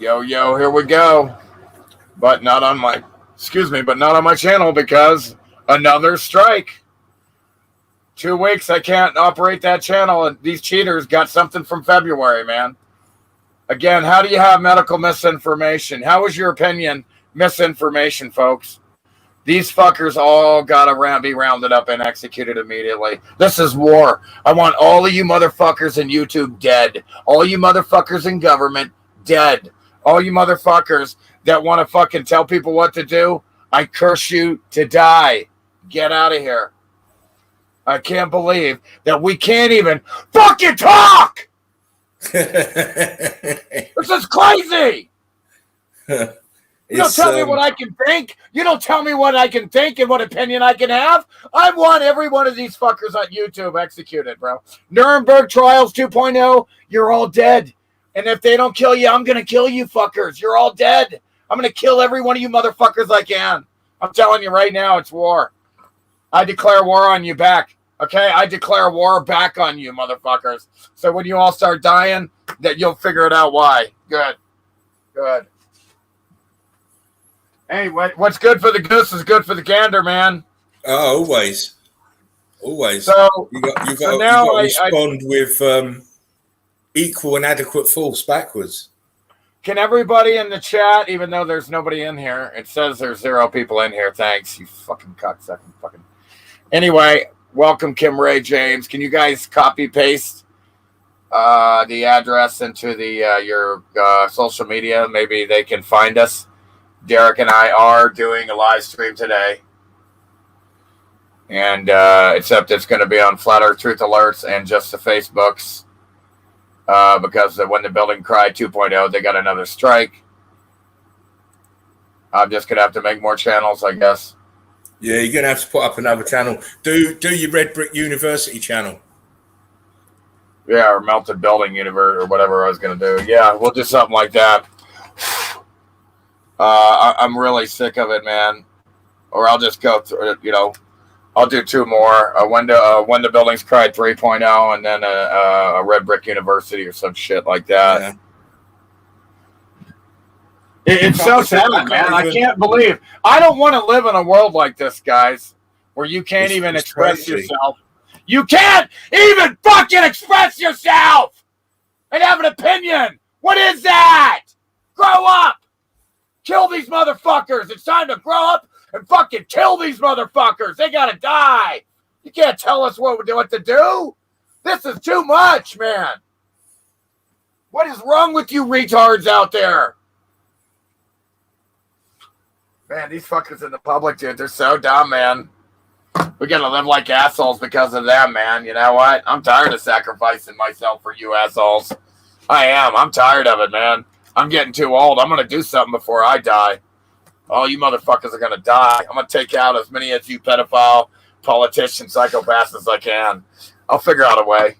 Yo, here we go. But not on my, but not on my channel because another strike. 2 weeks I can't operate that channel, and these cheaters got something from February, man. Again, how do you have medical misinformation? How is your opinion misinformation, folks? These fuckers all gotta be rounded up and executed immediately. This is war. I want all of you motherfuckers in YouTube dead. All you motherfuckers in government dead. All you motherfuckers that want to fucking tell people what to do, I curse you to die. Get out of here. I can't believe that we can't even fucking talk. This is crazy. You don't tell me what I can think. You don't tell me what I can think and what opinion I can have. I want every one of these fuckers on YouTube executed, bro. Nuremberg Trials 2.0, you're all dead. And if they don't kill you, I'm going to kill you fuckers. You're all dead. I'm going to kill every one of you motherfuckers I can. I'm telling you right now, it's war. I declare war on you back. Okay? I declare war back on you motherfuckers. So when you all start dying, that you'll figure it out why. Good. Good. Hey, what's good for the goose is good for the gander, man. Always. Always. So you got to respond with equal and adequate force backwards. Can everybody in the chat, even though there's nobody in here, it says there's 0 people in here. Thanks, you fucking cocksucker. Fucking. Anyway, welcome, Kim Ray James. Can you guys copy paste the address into the your social media? Maybe they can find us. Derek and I are doing a live stream today. And except it's going to be on Flat Earth Truth Alerts and just the Facebooks. Because when the building cried 2.0, they got another strike. I'm just going to have to make more channels, I guess. Yeah, you're going to have to put up another channel. Do your Red Brick University channel. Yeah, or Melted Building Universe or whatever I was going to do. Yeah, we'll do something like that. I'm really sick of it, man. Or I'll just go through, I'll do 2 more. When the Buildings Cried 3.0 and then a Red Brick University or some shit like that. Yeah. It's so sad, man. I can't believe. I don't want to live in a world like this, guys, where you can't even express yourself. You can't even fucking express yourself and have an opinion. What is that? Grow up. Kill these motherfuckers. It's time to grow up and fucking kill these motherfuckers. They gotta die. You can't tell us what to do. This is too much, man. What is wrong with you retards out there? Man, these fuckers in the public, dude, they're so dumb, man. We gotta live like assholes because of them, man. You know what? I'm tired of sacrificing myself for you assholes. I am. I'm tired of it, man. I'm getting too old. I'm going to do something before I die. All you motherfuckers are going to die. I'm going to take out as many of you pedophile, politician, psychopaths as I can. I'll figure out a way.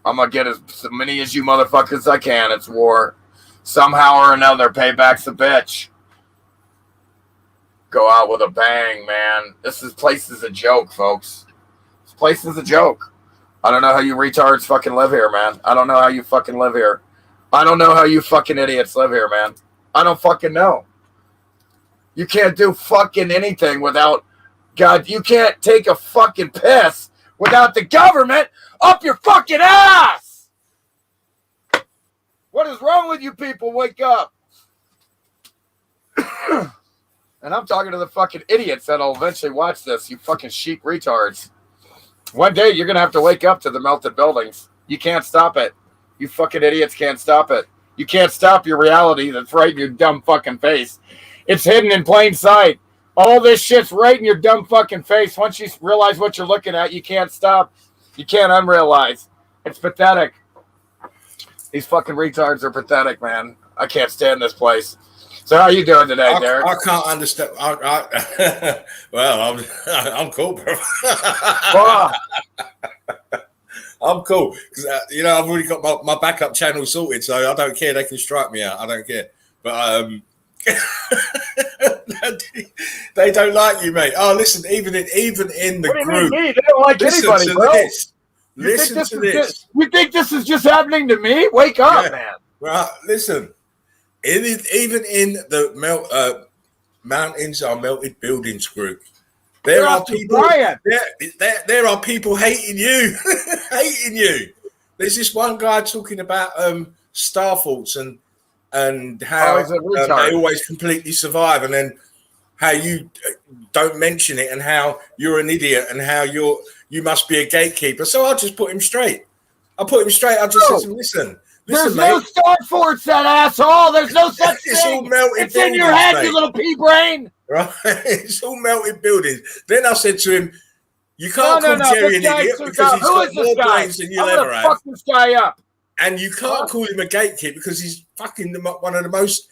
I'm going to get as many as you motherfuckers as I can. It's war. Somehow or another, payback's a bitch. Go out with a bang, man. This place is a joke, folks. This place is a joke. I don't know how you retards fucking live here, man. I don't know how you fucking live here. I don't know how you fucking idiots live here, man. I don't fucking know. You can't do fucking anything without God. You can't take a fucking piss without the government up your fucking ass. What is wrong with you people? Wake up. And I'm talking to the fucking idiots that'll eventually watch this, you fucking sheep retards. One day you're going to have to wake up to the melted buildings. You can't stop it. You fucking idiots can't stop it. You can't stop your reality that's right in your dumb fucking face. It's hidden in plain sight. All this shit's right in your dumb fucking face. Once you realize what you're looking at, you can't stop. You can't unrealize. It's pathetic. These fucking retards are pathetic, man. I can't stand this place. So how you doing today, Derek? I can't understand. Well, I'm cool, bro. I'm cool because I've already got my backup channel sorted, so I don't care. They can strike me out. I don't care. But they don't like you, mate. Oh, listen, even in the group, they don't like anybody, bro. Listen to this. You think this is just happening to me? Wake up, man. Well, listen. Even in the Mountains Are Melted Buildings group, there are people. There are people hating you, hating you. There's this one guy talking about star faults and how they always completely survive, and then how you don't mention it, and how you're an idiot, and how you must be a gatekeeper. So I'll just put him straight. I just said to him, listen, there's mate, no star forts, that asshole. There's no such thing. It's all melted. It's in your head, mate. You little pea brain. Right? It's all melted buildings. Then I said to him, you can't call Jerry an idiot because he's got more brains than you'll ever have. Fuck this guy up. And you can't call him a gatekeeper because he's fucking one of the most.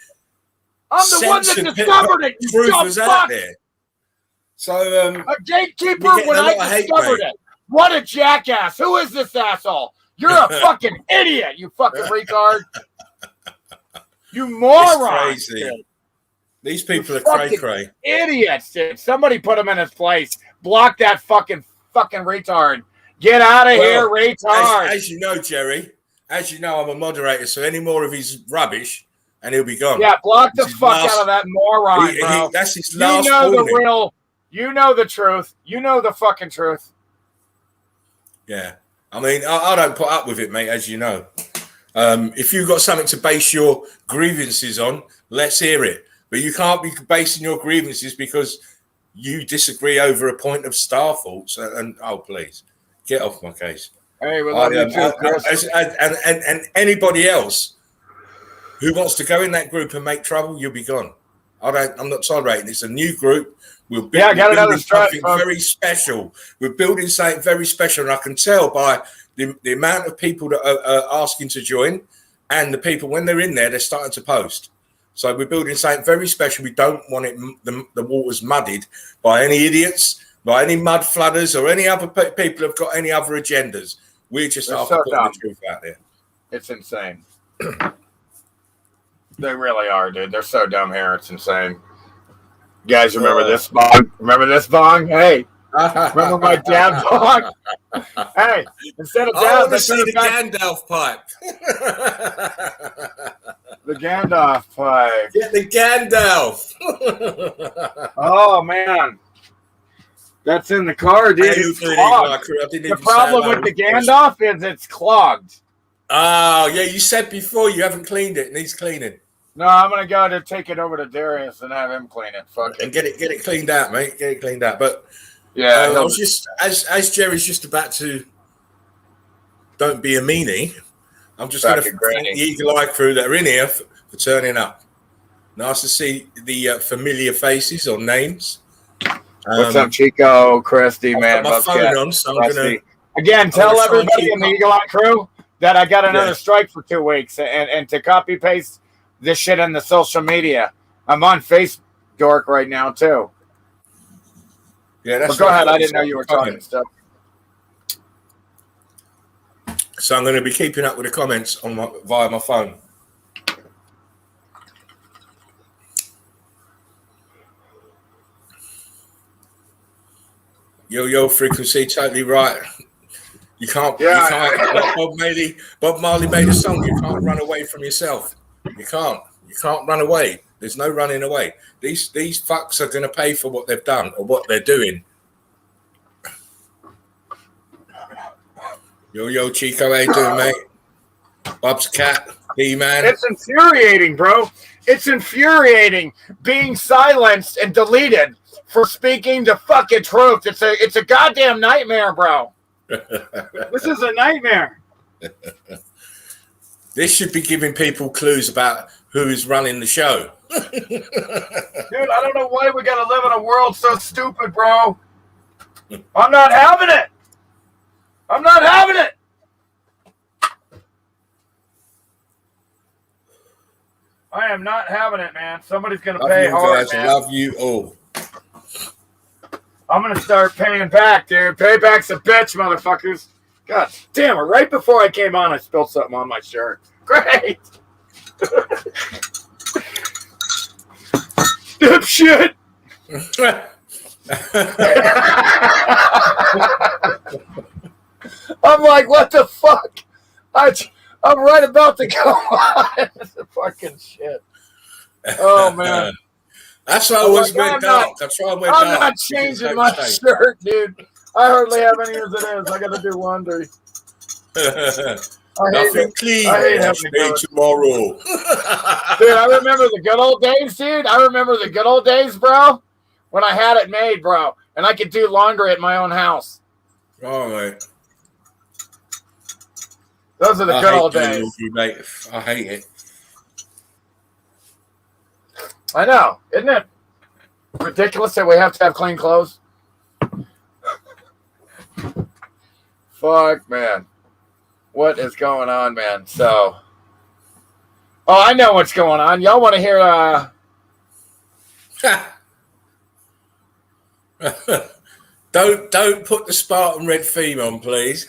I'm the one that discovered it. You dumb fuck. There. So a gatekeeper when I discovered it. What a jackass! Who is this asshole? You're a fucking idiot. You fucking retard. You moron. It's crazy. Dude. These people are cray-cray. Idiots, dude. Somebody put him in his place. Block that fucking retard. Get out of here, retard. As you know, Jerry, as you know, I'm a moderator, so any more of his rubbish, and he'll be gone. Yeah, block the fuck out of that moron, bro. That's his last warning. You know the truth. You know the fucking truth. Yeah. I mean, I don't put up with it, mate, as you know. If you've got something to base your grievances on, let's hear it. But you can't be basing your grievances because you disagree over a point of star faults. And oh, please, get off my case. Hey, we love you too, Chris. And anybody else who wants to go in that group and make trouble, you'll be gone. I'm not tolerating. It's a new group. We're building something very special. We're building something very special, and I can tell by the amount of people that are asking to join, and the people when they're in there, they're starting to post. So we're building something very special. We don't want it the waters muddied by any idiots, by any mud flooders, or any other people who've got any other agendas. We're just after putting the truth out there. It's insane. They really are, dude. They're so dumb here. It's insane. You guys remember this bong? Remember this bong? Hey, remember my dad bong? Hey, instead of dad, I want to see the Gandalf pipe. The Gandalf pipe. Get the Gandalf. Oh man, that's in the car, dude. It's clogged. The problem with the Gandalf is it's clogged. Oh yeah, you said before you haven't cleaned it. It needs cleaning. No, I'm gonna go to take it over to Darius and have him clean it. Fuck it. And get it cleaned out, mate. Get it cleaned out. But yeah, I was just as Jerry's just about to. Don't be a meanie. I'm just going to thank the Eagle Eye crew that are in here for turning up. Nice to see the familiar faces or names. What's up, Chico, Christy, man? My phone on, so I'm gonna again tell everybody in the Eagle Eye crew that I got another strike for 2 weeks, and to copy paste this shit in the social media. I'm on Facebook right now too. Yeah, that's. But go ahead. I didn't know you were talking stuff. So I'm going to be keeping up with the comments on via my phone. Yo, frequency, totally right. You can't. Bob Marley made a song. You can't run away from yourself. You can't run away. There's no running away. These fucks are going to pay for what they've done or what they're doing. Yo, Chico, how you doing, mate? Bob's cat, D-man. It's infuriating, bro. It's infuriating being silenced and deleted for speaking the fucking truth. It's a goddamn nightmare, bro. This is a nightmare. This should be giving people clues about who is running the show. Dude, I don't know why we gotta live in a world so stupid, bro. I'm not having it. I'm not having it. I am not having it, man. Somebody's gonna pay hard, man. Love you all. I'm gonna start paying back, dude. Payback's a bitch, motherfuckers. God damn it! Right before I came on, I spilled something on my shirt. Great. Dipshit. I'm like, what the fuck? I'm right about to go on. This is fucking shit. Oh man. That's why I always wear dark. I try and wear dark. I'm not changing my shirt, dude. I hardly have any as it is. I got to do laundry. Nothing clean. I hate Wash day tomorrow. Dude, I remember the good old days, dude. I remember the good old days, bro, when I had it made, bro, and I could do laundry at my own house. All right. Those are the good old days. Laundry, mate. I hate it. I know, isn't it ridiculous that we have to have clean clothes? Fuck, man. What is going on, man? So, I know what's going on. Y'all want to hear, Don't put the Spartan red theme on, please.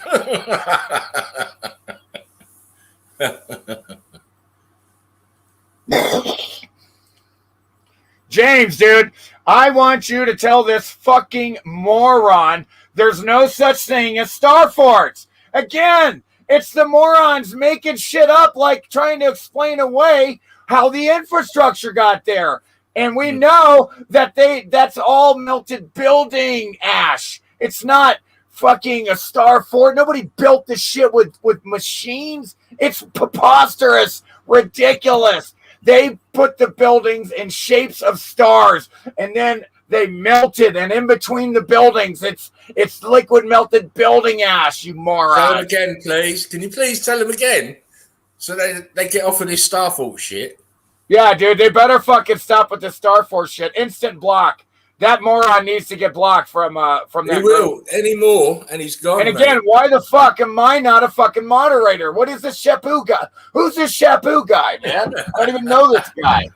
James, dude, I want you to tell this fucking moron there's no such thing as star forts. Again, it's the morons making shit up, like trying to explain away how the infrastructure got there. And we know that that's all melted building ash. It's not fucking a star fort. Nobody built this shit with machines. It's preposterous, ridiculous. They put the buildings in shapes of stars, and then they melted, and in between the buildings, it's liquid melted building ash, you moron. Tell them again, please. Can you please tell them again so they get off of this star fort shit? Yeah, dude, they better fucking stop with the star fort shit. Instant block. That moron needs to get blocked from that. He will anymore, and he's gone. And again, why the fuck am I not a fucking moderator? What is this Shapu guy? Who's this Shapu guy, man? I don't even know this guy.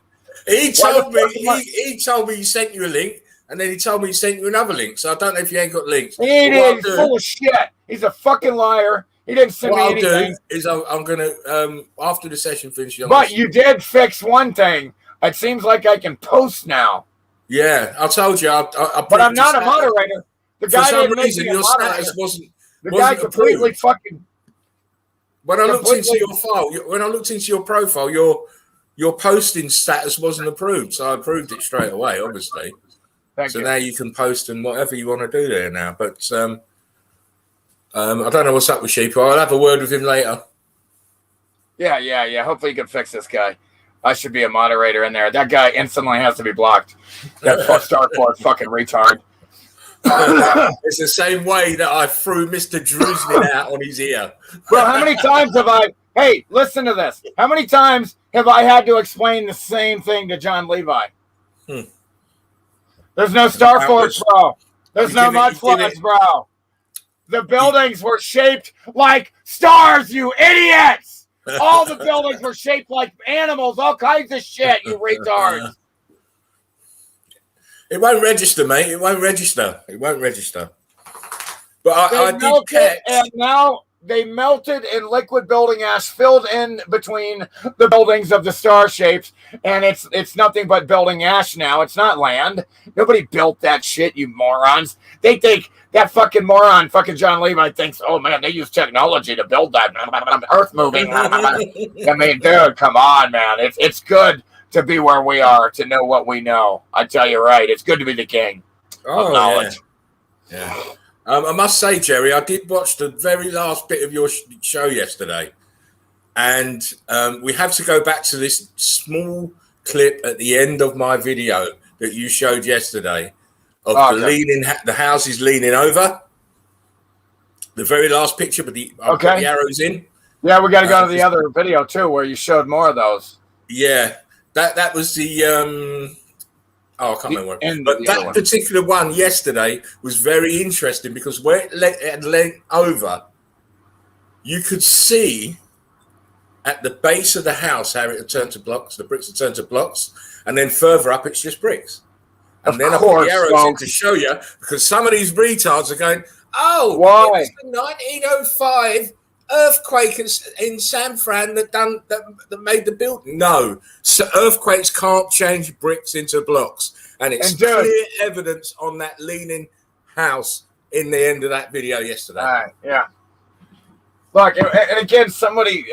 He told me he told me he sent you a link, and then he told me he sent you another link. So I don't know if you ain't got links. He ain't. He's full of shit. He's a fucking liar. He didn't send me anything. What I'll do is I'm gonna after the session finishes. But you did fix one thing. It seems like I can post now. Yeah, I told you. But I'm not a moderator. The guy for some didn't reason make me a your moderator. status wasn't. The guy completely approved. fucking. When I looked into your file, when I looked into your profile, your posting status wasn't approved, so I approved it straight away. Obviously, Thank you. Now you can post and whatever you want to do there now. But I don't know what's up with Sheep. I'll have a word with him later. Yeah. Hopefully you can fix this guy. I should be a moderator in there. That guy instantly has to be blocked. That Star Fort fucking retard. It's the same way that I threw Mr. Druzlin out on his ear. Bro, how many times have I... Hey, listen to this. How many times have I had to explain the same thing to John Levi? There's no Star Forts, bro. There's no mud floods, bro. The buildings were shaped like stars, you idiots! All the buildings were shaped like animals, all kinds of shit, you retards. It won't register, mate. It won't register. But I did catch. And now they melted in liquid building ash filled in between the buildings of the star shapes, and it's nothing but building ash now. It's not land. Nobody built that shit, you morons. They think that fucking moron, fucking John Levi, thinks, oh man, they use technology to build that earth moving. I mean, dude, come on, man. It's good to be where we are, to know what we know. I tell you right, it's good to be the king of knowledge. Yeah. I must say, Jerry, I did watch the very last bit of your show yesterday, and we have to go back to this small clip at the end of my video that you showed yesterday of the houses leaning over. The very last picture, but I put the arrows in. Yeah, we got to go to the other video too, where you showed more of those. Yeah, that was the. I can't remember. But that particular one yesterday was very interesting because where it leant over, you could see at the base of the house how it had turned to blocks. The bricks had turned to blocks, and then further up, it's just bricks. And then I put the arrows in to show you because some of these retards are going, "Oh, why? It's the 1905 earthquake in San Fran that made the building." No, so earthquakes can't change bricks into blocks, and it's clear evidence on that leaning house in the end of that video yesterday. All right, yeah. Look, and again, somebody,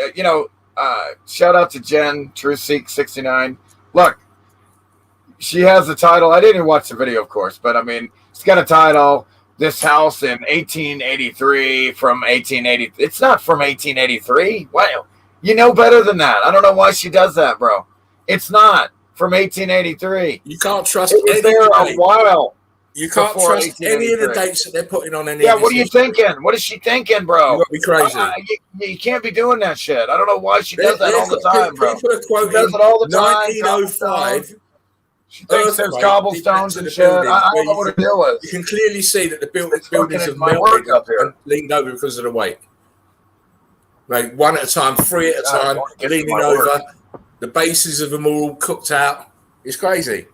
shout out to Jen, TrueSeek69. Look, she has a title. I didn't watch the video, of course, but I mean, it's got a title. This house in 1883 from 1880. It's not from 1883. Wow. You know better than that. I don't know why she does that, bro. It's not from 1883. You can't trust it was any there date. a while. You can't trust any of the dates that they're putting on any. Yeah, what are you thinking? What is she thinking, bro? You got to be crazy. You can't be doing that shit. I don't know why she does that all the time, bro. People are quoting she does it all the time. 1905. She thinks there's cobblestones and shit. I don't know what to deal with. You can clearly see that the buildings have melted and leaned over because of the weight. Like one at a time, three at a time, leaning over. The bases of them are all cooked out. It's crazy.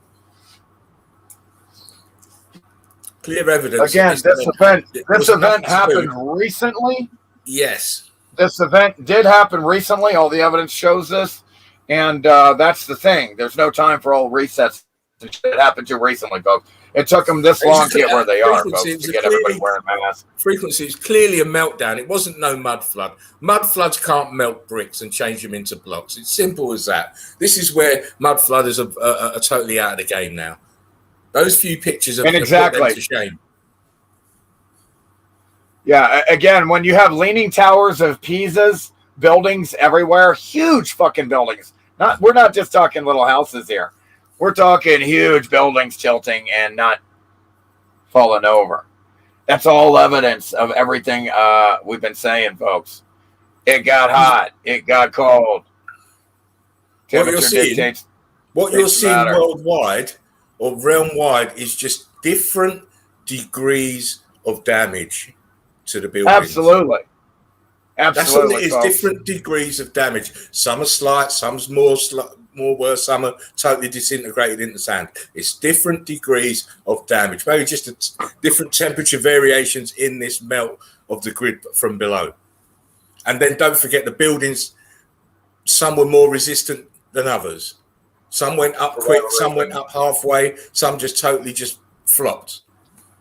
Clear evidence. Again, this event happened recently. Yes. This event did happen recently. All the evidence shows this. And that's the thing. There's no time for all resets. It happened too recently, folks. It took them this long to get where they are, folks, to get everybody wearing masks. Frequency is clearly a meltdown. It wasn't no mud flood. Mud floods can't melt bricks and change them into blocks. It's simple as that. This is where mud flooders are totally out of the game now. Those few pictures have put them to shame. Yeah, again, when you have leaning towers of Pisas, buildings everywhere, huge fucking buildings. We're not just talking little houses here. We're talking huge buildings tilting and not falling over. That's all evidence of everything we've been saying, folks. It got hot. It got cold. What you're seeing worldwide or realm-wide is just different degrees of damage to the buildings. Absolutely. That's all it is, different degrees of damage. Some are slight, some's more worse, some are totally disintegrated into sand. It's different degrees of damage. Maybe just different temperature variations in this melt of the grid from below. And then don't forget the buildings, some were more resistant than others. Some went up quick, some went up halfway, some just totally just flopped.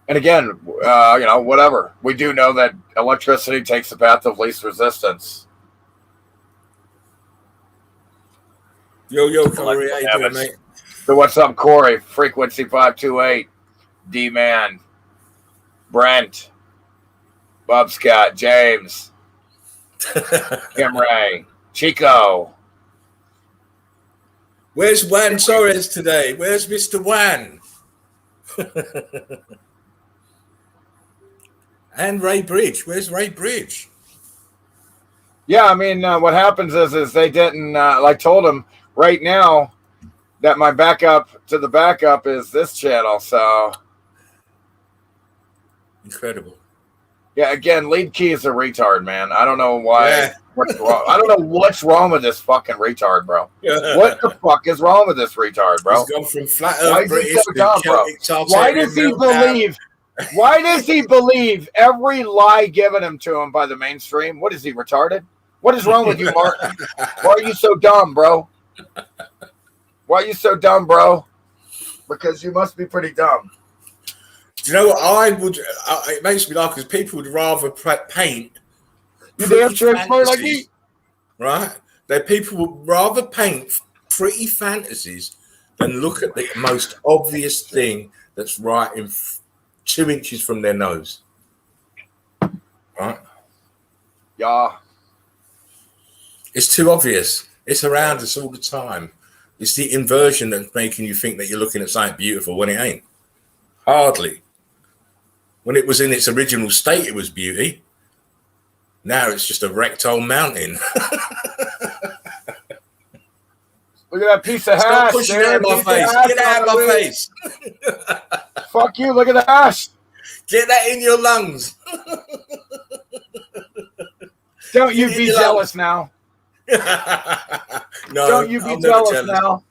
And again, whatever. We do know that electricity takes the path of least resistance. Yo, Corey, how you doing, mate? So what's up, Corey? Frequency 528, D-Man, Brent, Bob Scott, James, Kim Ray, Chico. Where's Juan Torres today? Where's Mr. Juan? And Ray Bridge. Where's Ray Bridge? Yeah, I mean, what happens is they didn't, told him right now that my backup to the backup is this channel. So incredible. Yeah, again, Lead Key is a retard, man. I don't know why. Yeah. What's wrong? I don't know what's wrong with this fucking retard, bro. Yeah. What the fuck is wrong with this retard, bro? He's gone from flat Earth British to Celtic. Why does he believe? Why does he believe every lie given to him by the mainstream? What is he, retarded? What is wrong with you, Martin? Why are you so dumb, bro? Why are you so dumb, bro? Because you must be pretty dumb. Do you know what I would? It makes me laugh because people would rather paint. You damn transparent like me, right? That people would rather paint pretty fantasies than look at the most obvious thing that's right in 2 inches from their nose. Right? Yeah. It's too obvious. It's around us all the time. It's the inversion that's making you think that you're looking at something beautiful when it ain't. Hardly. When it was in its original state, it was beauty. Now it's just a rectile mountain. Look at that piece of hash. Stop pushing it out of my face. Get out of my face. Fuck you. Look at the hash. Get that in your lungs. Don't you be jealous now. No, don't you be jealous now.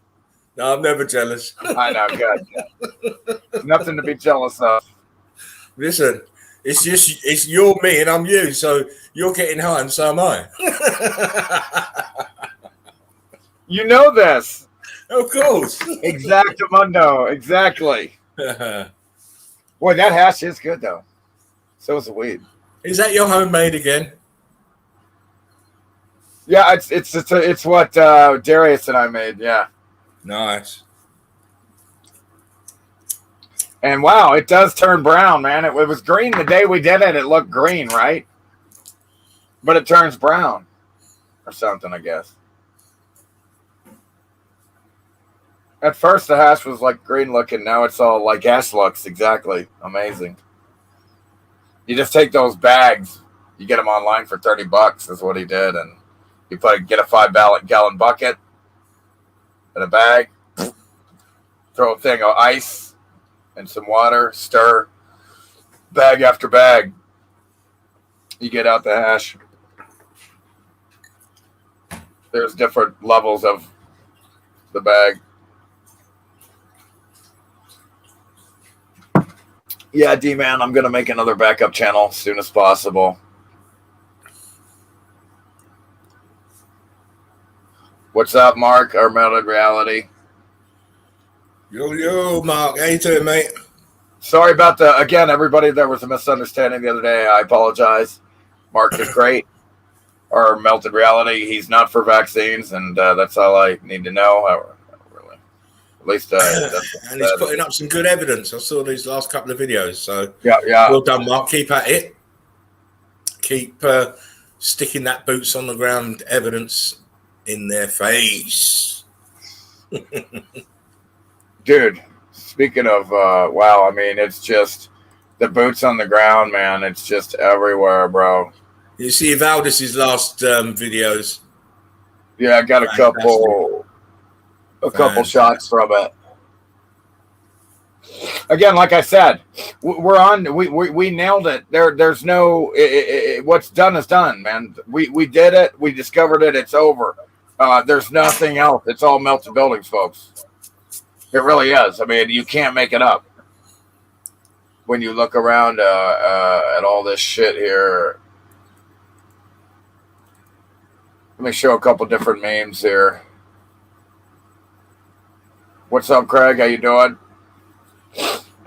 No, I'm never jealous. I know, good. Nothing to be jealous of. Listen, it's you're me and I'm you, so you're getting high and so am I. You know this. Of course. Exactamundo. Exactly. Boy, that hash is good though. So is the weed. Is that your homemade again? Yeah, it's what Darius and I made. Yeah. Nice. And wow, it does turn brown, man. It was green the day we did it. It looked green, right? But it turns brown or something, I guess. At first, the hash was like green looking. Now it's all like hash looks. Exactly. Amazing. You just take those bags. You get them online for $30 is what he did. And you get a 5-gallon bucket in a bag. Throw a thing of ice and some water. Stir. Bag after bag. You get out the hash. There's different levels of the bag. Yeah, D-Man, I'm going to make another backup channel as soon as possible. What's up, Mark? Our Melted Reality. Yo, Mark. How you doing, mate? Sorry about again, everybody, there was a misunderstanding the other day. I apologize. Mark is great. Our Melted Reality, he's not for vaccines, and that's all I need to know. Really. At least and he's putting up some good evidence. I saw these last couple of videos. So yeah. Well done, Mark. Keep at it. Keep sticking that boots on the ground evidence in their face. Dude, speaking of wow, I mean, it's just the boots on the ground, man. It's just everywhere, bro. You see Valdis's last videos? Yeah, I got a couple shots from it. Again, like I said, we're on. We nailed it. There's no. What's done is done, man. We did it. We discovered it. It's over. There's nothing else. It's all melted buildings, folks. It really is. I mean, you can't make it up. When you look around at all this shit here. Let me show a couple different memes here. What's up, Craig? How you doing?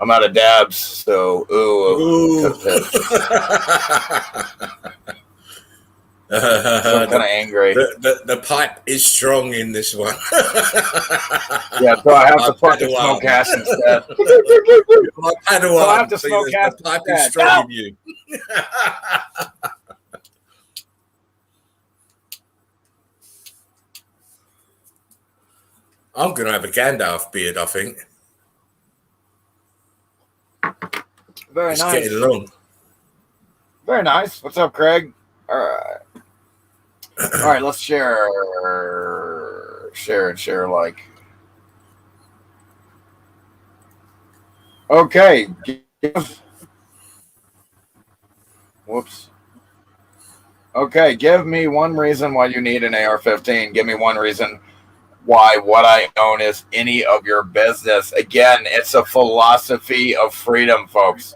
I'm out of dabs, so ooh. I'm kind of angry. The pipe is strong in this one. Yeah, so I have to fucking smoke gas instead. So I have to smoke gas. The pipe is strong in you. I'm going to have a Gandalf beard, I think. Very it's nice. Getting along. Very nice. What's up, Craig? All right. All right, let's share like. Okay. Whoops. Okay, give me one reason why you need an AR-15. Give me one reason why what I own is any of your business. Again, it's a philosophy of freedom, folks.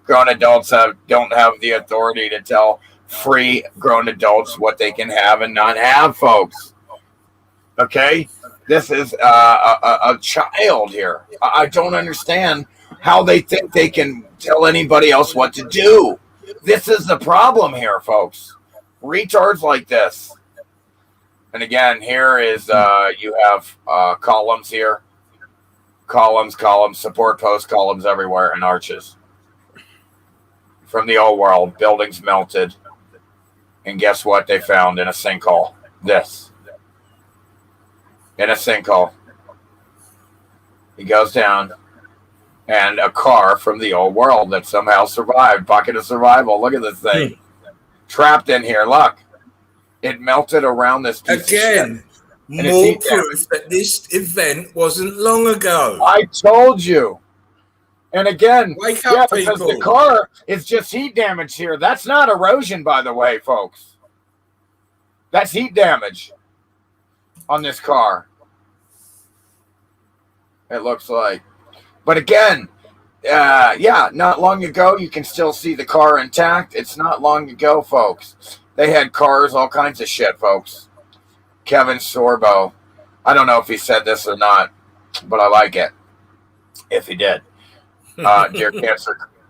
Grown adults don't have the authority to tell free grown adults what they can have and not have, folks. Okay? This is a child here. I don't understand how they think they can tell anybody else what to do. This is the problem here, folks. Retards like this. And again, here is you have columns here. Columns, support post columns everywhere, and arches. From the old world, buildings melted. And guess what they found in a sinkhole? This. In a sinkhole. He goes down. And a car from the old world that somehow survived. Bucket of survival. Look at this thing. Trapped in here. Look. It melted around this piece again. More proof that this event wasn't long ago. I told you. And again, wake up, because people. The car is just heat damage here. That's not erosion, by the way, folks. That's heat damage on this car. It looks like. But again, yeah, not long ago, you can still see the car intact. It's not long ago, folks. They had cars, all kinds of shit, folks. Kevin Sorbo. I don't know if he said this or not, but I like it. If he did.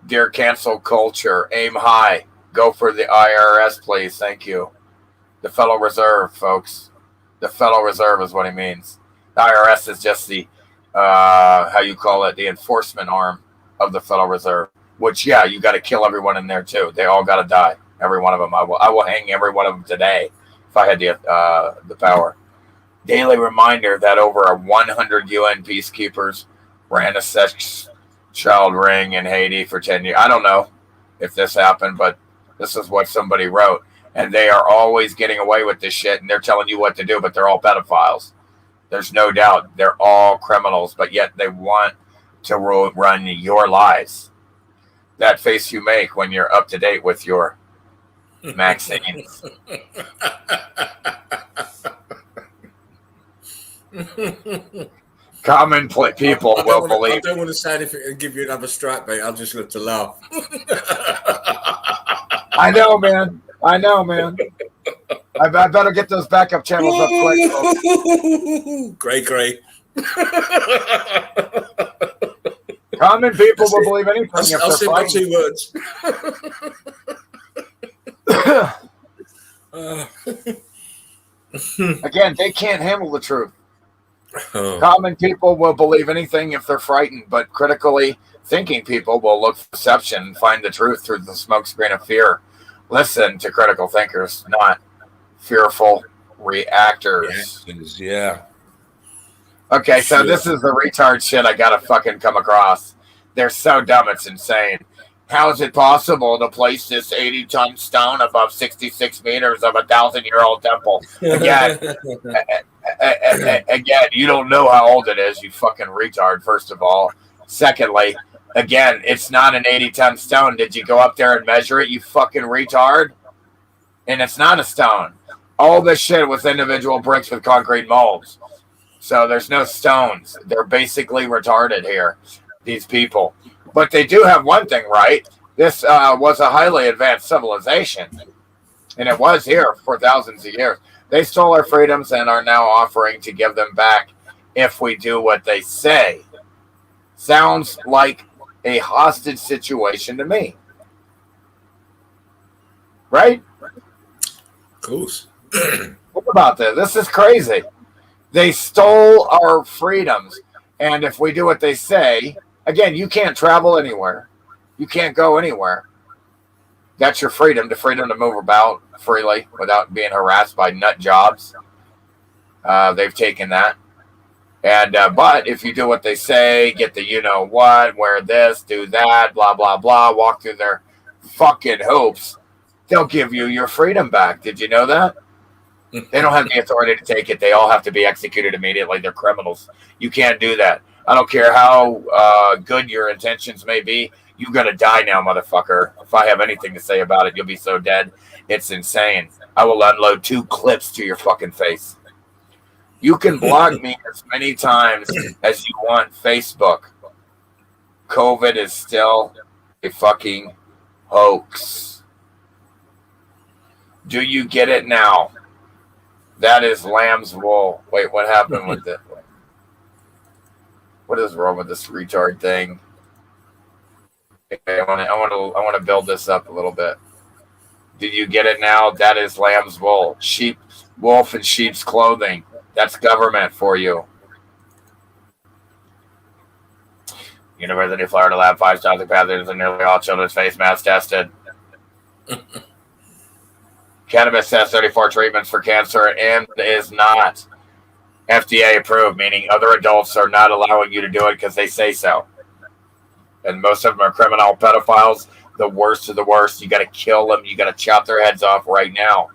Dear cancel culture, aim high. Go for the IRS, please. Thank you. The Federal Reserve, folks. The Federal Reserve is what he means. The IRS is just the, how you call it, the enforcement arm of the Federal Reserve. Which, yeah, you got to kill everyone in there too. They all got to die. Every one of them. I will hang every one of them today if I had the power. Daily reminder that over 100 UN peacekeepers ran a sex child ring in Haiti for 10 years. I don't know if this happened, but this is what somebody wrote. And they are always getting away with this shit, and they're telling you what to do, but they're all pedophiles. There's no doubt. They're all criminals, but yet they want to run your lives. That face you make when you're up to date with your vaccines. Common people will believe. I don't want to say anything and give you another strike, mate. I'll just look to laugh. I know, man. I better get those backup channels up quick. Gray. Common people will believe anything. I'll say my 2 words. Again, they can't handle the truth. Common people will believe anything if they're frightened, but critically thinking people will look for deception and find the truth through the smokescreen of fear. Listen to critical thinkers, not fearful reactors. Yeah. Okay, so this is the retard shit I gotta fucking come across. They're so dumb, it's insane. How is it possible to place this 80-ton stone above 66 meters of a 1,000-year-old temple? Again, you don't know how old it is, you fucking retard, first of all. Secondly, again, it's not an 80-ton stone. Did you go up there and measure it, you fucking retard? And it's not a stone. All this shit was individual bricks with concrete molds. So there's no stones. They're basically retarded here, these people. But they do have one thing right. This was a highly advanced civilization. And it was here for thousands of years. They stole our freedoms and are now offering to give them back if we do what they say. Sounds like a hostage situation to me. Right? Of course. What about this? This is crazy. They stole our freedoms. And if we do what they say, again, you can't travel anywhere. You can't go anywhere. That's your freedom, the freedom to move about freely without being harassed by nut jobs. They've taken that. And but if you do what they say, get the you know what, wear this, do that, blah, blah, blah, walk through their fucking hoops, they'll give you your freedom back. Did you know that? They don't have the authority to take it. They all have to be executed immediately. They're criminals. You can't do that. I don't care how good your intentions may be. You got to die now, motherfucker. If I have anything to say about it, you'll be so dead. It's insane. I will unload 2 clips to your fucking face. You can block me as many times as you want, Facebook. COVID is still a fucking hoax. Do you get it now? That is lamb's wool. Wait, what happened with it? What is wrong with this retard thing? Okay, I want to build this up a little bit. Did you get it now? That is lamb's wool. Sheep, wolf, and sheep's clothing. That's government for you. University of Florida lab 5,000 pathogens and nearly all children's face masks tested. Cannabis has 34 treatments for cancer and is not FDA approved, meaning other adults are not allowing you to do it because they say so. And most of them are criminal pedophiles, the worst of the worst. You got to kill them. You got to chop their heads off right now.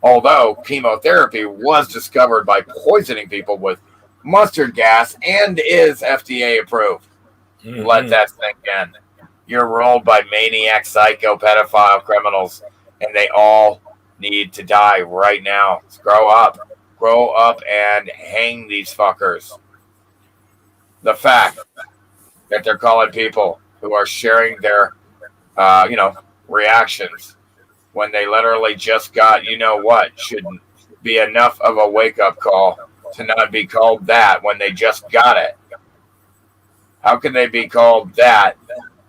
Although chemotherapy was discovered by poisoning people with mustard gas and is FDA approved. Mm-hmm. Let that sink in. You're ruled by maniac, psycho, pedophile criminals, and they all need to die right now. Let's grow up. Grow up and hang these fuckers. The fact that they're calling people who are sharing their, reactions when they literally just got, you know what, shouldn't be enough of a wake-up call to not be called that when they just got it. How can they be called that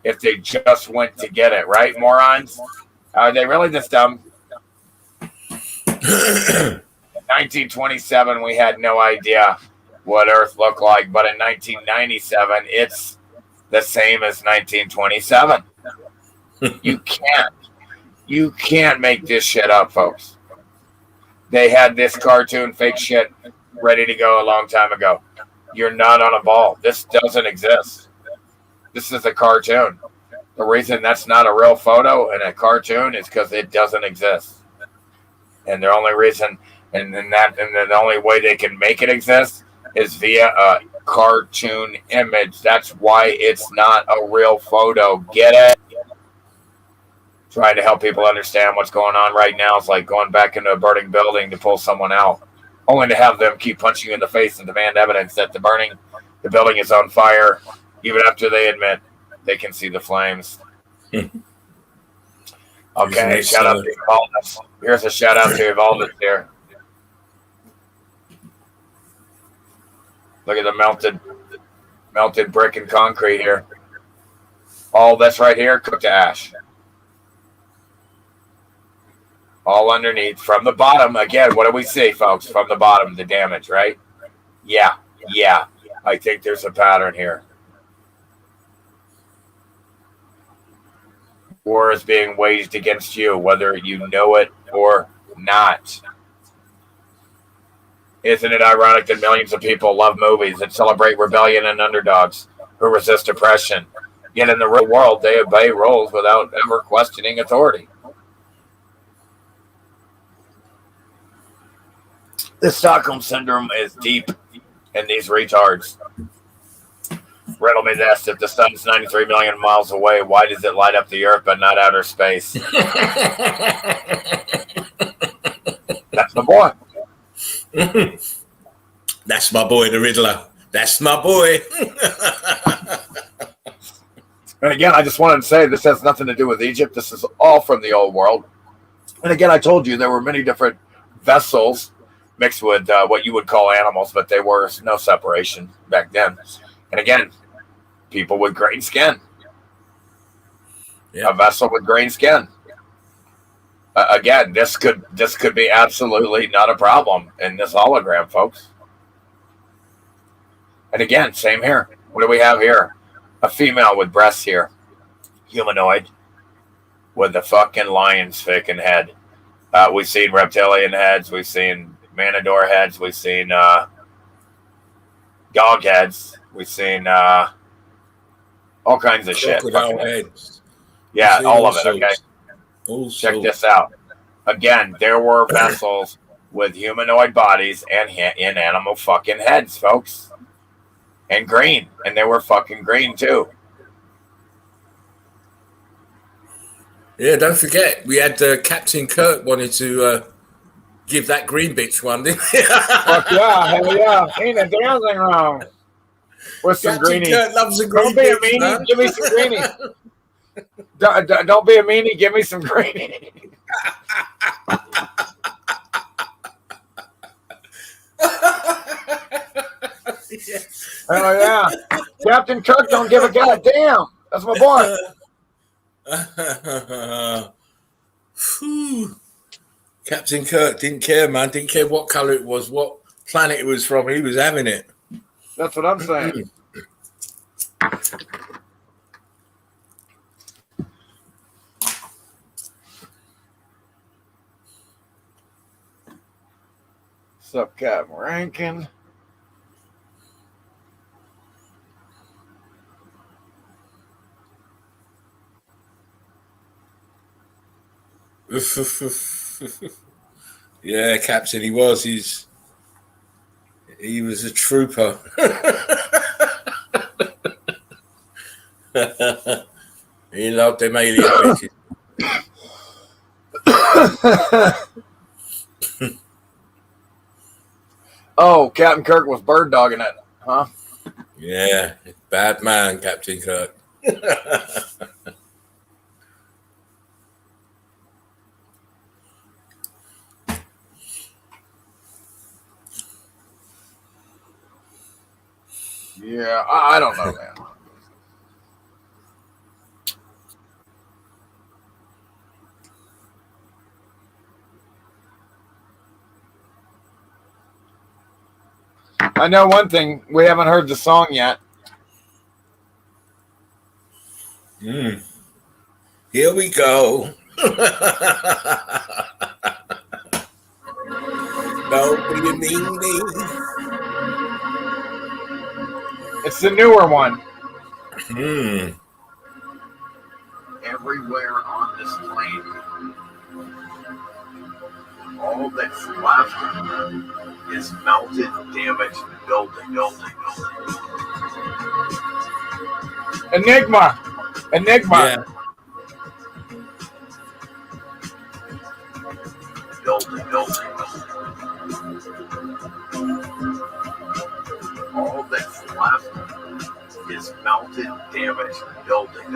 if they just went to get it, right, morons? Are they really this dumb? In 1927, we had no idea what Earth looked like, but in 1997, it's the same as 1927. You can't make this shit up, folks. They had this cartoon fake shit ready to go a long time ago. You're not on a ball. This doesn't exist. This is a cartoon. The reason that's not a real photo in a cartoon is because it doesn't exist. And the only reason, and the only way they can make it exist is via a cartoon image. That's why it's not a real photo. Get it? Trying to help people understand what's going on right now. It's like going back into a burning building to pull someone out, only to have them keep punching you in the face and demand evidence that the building is on fire, even after they admit they can see the flames. Okay, shout out to Evaldas. Here's a shout out to Evaldas here. Look at the melted brick and concrete here. All this right here, cooked to ash. All underneath, from the bottom. Again, what do we see, folks? From the bottom, the damage, right? Yeah. I think there's a pattern here. War is being waged against you, whether you know it or not. Isn't it ironic that millions of people love movies that celebrate rebellion and underdogs who resist oppression? Yet in the real world, they obey rules without ever questioning authority. The Stockholm Syndrome is deep in these retards. Riddle me this: if the sun's 93 million miles away, why does it light up the Earth but not outer space? That's my boy. That's my boy, the Riddler. That's my boy. And again, I just wanted to say this has nothing to do with Egypt. This is all from the old world. And again, I told you there were many different vessels mixed with what you would call animals, but there was no separation back then. And again, people with green skin. Yeah. A vessel with green skin. Again, this could be absolutely not a problem in this hologram, folks. And again, same here. What do we have here? A female with breasts here. Humanoid. With a fucking lion's fucking head. We've seen reptilian heads. We've seen manador heads. We've seen dog heads. We've seen all kinds of shit. Heads. Yeah, all of it. Okay. Check this out. Again, there were vessels with humanoid bodies and in animal fucking heads, folks. And green. And they were fucking green too. Yeah, don't forget, we had Captain Kirk wanted to give that green bitch one, didn't he? Fuck yeah, hell yeah. Ain't a damn thing wrong with some Captain greenie. Kirk loves a green Don't be bitch, a meanie, man. give me some greenie. Don't be a meanie, give me some greenie. Yeah. Hell yeah. Captain Kirk don't give a goddamn. That's my boy. Captain Kirk didn't care, man. Didn't care what color it was, what planet it was from. He was having it. That's what I'm saying. What's up, Captain Rankin? Yeah, Captain, he was. He was a trooper. He loved them alien bitches. Oh, Captain Kirk was bird dogging it, huh? Yeah, bad man, Captain Kirk. Yeah, I don't know, man. I know one thing. We haven't heard the song yet. Here we go. Nobody need me. It's the newer one. Everywhere on this plane, all that's left is melted, damaged building. Enigma. Yeah. Building. All that's left is melted, damaged building.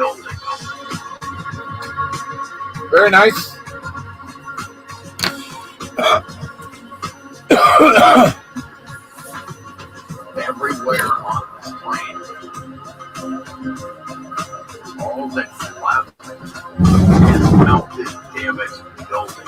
Very nice. Everywhere on this plane, all that's left is melted, damaged building.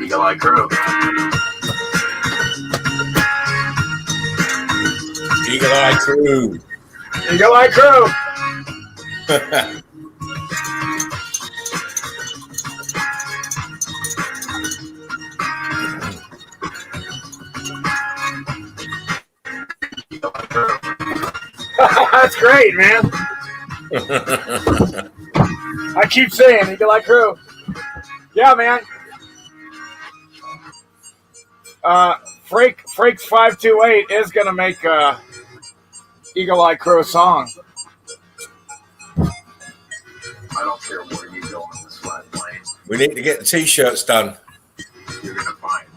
Eagle Eye Crew. Eagle Eye Crew. Eagle Eye Crew. That's great, man. I keep saying Eagle Eye Crew. Yeah, man. Freaks 528 is gonna make Eagle Eye Crew song. I don't care where you go on this flat plane. We need to get the t-shirts done. You're gonna find.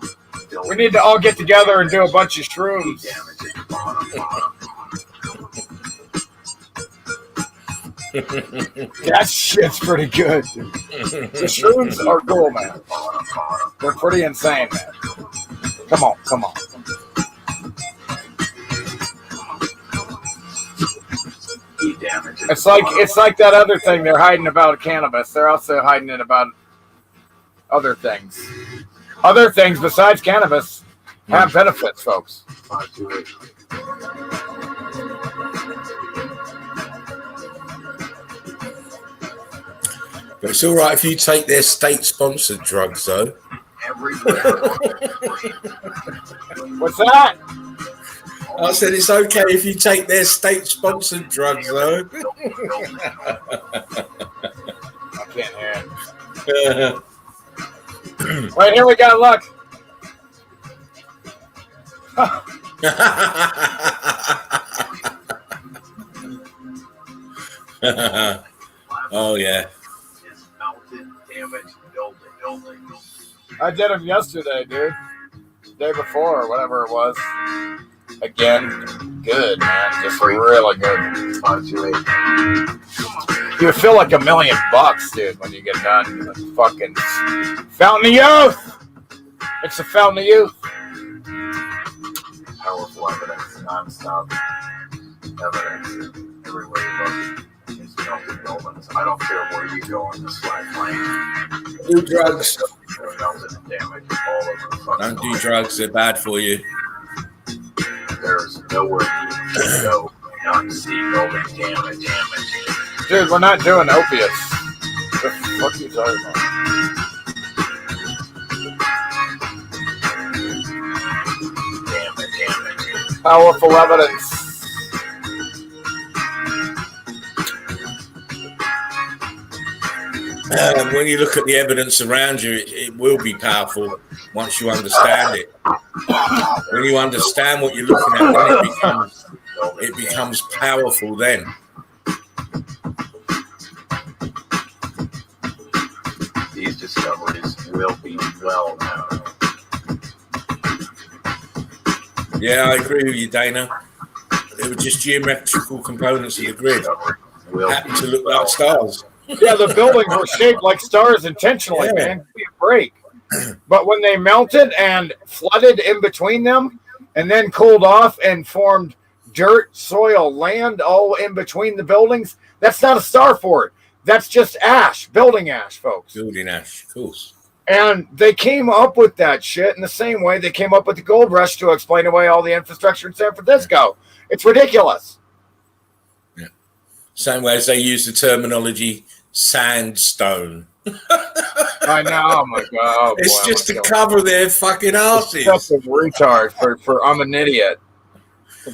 We need to all get together and do a bunch of shrooms. Damage at the bottom. That shit's pretty good, dude. The shrooms are cool, man. They're pretty insane, man. Come on. It's like that other thing they're hiding about cannabis. They're also hiding it about other things. Other things besides cannabis have benefits, folks. But it's all right if you take their state-sponsored drugs, though. What's that? I said it's okay if you take their state-sponsored drugs, though. I can't hear it. Wait, here we go. Look. Oh, yeah. I did them yesterday, dude. Day before, or whatever it was. Again, good, man. Just really good. You feel like $1 million, dude, when you get done. The fucking Fountain of Youth. It's the Fountain of Youth. Powerful evidence, non-stop evidence everywhere you look. It's melted buildings. I don't care where you go on this flat plane. Do drugs. They're melted and damaged all over the fucking Don't do drugs. They're bad for you. There's nowhere you can go not see building damage. Dude, we're not doing opiates. What the fuck are you talking about? Damage. Powerful evidence. When you look at the evidence around you, it will be powerful once you understand it. When you understand what you're looking at, then it becomes powerful then. These discoveries will be well known. Yeah, I agree with you, Dana. They were just geometrical components of the grid. Happen to look like stars. Yeah, the buildings were shaped like stars intentionally, man. Give me a break. But when they melted and flooded in between them and then cooled off and formed dirt, soil, land all in between the buildings, that's not a star fort. That's just ash, building ash, folks. Building ash, of course. And they came up with that shit in the same way they came up with the gold rush to explain away all the infrastructure in San Francisco. It's ridiculous. Yeah. Same way as they use the terminology sandstone. I know, oh my God. It's just to cover their fucking asses. Just a retard for I'm an idiot.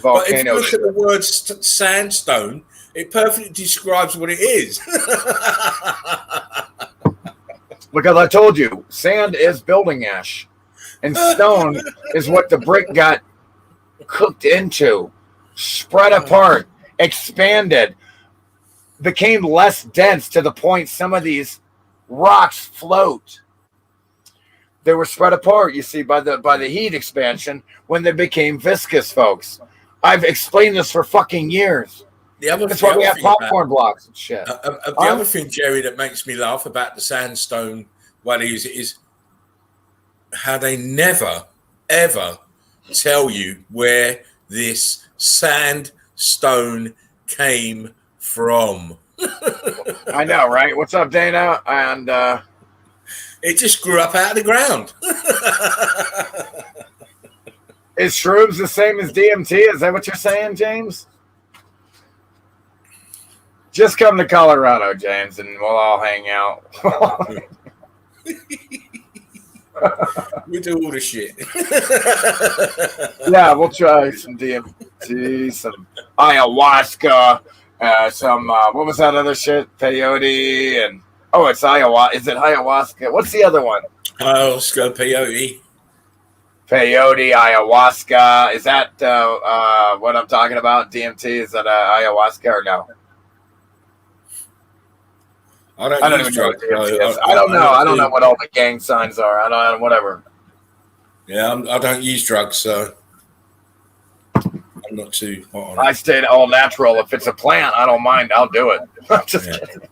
But if you look at the word sandstone, it perfectly describes what it is. Because I told you, sand is building ash, and stone is what the brick got cooked into, spread apart, expanded, became less dense to the point some of these rocks float. They were spread apart, you see, by the heat expansion when they became viscous, folks. I've explained this for fucking years. That's why we have popcorn blocks and shit. The other thing, Jerry, that makes me laugh about the sandstone, what is how they never, ever tell you where this sandstone came from. I know, right? What's up, Dana? And it just grew up out of the ground. Is shrooms the same as DMT? Is that what you're saying, James? Just come to Colorado, James, and we'll all hang out. We do all the shit. Yeah, we'll try some DMT, some ayahuasca, some what was that other shit? Peyote and it's ayahuasca. Is it ayahuasca? What's the other one? Ayahuasca, peyote. Peyote, ayahuasca. Is that what I'm talking about? DMT? Is that ayahuasca or no? I don't even know what DMT is. I don't know. I don't know what all the gang signs are. I don't whatever. Yeah, I don't use drugs, so I'm not too hot on it. I stayed all natural. If it's a plant, I don't mind. I'll do it. I'm just kidding.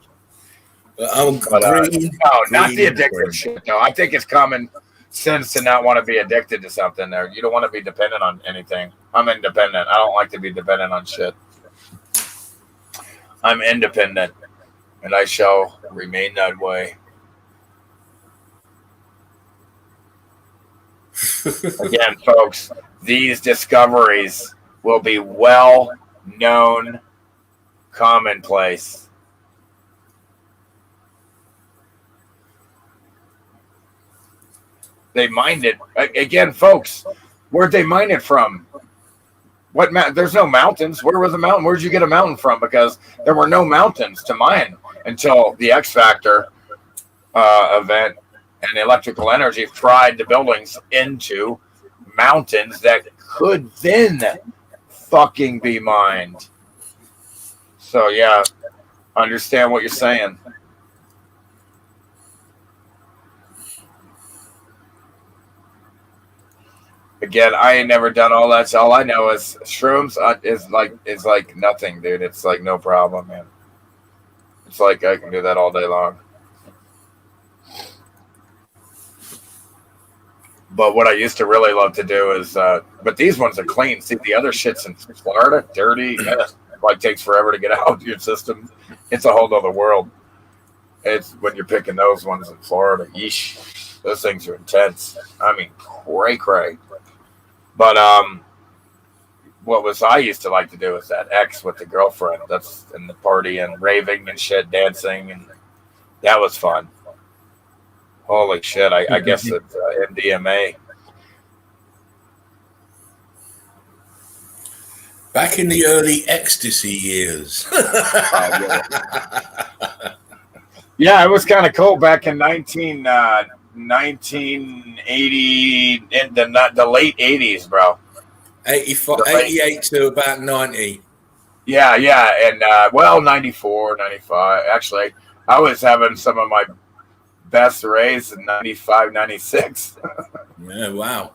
No, not the addictive shit. No, I think it's common sense to not want to be addicted to something there. You don't want to be dependent on anything. I'm independent. I don't like to be dependent on shit. I'm independent, and I shall remain that way. Again, folks, these discoveries will be well known, commonplace. They mined it again, folks. Where'd they mine it from? There's no mountains. Where was the mountain? Where'd you get a mountain from? Because there were no mountains to mine until the X Factor event and the electrical energy fried the buildings into mountains that could then fucking be mined. So yeah, understand what you're saying. Again, I ain't never done all that. So all I know is shrooms is like nothing, dude. It's like no problem, man. It's like I can do that all day long. But what I used to really love to do is, but these ones are clean. See, the other shit's in Florida, dirty. Like takes forever to get out of your system. It's a whole other world. It's when you're picking those ones in Florida. Yeesh, those things are intense. I mean, cray. But what I used to like to do is that X with the girlfriend. That's in the party and raving and shit, dancing, and that was fun. Holy shit! I guess it's MDMA. Back in the early ecstasy years. Yeah, it was kind of cool back in 1980, in the late 80s, bro. 88 to about 90. Yeah, and 94, 95. Actually, I was having some of my best rays in 95, 96. Yeah, wow.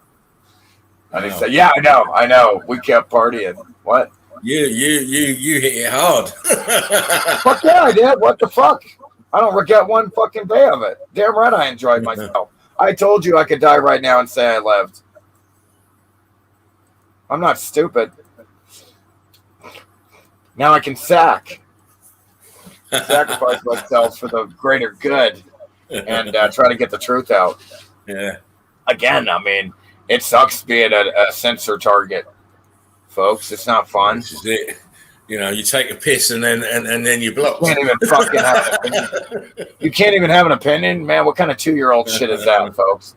And he said, "Yeah, I know. We kept partying." What? You hit it hard. Fuck yeah, I did. What the fuck? I don't regret one fucking day of it. Damn right I enjoyed myself. I told you I could die right now and say I lived. I'm not stupid. Now I can sacrifice myself for the greater good and try to get the truth out. Yeah. Again, I mean, it sucks being a censor target, folks. It's not fun. This is it. You know, you take a piss and then you block. You can't even fucking have an opinion. You can't even have an opinion, man. What kind of 2-year-old shit is that, folks?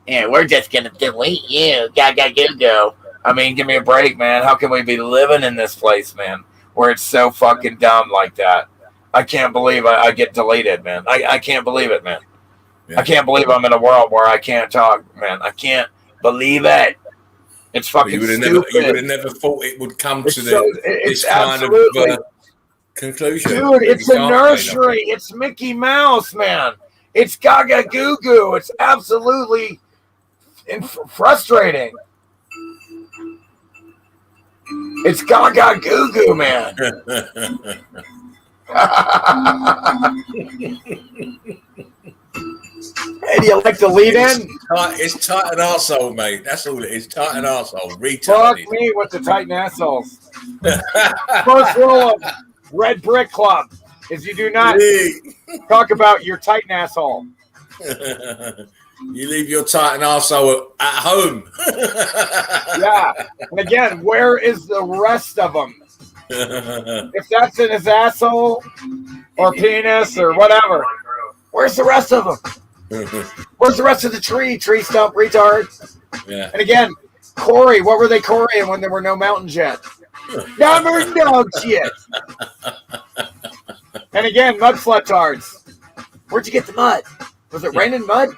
Yeah, we're just gonna delete you. Go. I mean, give me a break, man. How can we be living in this place, man, where it's so fucking dumb like that? I can't believe I get deleted, man. I can't believe it, man. Yeah. I can't believe I'm in a world where I can't talk, man. I can't believe it. It's fucking stupid. You would have never thought it would come to this kind of conclusion. Dude, it's a nursery. It's Mickey Mouse, man. It's gaga goo goo. It's absolutely frustrating. It's gaga goo goo, man. Hey, do you like the lead in? It's tight and arsehole, mate. That's all it is. Tight and arsehole. Retarded. Fuck me with the tight assholes. First rule of Red Brick Club is you do not talk about your tight asshole. You leave your tight and arsehole at home. Yeah. And again, where is the rest of them? If that's in his asshole or penis or whatever, where's the rest of them? Where's the rest of the tree? Tree stump, retard. Yeah. And again, Corey, what were they quarrying when there were no mountains yet? Never dog shit. And again, mud flutards. Where'd you get the mud? Was it raining mud?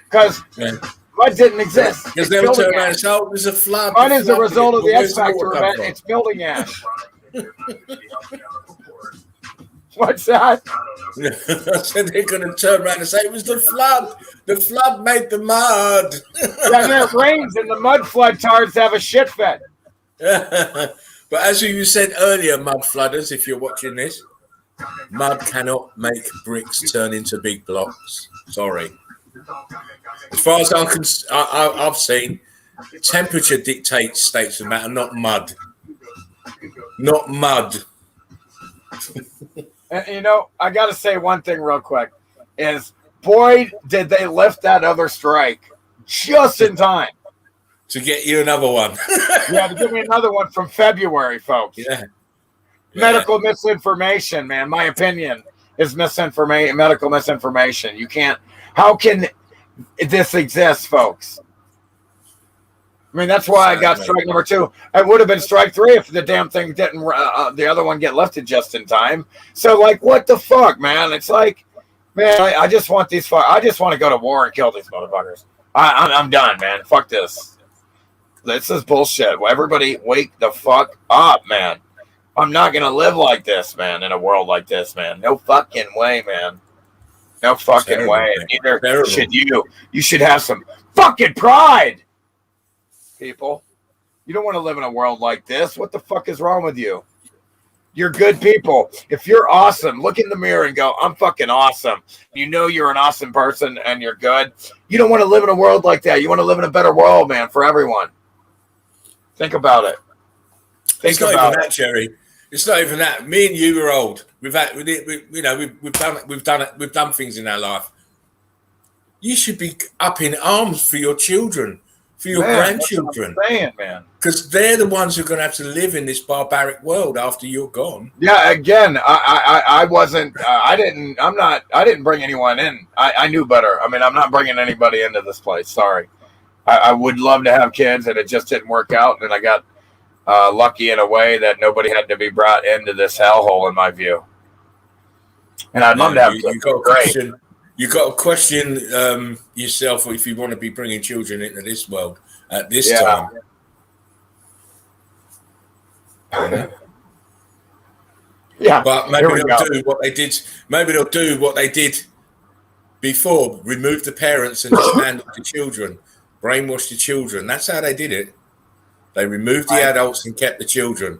Because mud didn't exist. Because they were turning around and say, oh, there's a flood. Mud is a result of the X Factor event. It's building ash. What's that? I said they're going to turn around and say it was the flood. The flood made the mud. Yeah, and it rains and the mud floodtards have a shit fit. But as you said earlier, mud flooders, if you're watching this, mud cannot make bricks turn into big blocks. Sorry. As far as I've seen, temperature dictates states of matter, not mud. Not mud. And, you know, I got to say one thing real quick is, boy, did they lift that other strike just in time. To get you another one. Yeah, to give me another one from February, folks. Yeah. Medical misinformation, man. My opinion is medical misinformation. You can't. How can this exist, folks? I mean, that's why I got strike number 2. It would have been strike 3 if the damn thing didn't, the other one get lifted just in time. So, like, what the fuck, man? It's like, man, I just want I just want to go to war and kill these motherfuckers. I'm done, man. Fuck this. This is bullshit. Everybody wake the fuck up, man. I'm not going to live like this, man, in a world like this, man. No fucking way, man. No fucking way. Neither should you. You should have some fucking pride. People, you don't want to live in a world like this. What the fuck is wrong with you? You're good people. If you're awesome, look in the mirror and go, I'm fucking awesome. You know you're an awesome person and you're good. You don't want to live in a world like that. You want to live in a better world, man, for everyone. Think about it. It's not even that, Jerry. It's not even that. Me and you are old. We've done things in our life. You should be up in arms for your children. For your grandchildren, because they're the ones who are going to have to live in this barbaric world after you're gone. Yeah, again, I wasn't. I didn't bring anyone in. I knew better. I mean, I'm not bringing anybody into this place. Sorry. I would love to have kids, and it just didn't work out. And I got lucky in a way that nobody had to be brought into this hellhole, in my view. And I'd love to have kids. You got to question yourself if you want to be bringing children into this world at this time. Yeah, but maybe they'll do what they did. Maybe they'll do what they did before: remove the parents and just handle the children, brainwash the children. That's how they did it. They removed the adults and kept the children.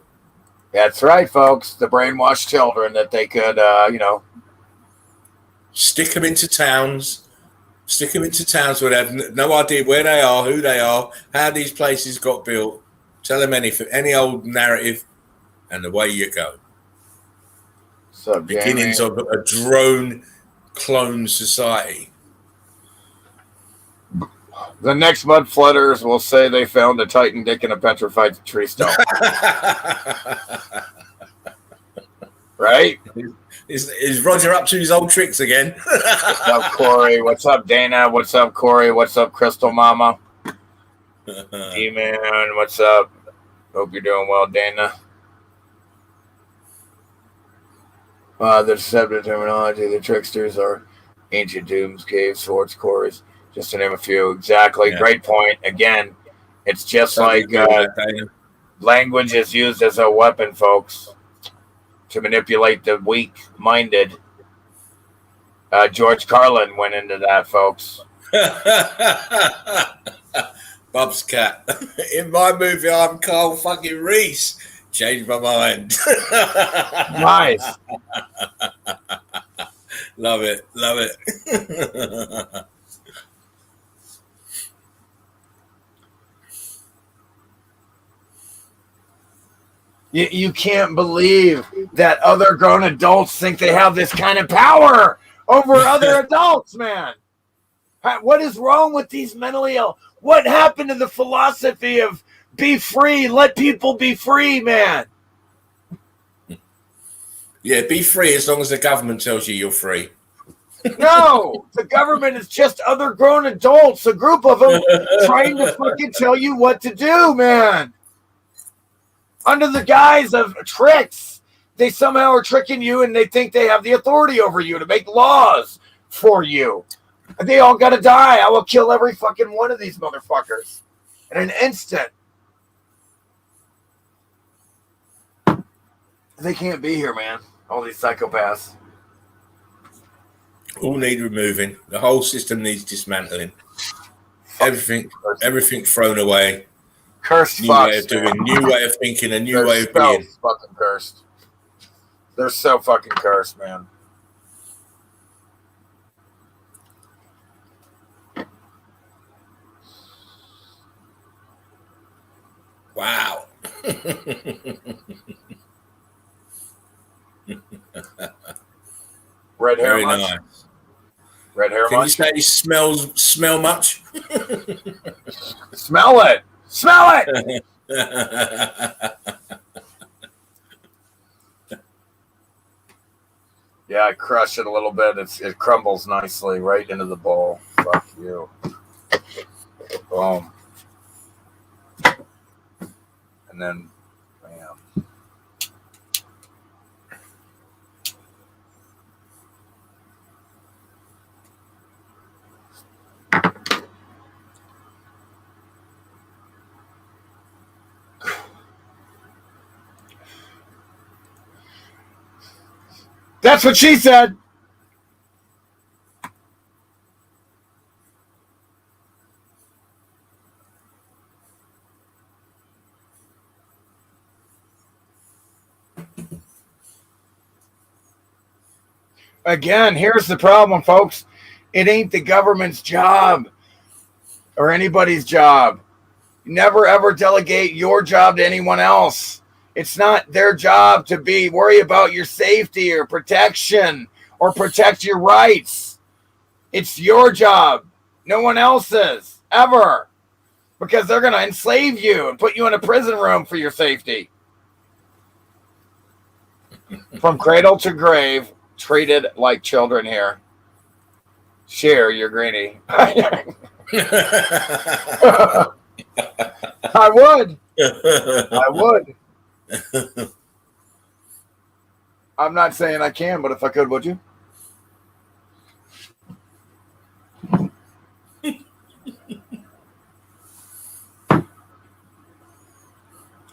That's right, folks. The brainwashed children that they could, stick them into towns. Stick them into towns where they have no idea where they are, who they are, how these places got built. Tell them anything, any old narrative, and away you go. So, beginnings of a drone clone society. The next mud flooders will say they found a Titan dick in a petrified tree stump. Right? Is Roger up to his old tricks again? What's up, Corey? What's up, Dana? What's up, Corey? What's up, Crystal Mama? D-Man, what's up? Hope you're doing well, Dana. The deceptive terminology, the tricksters are ancient tombs, caves, swords, cores, just to name a few. Exactly. Yeah. Great point. Again, it's just like language is used as a weapon, folks, to manipulate the weak-minded. George Carlin went into that, folks. Bob's cat. In my movie, I'm Carl fucking Reese. Changed my mind. Nice. Love it. Love it. You can't believe that other grown adults think they have this kind of power over other adults, man. What is wrong with these mentally ill? What happened to the philosophy of be free, let people be free, man? Yeah, be free as long as the government tells you you're free. No, the government is just other grown adults, a group of them trying to fucking tell you what to do, man. Under the guise of tricks, they somehow are tricking you and they think they have the authority over you to make laws for you. And they all got to die. I will kill every fucking one of these motherfuckers in an instant. They can't be here, man. All these psychopaths. All need removing. The whole system needs dismantling. Everything thrown away. Cursed new way of doing, new way of thinking, a new way of being. Fucking cursed. They're so fucking cursed, man. Wow. Red hair Very much? nice. Red hair Can much? you say he smell much? Smell it. Smell it. Yeah, I crush it a little bit. It crumbles nicely right into the bowl. Fuck you. Boom. And then, bam. That's what she said. Again, here's the problem, folks. It ain't the government's job or anybody's job. Never, ever delegate your job to anyone else. It's not their job to worry about your safety or protection or protect your rights. It's your job. No one else's, ever. Because they're going to enslave you and put you in a prison room for your safety. From cradle to grave, treated like children here. Share your greenie. I would. I would. I'm not saying I can, but if I could, would you?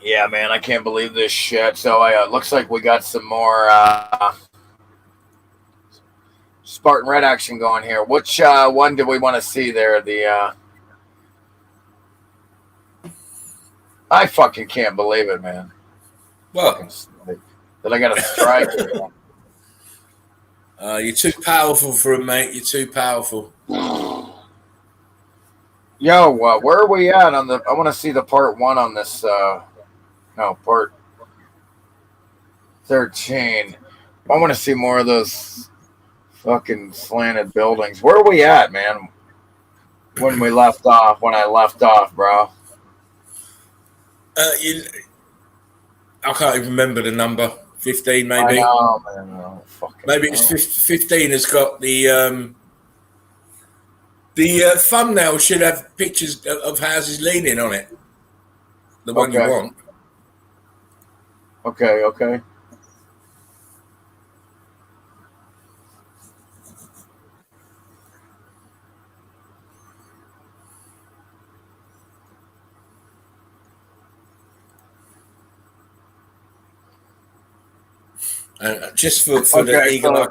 Yeah, man, I can't believe this shit. So it looks like we got some more Spartan Red action going here. Which one do we want to see there? I fucking can't believe it, man. Well, that I got a strike. You're too powerful for him, mate. You're too powerful. Yo, where are we at on the? I want to see the part 1 on this. No, part 13. I want to see more of those fucking slanted buildings. Where are we at, man? When I left off, bro. I can't even remember the number. 15, maybe. I know, man. Oh, maybe it's 15 has got the thumbnail should have pictures of houses leaning on it. The one you want. Okay. Just for the eagle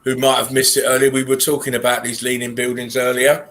who might have missed it earlier, we were talking about these leaning buildings earlier,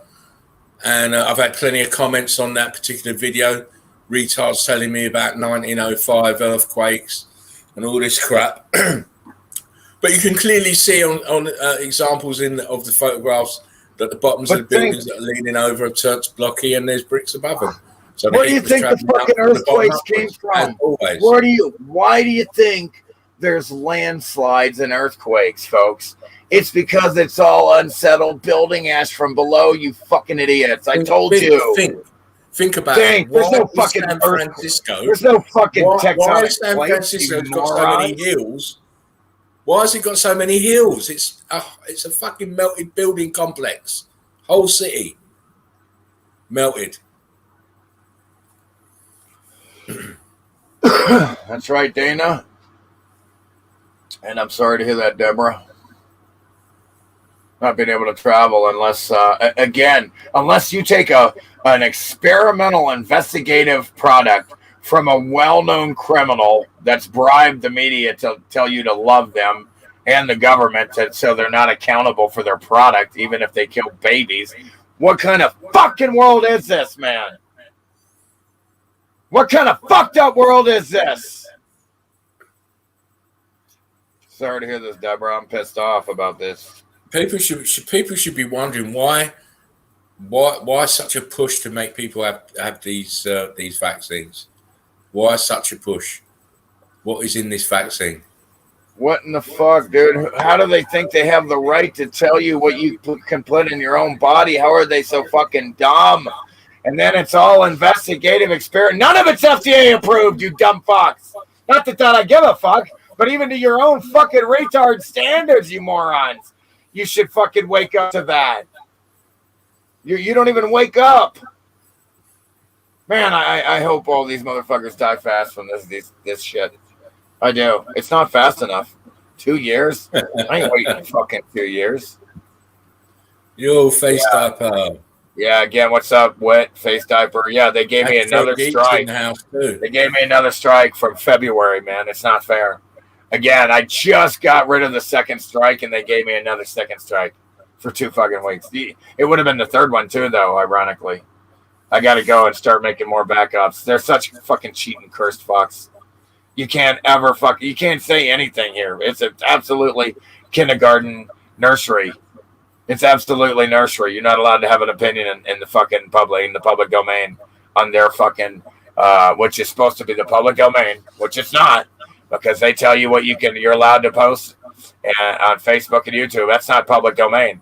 and I've had plenty of comments on that particular video. Retards telling me about 1905 earthquakes and all this crap. But you can clearly see on examples of the photographs that the bottoms of the buildings that are leaning over are turned blocky and there's bricks above them. So where do you think the fucking earthquakes came from? Why do you think there's landslides and earthquakes, folks? It's because it's all unsettled building ash from below, you fucking idiots. I told you. Think about it. There's no fucking San Francisco. There's no fucking tectonic Why has San Francisco got so many hills? Why has it got so many hills? It's a fucking melted building complex. Whole city melted. That's right, Dana. And I'm sorry to hear that, Deborah. Not being able to travel unless you take an experimental investigative product from a well-known criminal that's bribed the media to tell you to love them and the government so they're not accountable for their product, even if they kill babies. What kind of fucking world is this, man? What kind of fucked up world is this? Sorry to hear this, Deborah. I'm pissed off about this. People should be wondering why such a push to make people have these vaccines. Why such a push? What is in this vaccine? What in the fuck, dude? How do they think they have the right to tell you what you can put in your own body? How are they so fucking dumb? And then it's all investigative experiment. None of it's FDA approved, you dumb fucks. Not that I give a fuck, but even to your own fucking retard standards, you morons. You should fucking wake up to that. You don't even wake up. Man, I hope all these motherfuckers die fast from this shit. I do. It's not fast enough. 2 years? I ain't waiting fucking 2 years. Yo, face diaper. Yeah, again, what's up, wet face diaper? Yeah, they gave me another strike. They gave me another strike from February, man. It's not fair. Again, I just got rid of the second strike, and they gave me another second strike for 2 fucking weeks. It would have been the third one, too, though, ironically. I got to go and start making more backups. They're such fucking cheating, cursed fucks. You can't ever you can't say anything here. It's absolutely kindergarten nursery. It's absolutely nursery. You're not allowed to have an opinion in the fucking public, in the public domain on their fucking, which is supposed to be the public domain, which it's not. Because they tell you what you're allowed to post on Facebook and YouTube. That's not public domain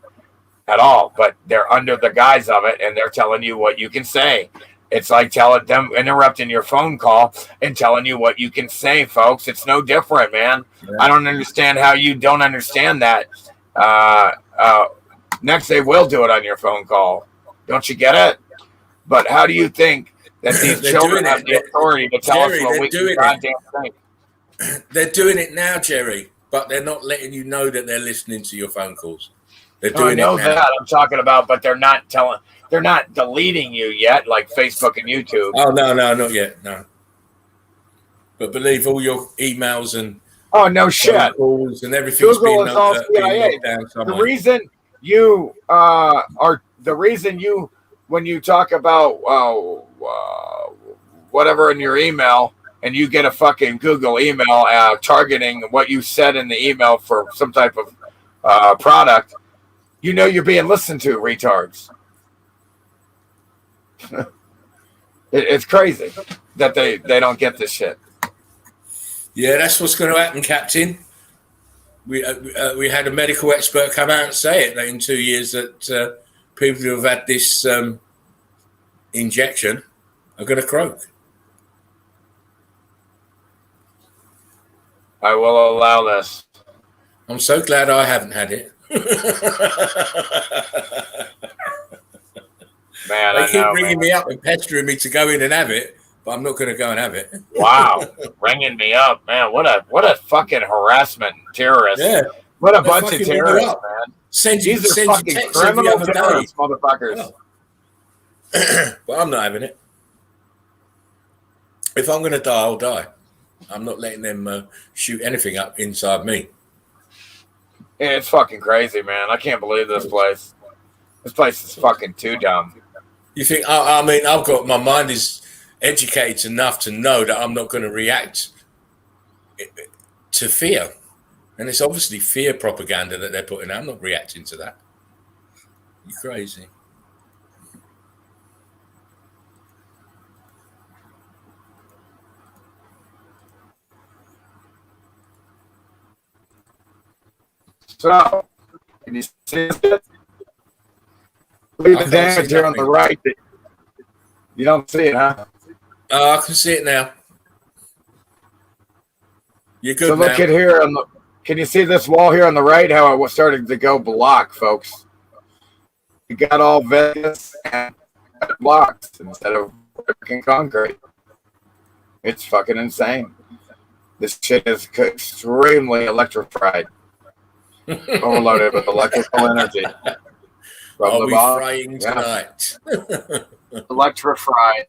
at all. But they're under the guise of it, and they're telling you what you can say. It's like telling them, interrupting your phone call and telling you what you can say, folks. It's no different, man. Yeah. I don't understand how you don't understand that. Next, they will do it on your phone call. Don't you get it? But how do you think that these children have the authority to tell us what we can goddamn think? They're doing it now, Jerry, but they're not letting you know that they're listening to your phone calls. They're doing I know it now. That I'm talking about, but they're not deleting you yet, like Facebook and YouTube. Oh no, not yet, no. But believe all your emails and no shit calls and everything's Google is all CIA. The reason when you talk about whatever in your email and you get a fucking Google email targeting what you said in the email for some type of product, you know you're being listened to, retards. It's crazy that they don't get this shit. Yeah, that's what's going to happen, Captain. We had a medical expert come out and say it that in 2 years that people who have had this injection are going to croak. I will allow this. I'm so glad I haven't had it. Man, they keep ringing me up and pestering me to go in and have it, but I'm not going to go and have it. Wow, ringing me up, man! What a fucking harassment terrorist! Yeah, what a bunch of terrorists, man! These are fucking criminal terrorists, motherfuckers. Oh. But I'm not having it. If I'm going to die, I'll die. I'm not letting them shoot anything up inside me. Yeah, it's fucking crazy, man. I can't believe this place. This place is fucking too dumb. You think? I mean, I've got my mind is educated enough to know that I'm not going to react to fear, and it's obviously fear propaganda that they're putting out. I'm not reacting to that. You're crazy. So, can you see it? Look at the damage here on the right. You don't see it, huh? I can see it now. You're good. So look at here on the. Can you see this wall here on the right? How it was starting to go block, folks. You got all viscous and blocks instead of working concrete. It's fucking insane. This shit is extremely electrified. Overloaded with electrical energy. Are we frying tonight? Electrified.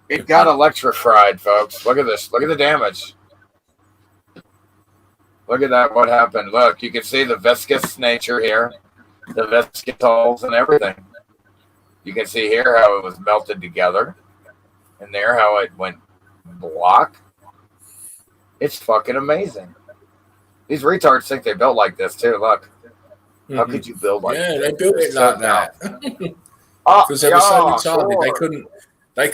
It got electrified, folks. Look at this. Look at the damage. Look at that. What happened? Look, you can see the viscous nature here, the viscous holes and everything. You can see here how it was melted together, and there how it went block. It's fucking amazing. These retards think they built like this too. Look, how could you build like? Yeah, this? they built it like that because they were so retarded. Sure. They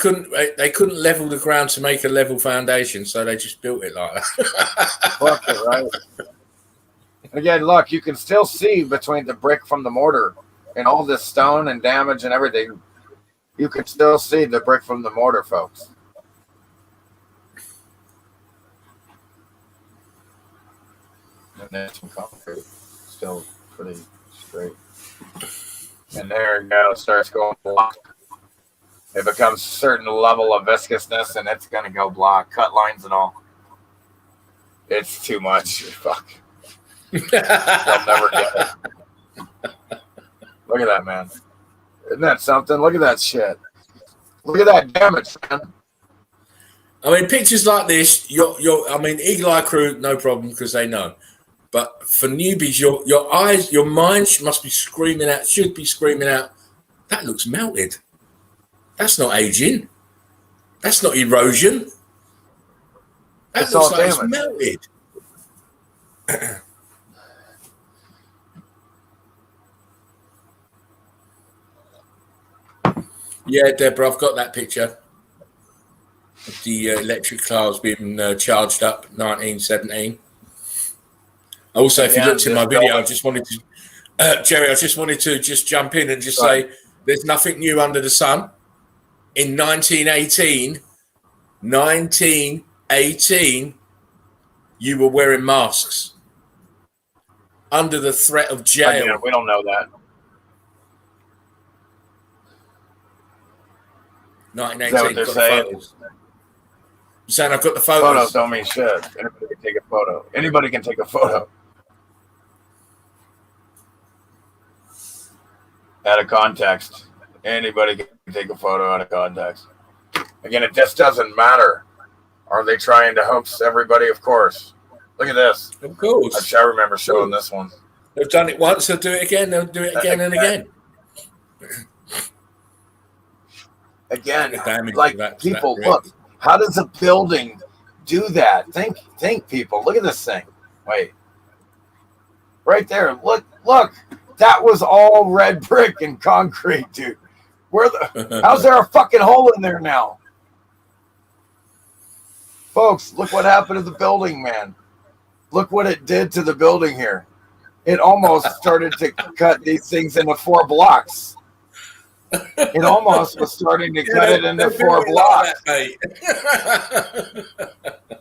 couldn't level the ground to make a level foundation, so they just built it like that. Fuck it, right? Again, look, you can still see between the brick from the mortar and all this stone and damage and everything. You can still see the brick from the mortar, folks. And there's some concrete, still pretty straight. And there you go, it starts going block. It becomes a certain level of viscousness, and it's going to go block, cut lines and all. It's too much. Fuck. They'll never get it. Look at that, man. Isn't that something? Look at that shit. Look at that damage, man. I mean, pictures like this, I mean, Eagle Eye Crew, no problem because they know. But for newbies, your eyes, your mind must be screaming out, should be screaming out, that looks melted. That's not aging. That's not erosion. That looks like it's melted. Yeah, Deborah, I've got that picture of the electric cars being charged up, 1917. Also, if you looked in my video, I just wanted to, Jerry, I just wanted to just jump in and just say there's nothing new under the sun. In 1918, you were wearing masks under the threat of jail. Yeah, we don't know that. 1918, got the photos. I'm saying I've got the photos. Photos don't mean shit. Anybody can take a photo. Anybody can take a photo. Out of context. Anybody can take a photo out of context. Again, it just doesn't matter. Are they trying to hoax everybody? Of course. Look at this. Of course. I remember showing this one. They've done it once, they'll do it again. They'll do it again and again. Again, like people, look, how does a building do that? Think, people. Look at this thing. Wait. Right there. Look. That was all red brick and concrete, dude. How's there a fucking hole in there now? Folks, look what happened to the building, man. Look what it did to the building here. It almost started to cut these things into 4 blocks. It almost was starting to cut it into 4 blocks.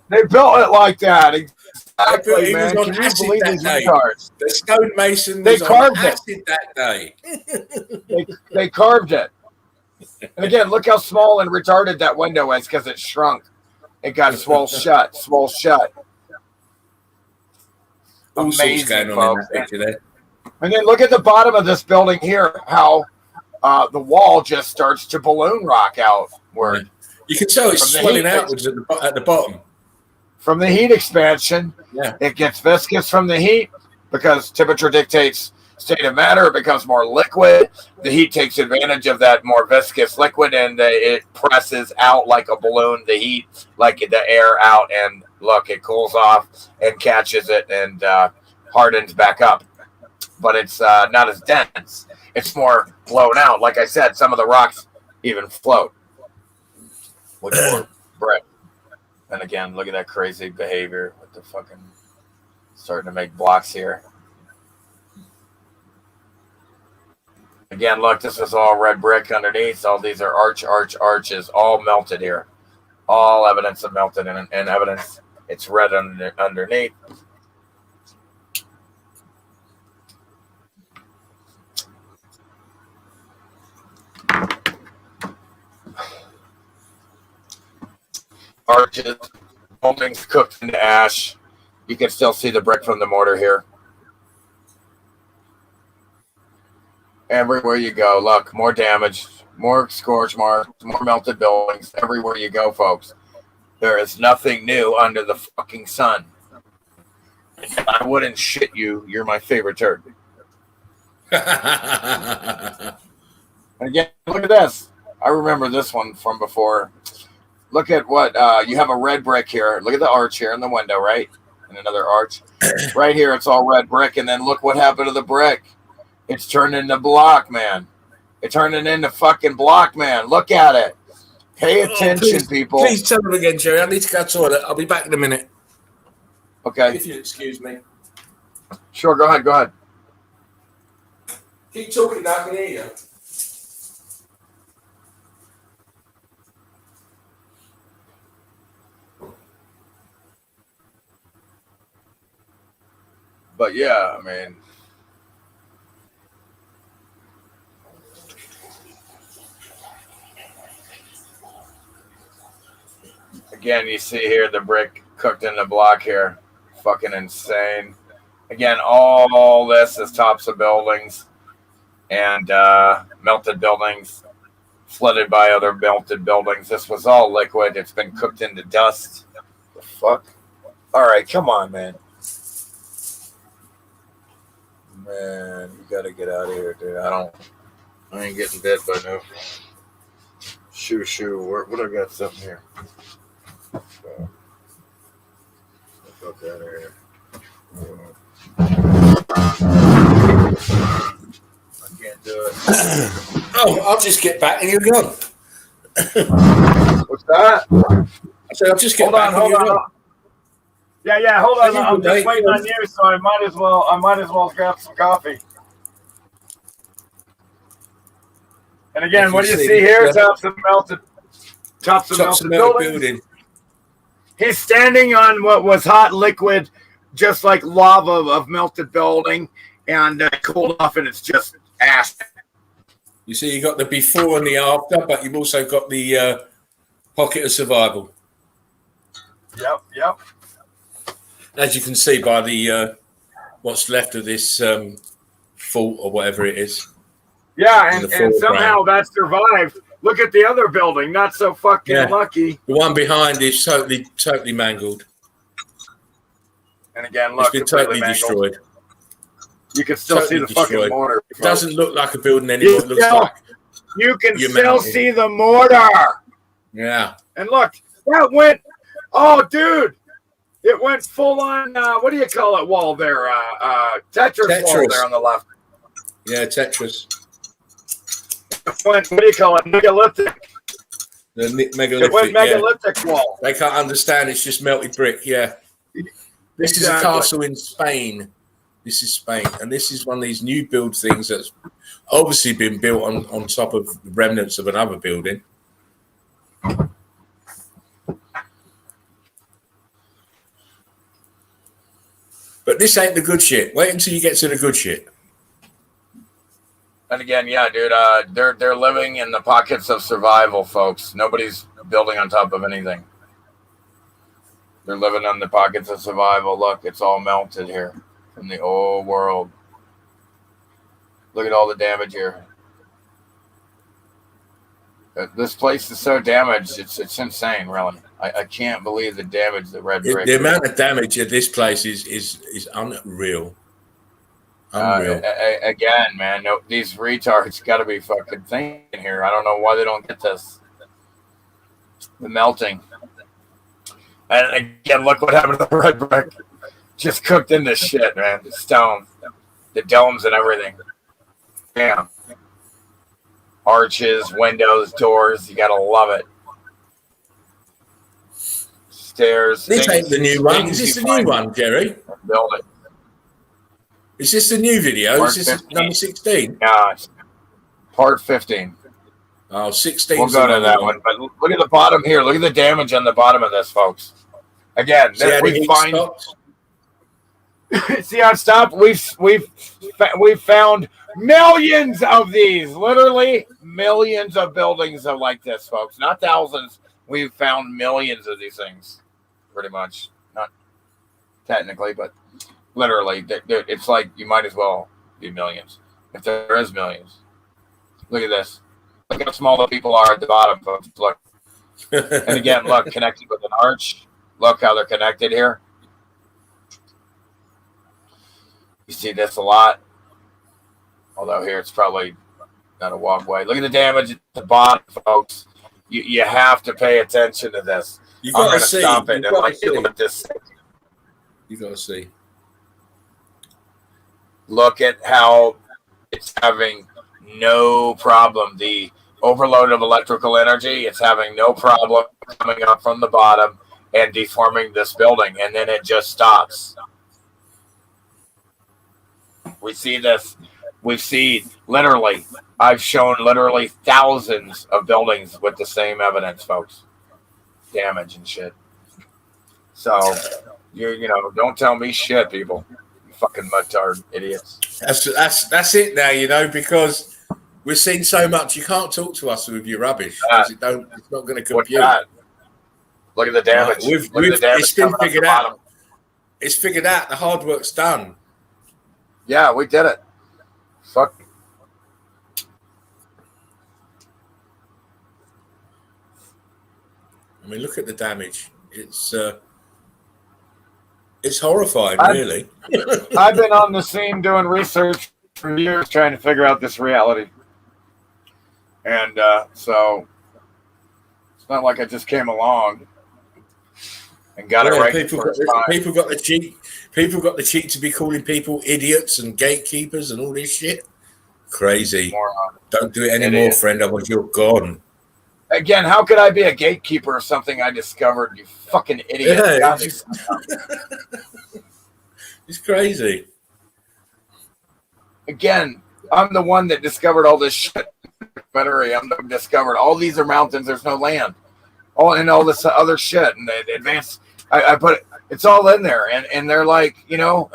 They built it like that. Exactly, man. Can you believe these retards? The stonemason was on acid that day. They carved it. And again, look how small and retarded that window is because it shrunk. It got swole shut. Amazing, going on folks. And then look at the bottom of this building here, how the wall just starts to balloon rock outward. You can tell it's swelling outwards at the bottom. From the heat expansion, it gets viscous from the heat because temperature dictates state of matter. It becomes more liquid. The heat takes advantage of that more viscous liquid, and it presses out like a balloon, the heat, like the air out, and look, it cools off and catches it and hardens back up. But it's not as dense. It's more blown out. Like I said, some of the rocks even float with more brick. And again, look at that crazy behavior with the fucking starting to make blocks here. Again, look, this is all red brick underneath. All these are arches, all melted here. All evidence of melted and evidence it's red underneath. Arches, moldings cooked into ash. You can still see the brick from the mortar here. Everywhere you go, look, more damage, more scorch marks, more melted buildings. Everywhere you go, folks. There is nothing new under the fucking sun. I wouldn't shit you. You're my favorite turd. And again, look at this. I remember this one from before. Look at what you have a red brick here. Look at the arch here in the window, right? And another arch. Right here, it's all red brick. And then look what happened to the brick. It's turned into block, man. It's turning into fucking block, man. Look at it. Pay attention, people. Please tell them again, Jerry. I need to go to the toilet. I'll be back in a minute. Okay. If you excuse me. Sure, go ahead. Keep talking, I can hear you. But yeah, I mean, again, you see here the brick cooked in the block here. Fucking insane. Again, all this is tops of buildings and melted buildings, flooded by other melted buildings. This was all liquid. It's been cooked into dust. The fuck? All right, come on, man. Man, you gotta get out of here, dude. I ain't getting bit by no shoe. What do I got something here? Fuck out of here. I can't do it. Oh, I'll just get back and you're gone. What's that? I said I'll just get back and you're gone. Yeah, hold on. I'm just waiting on you, so I might as well grab some coffee. And again, what do you see here? Tops of melted building. He's standing on what was hot liquid, just like lava of melted building, and cooled off, and it's just ash. You see, you got the before and the after, but you've also got the pocket of survival. Yep. As you can see by the what's left of this fault or whatever it is. Yeah, and somehow that survived. Look at the other building, not so fucking lucky. The one behind is totally mangled. And again, look, it's been totally destroyed. You can still see the fucking mortar. It doesn't look like a building anymore. It looks like you can still see the mortar. Yeah. And look, that went Oh, dude, it went full on. What do you call it? Wall there, Tetris wall there on the left. Yeah, Tetris. It went, what do you call it? Megalithic. The megalithic. It went megalithic wall. They can't understand. It's just melted brick. Yeah. This is a castle in Spain. This is Spain, and this is one of these new build things that's obviously been built on top of the remnants of another building. But this ain't the good shit. Wait until you get to the good shit. And again, yeah, dude, they're living in the pockets of survival, folks. Nobody's building on top of anything. They're living in the pockets of survival. Look, it's all melted here from the old world. Look at all the damage here. This place is so damaged. It's insane, really. I can't believe the damage that red brick. The amount of damage at this place is unreal. Unreal. Again, man, no, these retards got to be fucking thinking here. I don't know why they don't get this. The melting. And again, look what happened to the red brick. Just cooked into shit, man. The stone, the domes and everything. Damn. Arches, windows, doors. You got to love it. Stairs. This ain't the new one. Is this the new one, Jerry? Build it. Is this the new video? Is this number 16? Yeah, part 15. Oh, 16. We'll go to that one. But look at the bottom here. Look at the damage on the bottom of this, folks. Again, we find. See how it stopped? We've found millions of these. Literally millions of buildings of like this, folks. Not thousands. We've found millions of these things. Pretty much. Not technically, but literally. It's like you might as well be millions. If there is millions. Look at this. Look how small the people are at the bottom, folks. Look. And again, look, connected with an arch. Look how they're connected here. You see this a lot. Although here it's probably not a walkway. Look at the damage at the bottom, folks. You have to pay attention to this. You gotta see. Stop it. You gotta see. Look at how it's having no problem. The overload of electrical energy, it's having no problem coming up from the bottom and deforming this building, and then it just stops. We see this. We've seen literally. I've shown literally thousands of buildings with the same evidence, folks. Damage and shit. So, you know, don't tell me shit, people. You fucking mudtard idiots. That's it now, you know, because we've seen so much. You can't talk to us with your rubbish because it's not going to compute. Look at the damage. It's been figured out. It's figured out. The hard work's done. Yeah, we did it. Fuck. I mean, look at the damage. It's horrifying, really. I've been on the scene doing research for years trying to figure out this reality. And so it's not like I just came along and got it right. People got the cheek. People got the cheek to be calling people idiots and gatekeepers and all this shit. Crazy. Don't do it anymore, friend. Otherwise you're gone. Again, how could I be a gatekeeper of something I discovered, you fucking idiot? Yeah, it's crazy. Again, I'm the one that discovered all this shit. I'm the one that discovered all these are mountains, there's no land. All this other shit. And the advanced, I put it, it's all in there. And they're like, you know,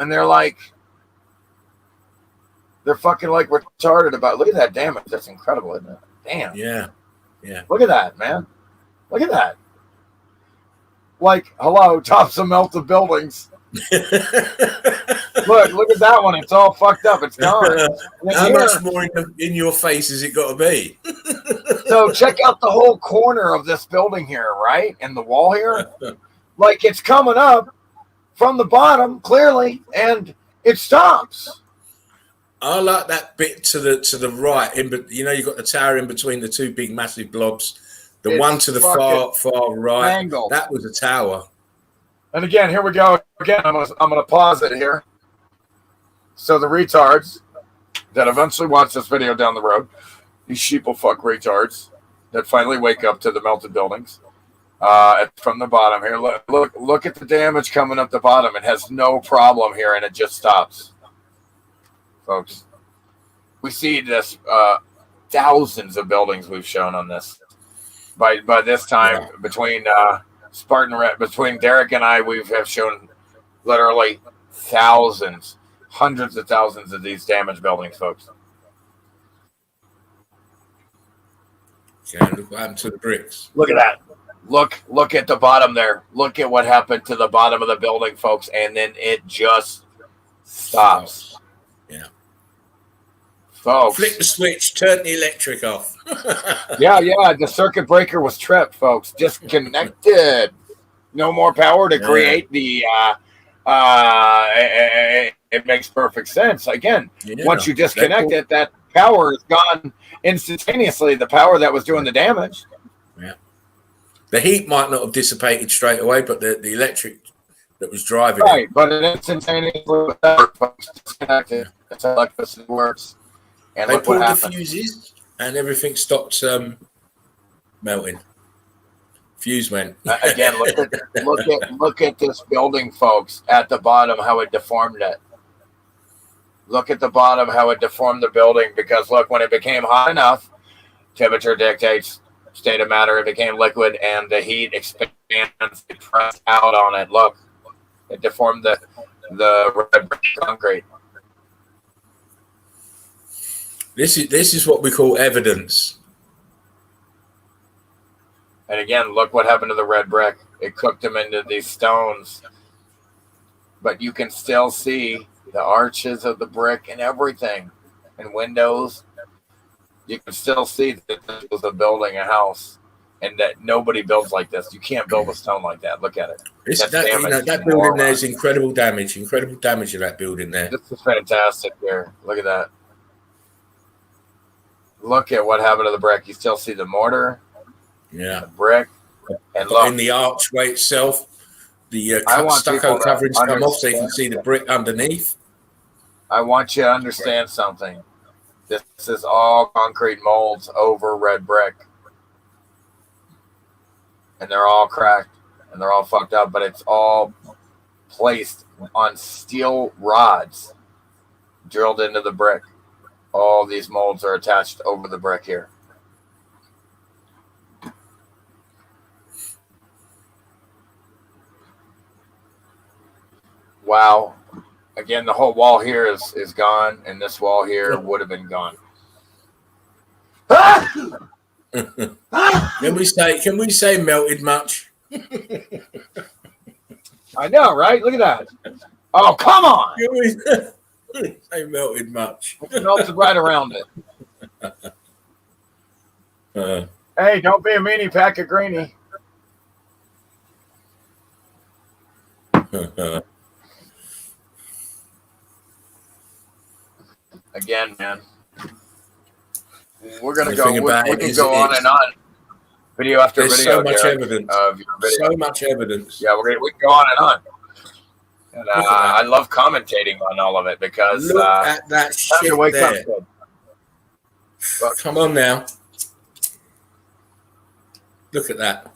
they're fucking like retarded about, look at that damage. That's incredible, isn't it? Damn. Yeah. Yeah. Look at that, man. Look at that. Like, hello, tops of melted buildings. Look at that one. It's all fucked up. It's gone. How much more in your face has it got to be? So check out the whole corner of this building here, right? And the wall here. Like it's coming up from the bottom, clearly, and it stops. I like that bit to the right. You know, you've got the tower in between the two big massive blobs. The one to the far right, angled. that was a tower. And again, here we go. Again, I'm gonna pause it here. So the retards that eventually watch this video down the road, these sheeplefuck retards that finally wake up to the melted buildings. From the bottom here, look at the damage coming up the bottom. It has no problem here, and it just stops, folks. We see this thousands of buildings we've shown on this. By this time, between between Derek and I, we have shown literally thousands, hundreds of thousands of these damaged buildings, folks. Yeah, look what happened to the bricks. Look at that. Look at the bottom there. Look at what happened to the bottom of the building, folks, and then it just stops. Yeah. Folks. Flip the switch, turn the electric off. yeah, the circuit breaker was tripped, folks. Disconnected. No more power to create the it makes perfect sense. Again, once you disconnect it, that power is gone instantaneously, the power that was doing the damage. Yeah. The heat might not have dissipated straight away, but the electric that was driving it. But it instantaneously disconnected. That's how electricity works. And they pulled the fuses and everything stopped melting. Fuse went. Again, look at this building, folks, at the bottom, how it deformed it. Look at the bottom, how it deformed the building, because look, when it became hot enough, temperature dictates state of matter, it became liquid, and the heat expands, it pressed out on it. Look, it deformed the red brick concrete. This is what we call evidence. And again, look what happened to the red brick. It cooked them into these stones. But you can still see the arches of the brick and everything. And windows. You can still see that this was a building, a house. And that nobody builds like this. You can't build a stone like that. Look at it. That building there is incredible damage. Incredible damage of that building there. This is fantastic here. Look at that. Look at what happened to the brick. You still see the mortar. Yeah. The brick. And look. In the archway itself, the stucco coverings come off so you can see the brick underneath. I want you to understand something. This is all concrete molds over red brick. And they're all cracked. And they're all fucked up. But it's all placed on steel rods drilled into the brick. All these molds are attached over the brick here. Wow. Again, the whole wall here is gone, and this wall here would have been gone. Can we say melted much? I know, right? Look at that. Oh, come on. They melted much. Melted right around it. Hey, don't be a meanie, pack a greenie. Again, man. We're gonna go. We can go on and on. Video after There's video. So much evidence. Of your video. So much evidence. Yeah, we can go on and on. And I love commentating on all of it because look at that shit there. But come on now. Look at that.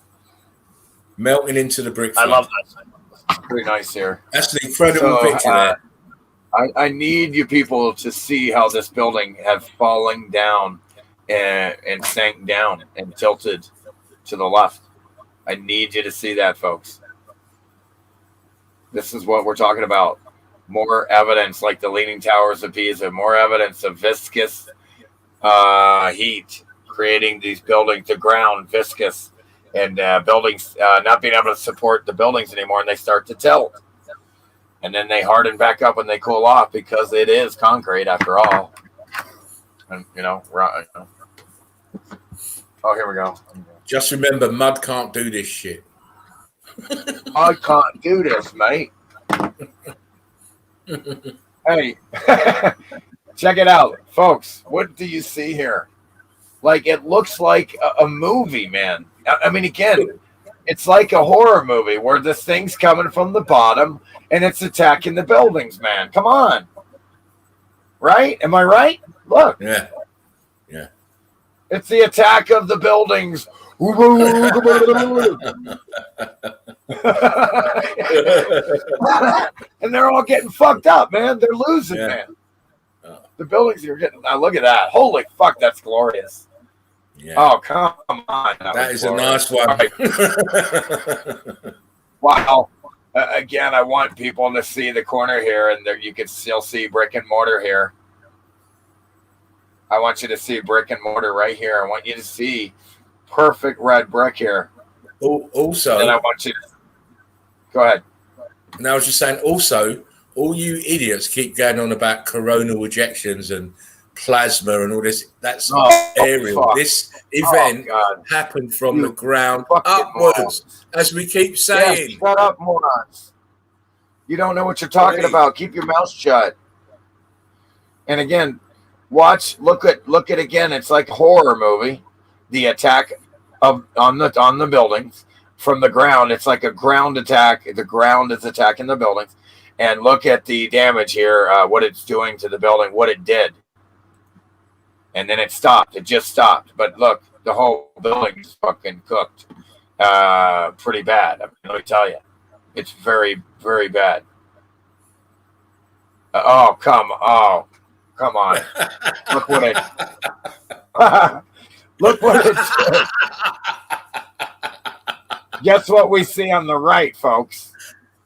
Melting into the brick. I love that. It's pretty nice here. That's an incredible picture there. I need you people to see how this building had fallen down and sank down and tilted to the left. I need you to see that, folks. This is what we're talking about. More evidence like the Leaning Towers of Pisa. More evidence of viscous heat creating these buildings to ground, viscous, and buildings not being able to support the buildings anymore, and they start to tilt. And then they harden back up when they cool off because it is concrete after all. And, oh, here we go. Just remember, mud can't do this shit. I can't do this, mate. Hey, check it out, folks. What do you see here? Like, it looks like a movie, man. I mean, again, it's like a horror movie where this thing's coming from the bottom and it's attacking the buildings, man. Come on. Right? Am I right? Look. Yeah. It's the attack of the buildings. And they're all getting fucked up, man. They're losing, man. The buildings are getting. Now look at that. Holy fuck, that's glorious. Yeah. Oh, come on. That is glorious. A nice one. Wow. Again, I want people to see the corner here, and there you can still see brick and mortar here. I want you to see brick and mortar right here. I want you to see perfect red brick here. Also, and I want you to go ahead. And I was just saying, also, all you idiots keep going on about coronal ejections and plasma and all this. That's aerial. Fuck. This event happened from the ground upwards, as we keep saying. Yes, shut up, morons. You don't know what you're talking about. Keep your mouth shut. And again, look at again. It's like a horror movie. The attack on the buildings from the ground. It's like a ground attack. The ground is attacking the buildings. And look at the damage here, what it's doing to the building, what it did. And then it stopped. It just stopped. But look, the whole building is fucking cooked. Pretty bad. I mean, let me tell you. It's very, very bad. Come on. Look what it look what it did. Guess what we see on the right, folks?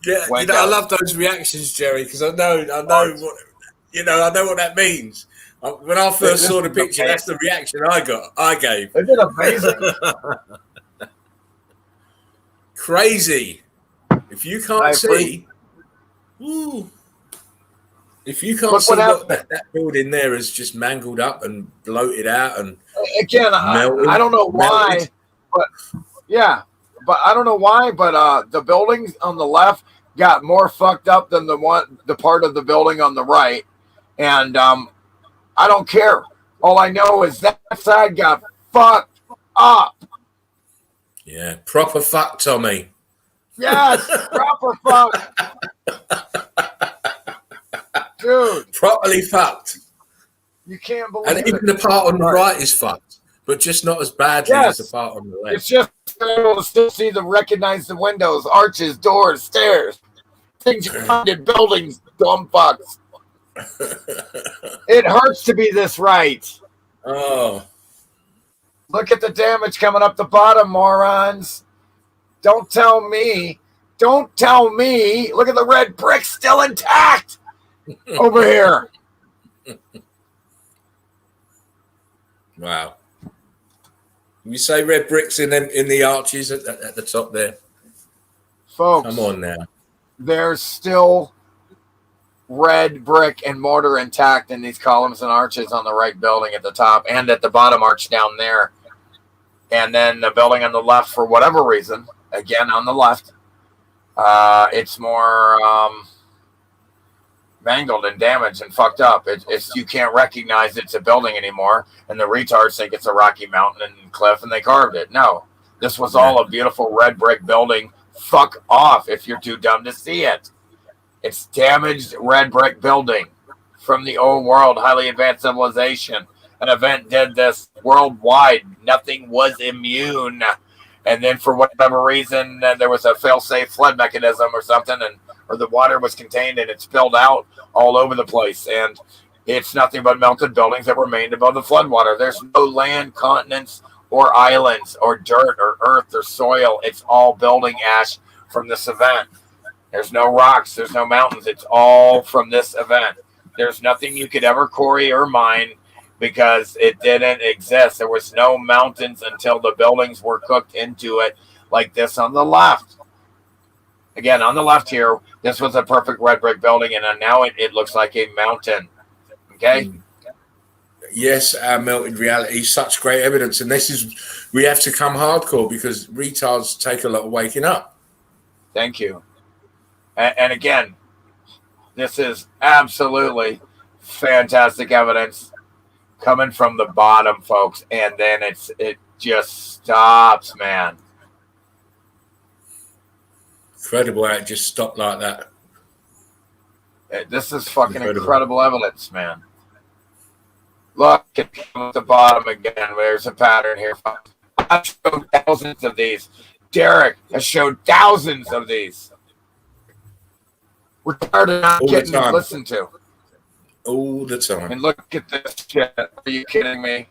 Yeah, I love those reactions, Jerry, because I know what that means. When I first saw the picture, that's the reaction I gave. Isn't it amazing? Crazy. If you can't see, if you can't see what that building there is just mangled up and bloated out and again, I don't know why, but yeah. But I don't know why, but the buildings on the left got more fucked up than the part of the building on the right. And I don't care. All I know is that side got fucked up. Yeah, proper fuck, Tommy. Yes, proper fuck. Dude. Properly fucked. You can't believe it. And even the part on the right is fucked, but just not as badly as the part on the left. It's just able to still recognize the windows, arches, doors, stairs, things you find in buildings, dumb fucks. It hurts to be this right. Oh. Look at the damage coming up the bottom, morons. Don't tell me. Look at the red brick still intact over here. Wow. You say red bricks in the arches at the top there, folks. Come on now. There's still red brick and mortar intact in these columns and arches on the right building at the top and at the bottom arch down there. And then the building on the left, for whatever reason, again on the left, it's more mangled and damaged and fucked up. It's you can't recognize it's a building anymore, and the retards think it's a Rocky Mountain and cliff, and they carved it. No, this was all a beautiful red brick building. Fuck off if you're too dumb to see it. It's damaged red brick building from the old world, highly advanced civilization. An event did this worldwide. Nothing was immune. And then for whatever reason, there was a fail-safe flood mechanism or something, or the water was contained and it spilled out all over the place. And it's nothing but melted buildings that remained above the flood water. There's no land, continents, or islands, or dirt, or earth, or soil. It's all building ash from this event. There's no rocks. There's no mountains. It's all from this event. There's nothing you could ever quarry or mine because it didn't exist. There was no mountains until the buildings were cooked into it like this on the left. Again, on the left here, this was a perfect red brick building, and now it looks like a mountain. Okay? Yes, our melted reality is such great evidence. And we have to come hardcore because retards take a lot of waking up. Thank you. And again, this is absolutely fantastic evidence coming from the bottom, folks. And then it just stops, man. Incredible how it just stopped like that. This is fucking incredible evidence, man. Look at the bottom again. There's a pattern here. I've showed thousands of these. Derek has showed thousands of these. We're tired of not getting listened to. All the time. And look at this shit. Are you kidding me?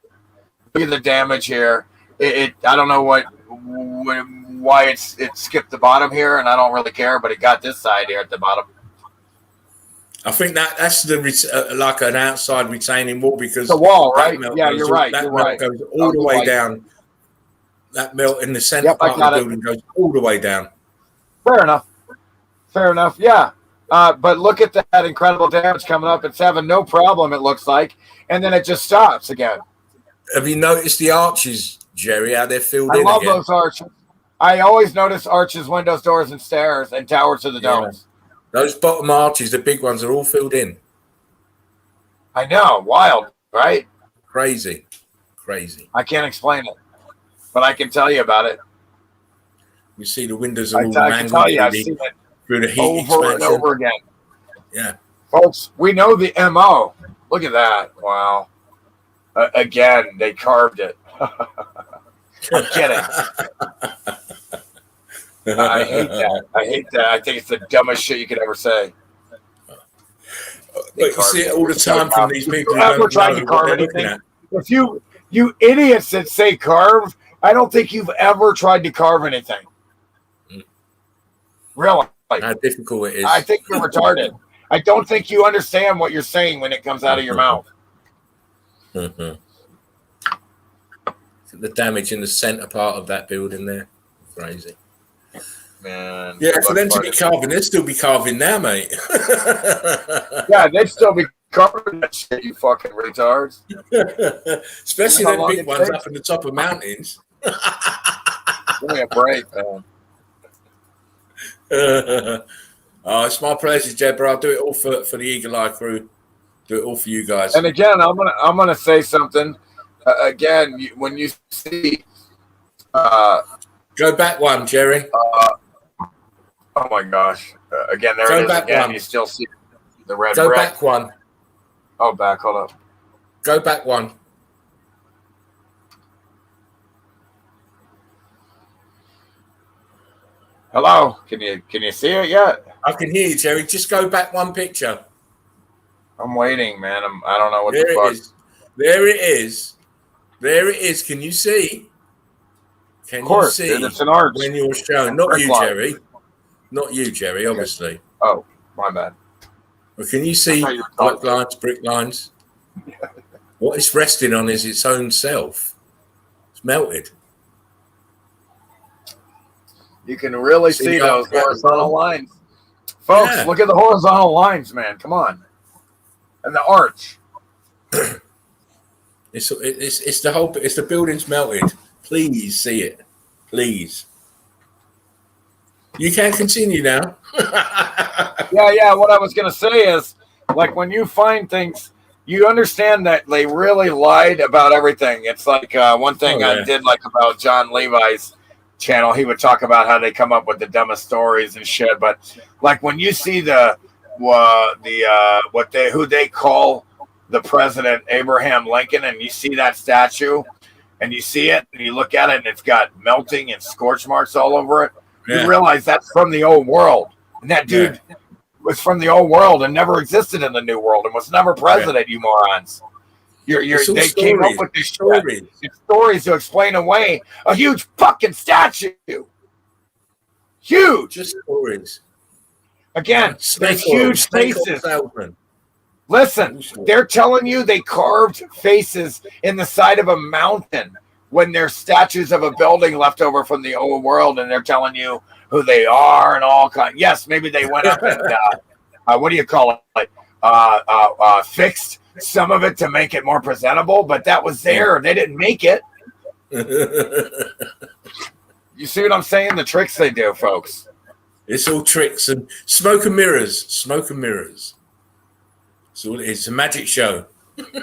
Look at the damage here. I don't know why it skipped the bottom here, and I don't really care, but it got this side here at the bottom. I think that's like an outside retaining wall because the wall, right? Yeah, you're right. That melt goes all the way down. That melt in the center part of the building goes all the way down. Fair enough. Yeah. But look at that incredible damage coming up. It's having no problem, it looks like, and then it just stops again. Have you noticed the arches, Jerry? How they're filled in? I love those arches. I always notice arches, windows, doors, and stairs, and towers to the domes. Those bottom arches, the big ones, are all filled in. I know. Wild, right? Crazy. I can't explain it, but I can tell you about it. You see the windows are all mangled. I can tell you, I've seen it through the heat over and over again. Yeah. Folks, we know the MO. Look at that. Wow. Again, they carved it. I'm kidding. I hate that. I think it's the dumbest shit you could ever say. But you see it all the time from these people. Ever tried to carve anything? If you idiots that say carve, I don't think you've ever tried to carve anything. Really? How difficult it is. I think you're retarded. I don't think you understand what you're saying when it comes out of your mouth. The damage in the center part of that building there. Crazy. Man. Yeah, for them to be carving, they'd still be carving now, mate. Yeah, they'd still be carving that shit, you fucking retards. Especially them big ones up in the top of mountains. Give me a break, man. Oh, it's my pleasure, Jebber. I'll do it all for the Eagle Eye crew. Do it all for you guys. And again, I'm gonna say something. Again, when you see, go back one, Jerry. Oh my gosh! Again, there it is again. One. You still see the red. Go back one. Oh, back. Hold up. Go back one. Hello. Can you see it yet? I can hear you, Jerry. Just go back one picture. I'm waiting, man. I don't know what there the fuck. There it is. There it is. Can you see? Can you see? It's an arch. When you're showing, not you, Jerry. Not you, Jerry. Obviously. Oh, my bad. Well, can you see black lines, brick lines? What it's resting on is its own self. It's melted. You can really see those horizontal lines. Folks, look at the horizontal lines, man. Come on. And the arch. It's the building's melted. Please see it. Please. You can continue now. Yeah. What I was going to say is, like, when you find things, you understand that they really lied about everything. It's like one thing I did like about John Levi's channel. He would talk about how they come up with the dumbest stories and shit. But like when you see who they call the president, Abraham Lincoln, and you see that statue, and you see it, and you look at it, and it's got melting and scorch marks all over it. You realize that's from the old world, and that dude was from the old world and never existed in the new world and was never president. You morons! They came up with these stories to explain away a huge fucking statue. Huge, just stories. Again, there's huge faces. Listen, they're telling you they carved faces in the side of a mountain when there's statues of a building left over from the old world, and they're telling you who they are and all kinds. Yes, maybe they went up and what do you call it? Fixed some of it to make it more presentable, but that was there. They didn't make it. You see what I'm saying? The tricks they do, folks. It's all tricks and smoke and mirrors. Smoke and mirrors. So it's a magic show.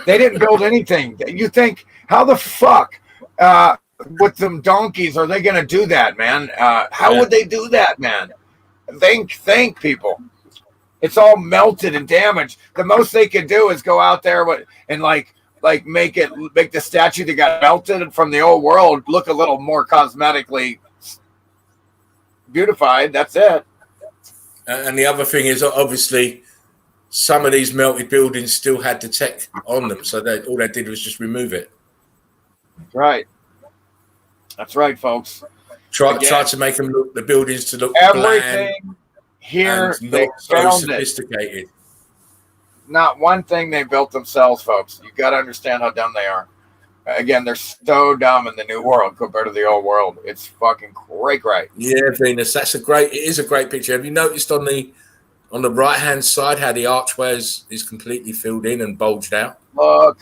They didn't build anything. You think, how the fuck with them donkeys are they going to do that, man? How would they do that, man? Think, people. It's all melted and damaged. The most they could do is go out there and like make the statue that got melted from the old world look a little more cosmetically beautified. That's it. And the other thing is, obviously, some of these melted buildings still had the tech on them, so all they did was just remove it. Right. That's right, folks. Try to make them look, the buildings to look everything bland here and they not so found sophisticated. it. Not one thing they built themselves, folks. You got to understand how dumb they are. Again, they're so dumb in the new world compared to the old world. It's fucking great. Yeah, Venus, it is a great picture. Have you noticed on the right hand side how the archway is completely filled in and bulged out? Look,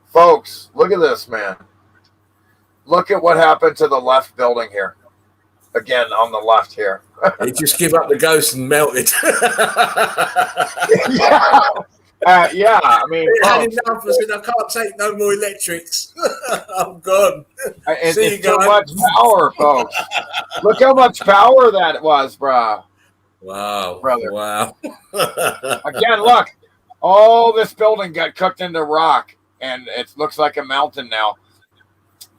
folks, look at this, man. Look at what happened to the left building here. Again, on the left here. They just give up the ghost and melted. Yeah, I mean, it had enough. I said, I can't take no more electrics. I'm gone. It's too much power, folks. Look how much power that was, bro. Wow, brother. Wow. Again, look, all this building got cooked into rock, and it looks like a mountain now.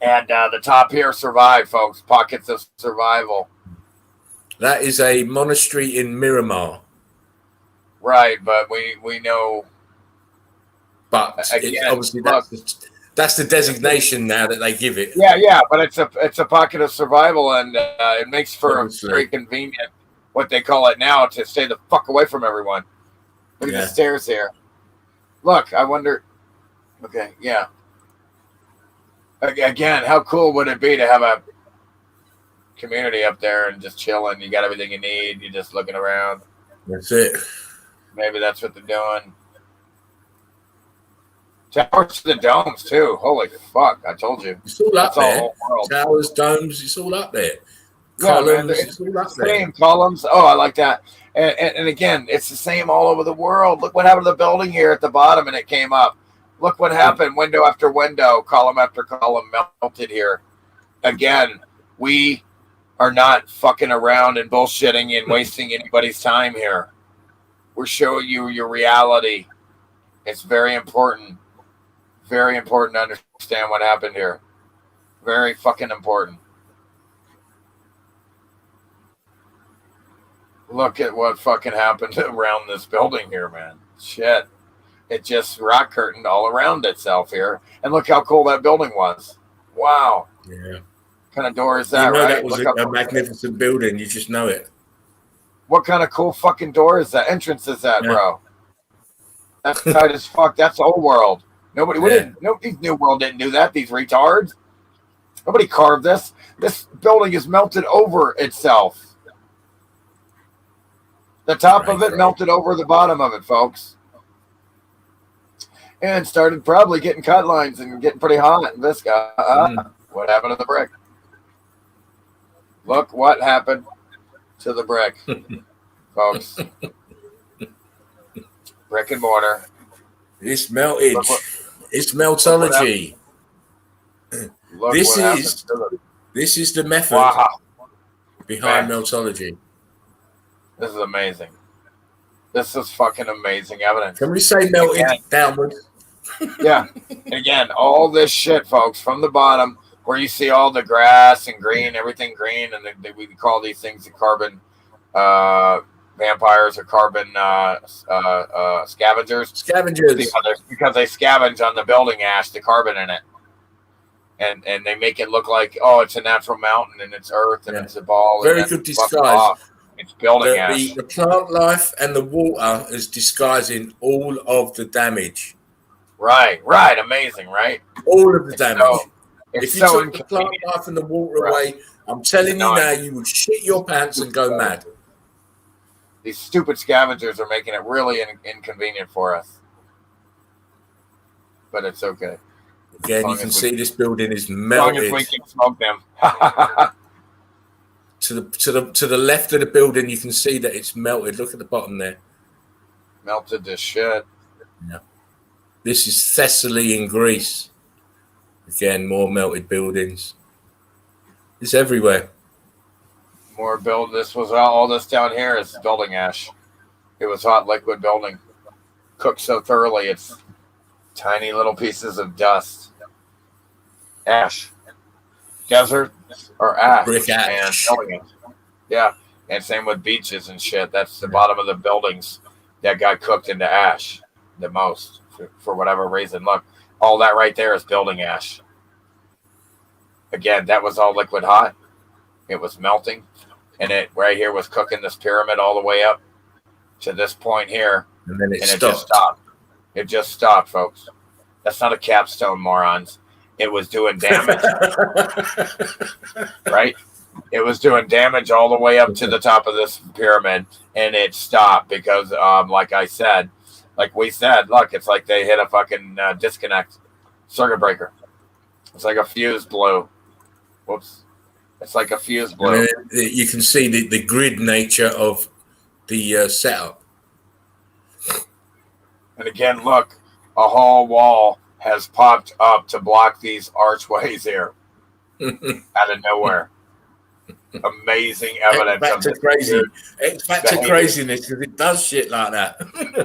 And the top here survived, folks. Pockets of survival. That is a monastery in Miramar. Right, but we know. But again, obviously that's the designation now that they give it. Yeah, but it's a pocket of survival, and it makes for very convenient, what they call it now, to stay the fuck away from everyone. Look at the stairs here. Look, I wonder. Okay, yeah. Again, how cool would it be to have a community up there and just chilling? You got everything you need. You're just looking around. That's it. Maybe that's what they're doing. Towers to the domes too. Holy fuck! I told you. It's all up there. Towers, domes. It's all up there. Columns. Yeah, it's all up there. Columns. Oh, I like that. And again, it's the same all over the world. Look what happened to the building here at the bottom, and it came up. Look what happened. Window after window, column after column melted here. Again, we are not fucking around and bullshitting and wasting anybody's time here. We're showing you your reality. It's very important. Very important to understand what happened here. Very fucking important. Look at what fucking happened around this building here, man. Shit. It just rock curtained all around itself here. And look how cool that building was. Wow. Yeah. What kind of door is that, you know, right? That was a magnificent building. You just know it. What kind of cool fucking door is that? Entrance is that, bro? That's tight as fuck. That's old world. Nobody New World didn't do that. These retards. Nobody carved this. This building is melted over itself. The top of it melted over the bottom of it, folks. And started probably getting cut lines and getting pretty hot. And this guy, what happened to the brick? Look what happened to the brick, folks. Brick and mortar. It's melted. It's meltology. This is the method behind meltology. This is amazing. This is fucking amazing evidence. Can we say melted downward? Yeah. And again, all this shit, folks, from the bottom, where you see all the grass and green, everything green, and we call these things the carbon vampires or carbon scavengers. Scavengers. Because they scavenge on the building ash, the carbon in it. And they make it look like, oh, it's a natural mountain and it's earth and it's a ball. Very good disguise. It's building ash. The plant life and the water is disguising all of the damage. Right. Amazing, right? All of the damage. If you took the plant life and the water away, I'm telling you now, you would shit your pants and go mad. These stupid scavengers are making it really inconvenient for us. But it's okay. Again, you can see this building is melted. As long as we can smoke them. To the left of the building, you can see that it's melted. Look at the bottom there. Melted to shit. Yeah. This is Thessaly in Greece. Again, more melted buildings. It's everywhere. More build. This was all this down here is building ash. It was hot liquid building, cooked so thoroughly it's tiny little pieces of dust. Ash, desert, or ash, Brick ash. and building ash. Yeah, and same with beaches and shit. That's the bottom of the buildings that got cooked into ash the most for whatever reason. Look, all that right there is building ash. Again, that was all liquid hot. It was melting, and it right here was cooking this pyramid all the way up to this point here, and then it just stopped. It just stopped, folks. That's not a capstone, morons. It was doing damage, right? It was doing damage all the way up to the top of this pyramid, and it stopped because, like I said, like we said, look, it's like they hit a fucking disconnect circuit breaker. It's like a fuse blew. Whoops. It's like a fuse blew. You can see the grid nature of the setup. And again, look, a whole wall has popped up to block these archways here out of nowhere. Amazing evidence. Back to crazy. It's back to craziness because it does shit like that.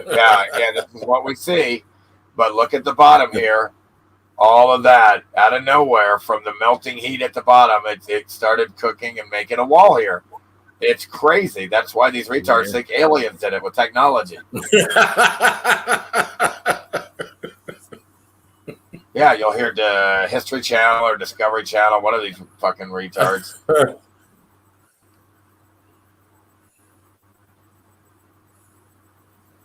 Yeah, this is what we see. But look at the bottom here. All of that out of nowhere from the melting heat at the bottom, it started cooking and making a wall here. It's crazy. That's why these retards think aliens did it with technology. Yeah, you'll hear the History Channel or Discovery Channel, one of these fucking retards.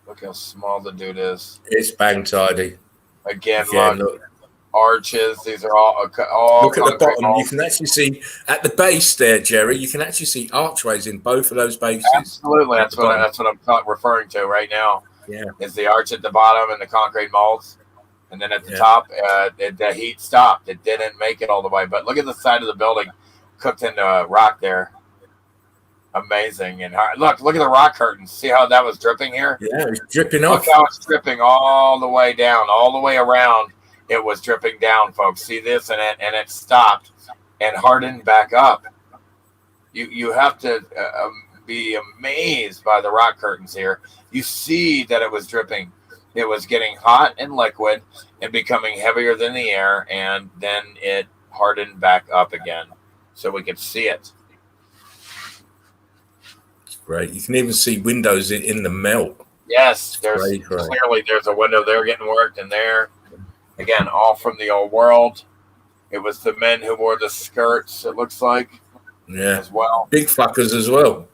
Look how small the dude is. It's bang tidy. Again look. Arches. These are all look at the bottom. Walls. You can actually see at the base there, Jerry. You can actually see archways in both of those bases. Absolutely, that's what I'm referring to right now. Yeah, is the arch at the bottom and the concrete molds, and then at the top, the heat stopped. It didn't make it all the way. But look at the side of the building, cooked into rock there. Amazing. And look at the rock curtains. See how that was dripping here? Yeah, it's dripping off. Look how it's dripping all the way down, all the way around. It was dripping down, folks. See this, and it stopped and hardened back up. You have to be amazed by the rock curtains here. You see that it was dripping. It was getting hot and liquid and becoming heavier than the air, and then it hardened back up again, so we could see it. It's great. You can even see windows in the melt. Yes, clearly there's a window there getting worked in there. Again, all from the old world. It was the men who wore the skirts, it looks like. Yeah. As well. Big fuckers as well.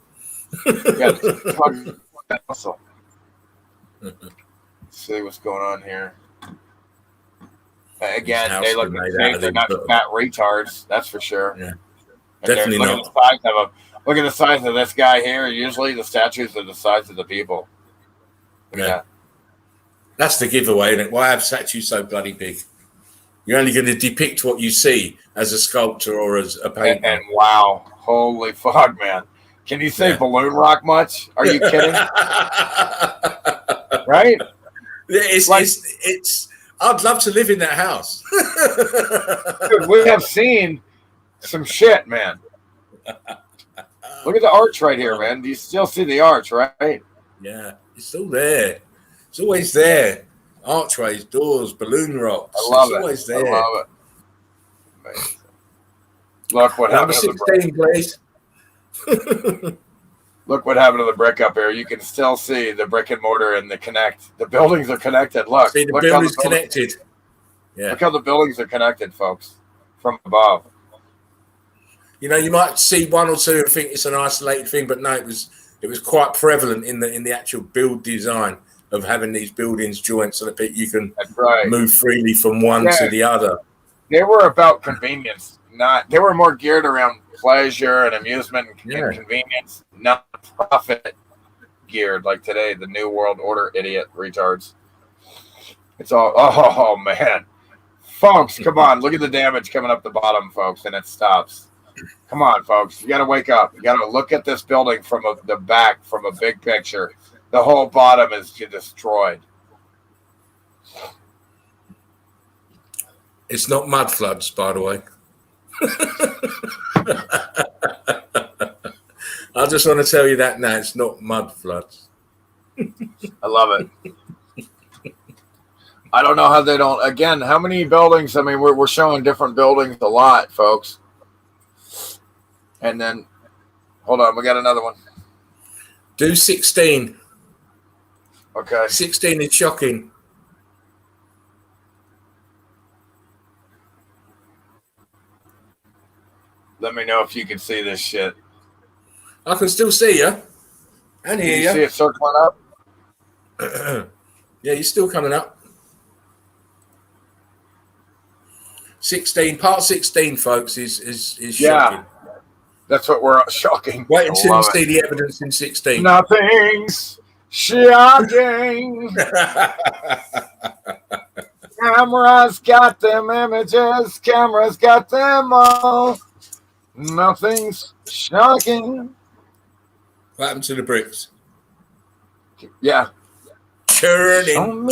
Yeah, muscle. See what's going on here. Again, they look they're not fat retards, that's for sure. Yeah. Definitely not. Look at the size of them. Look at the size of this guy here. Usually the statues are the size of the people. Look at that. That's the giveaway, isn't it? Why have statues so bloody big? You're only going to depict what you see as a sculptor or as a painter. And wow, holy fuck, man. Can you say balloon rock much? Are you kidding? Right? It's I'd love to live in that house. Dude, we have seen some shit, man. Look at the arch right here, man. Do you still see the arch, right? Yeah, it's still there. It's always there. Archways, doors, balloon rocks. I love it's always there. I love it. Amazing. Look what happened to the brick. Please. Look what happened to the brick up here. You can still see the brick and mortar and the connect. The buildings are connected. Look. See, the building's connected. Yeah. Look how the buildings are connected, folks, from above. You know, you might see one or two and think it's an isolated thing, but no, it was quite prevalent in the actual build design of having these buildings joined so that you can move freely from one to the other. They were about convenience, they were more geared around pleasure and amusement and convenience, not profit geared like today, the New World Order idiot retards. It's all, oh man. Folks, come on, look at the damage coming up the bottom, folks, and it stops. Come on, folks, you got to wake up. You got to look at this building from the back, from a big picture. The whole bottom is destroyed. It's not mud floods, by the way. I just want to tell you that now, it's not mud floods. I love it. I don't know how they don't. Again, how many buildings? I mean, we're showing different buildings a lot, folks. And then, hold on, we got another one. Do 16. Okay. 16 is shocking. Let me know if you can see this shit. I can still see you and hear you. See it circling up? Yeah, you're still coming up. 16, part 16, folks, is shocking. That's what we're shocking. Wait until you see the evidence in 16. Nothing's shocking. Cameras got them images. Cameras got them all. Nothing's shocking. What happened to the bricks? Yeah. Churning.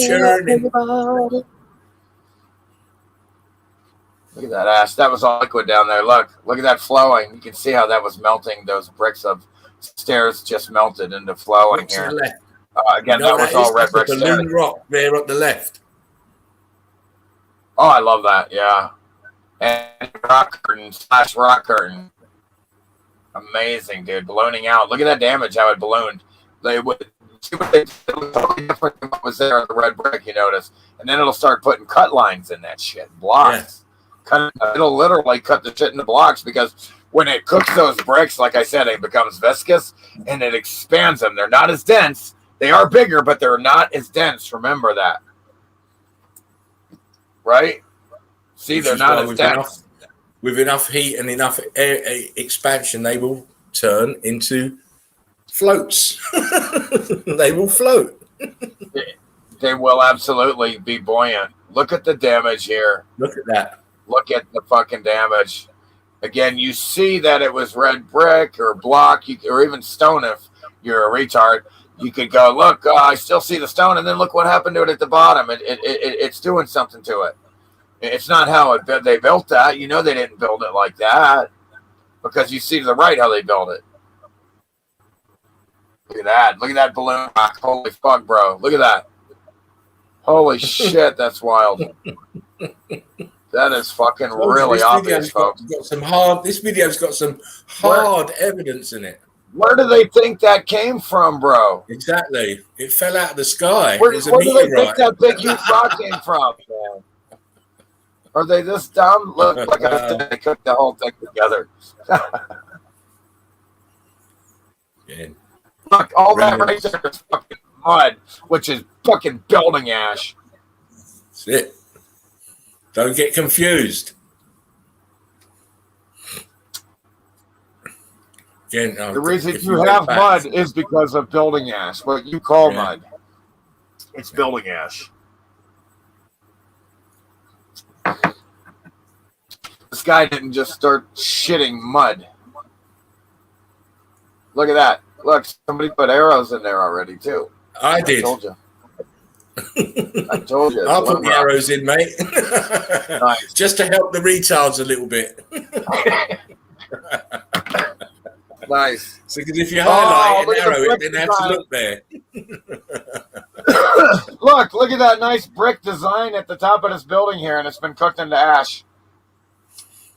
Look at that ass. That was all liquid down there. Look at that flowing. You can see how that was melting. Those bricks of stairs just melted into flowing What's here. to the left? Again, that was all red brick stairs. Balloon rock there at the left. Oh, I love that. Yeah. And rock curtain / rock curtain. Amazing, dude. Ballooning out. Look at that damage, how it ballooned. They would see what they did. It was totally different than what was there on the red brick, you notice. And then it'll start putting cut lines in that shit. Blocks. Yeah. It'll literally cut the shit into blocks because when it cooks those bricks, like I said, it becomes viscous and it expands them. They're not as dense. They are bigger, but they're not as dense. Remember that. Right? See, they're not as dense. With enough heat and enough air expansion, they will turn into floats. They will float. They will absolutely be buoyant. Look at the damage here. Look at that. Look at the fucking damage. Again, you see that it was red brick or block, or even stone if you're a retard. You could go, look, I still see the stone, and then look what happened to it at the bottom. It's doing something to it. It's not how they built that. You know they didn't build it like that because you see to the right how they built it. Look at that. Look at that balloon rock. Holy fuck, bro. Look at that. Holy shit, that's wild. That is fucking really obvious, folks. This video's got some hard evidence in it. Where do they think that came from, bro? Exactly. It fell out of the sky. Where do they think that big huge rock came from, man? Are they this dumb? Look, like I said, they cooked the whole thing together. Yeah. Look, all that right there is fucking mud, which is fucking building ash. That's it. Don't get confused. Again, the reason you have mud is because of building ash. What you call mud. It's building ash. This guy didn't just start shitting mud. Look at that. Look, somebody put arrows in there already, too. I did. I told you. I told you. I'll put the arrows in, mate. Nice. Just to help the retards a little bit. Nice. So, because if you highlight an arrow, it didn't have to look there. Look at that nice brick design at the top of this building here, and it's been cooked into ash.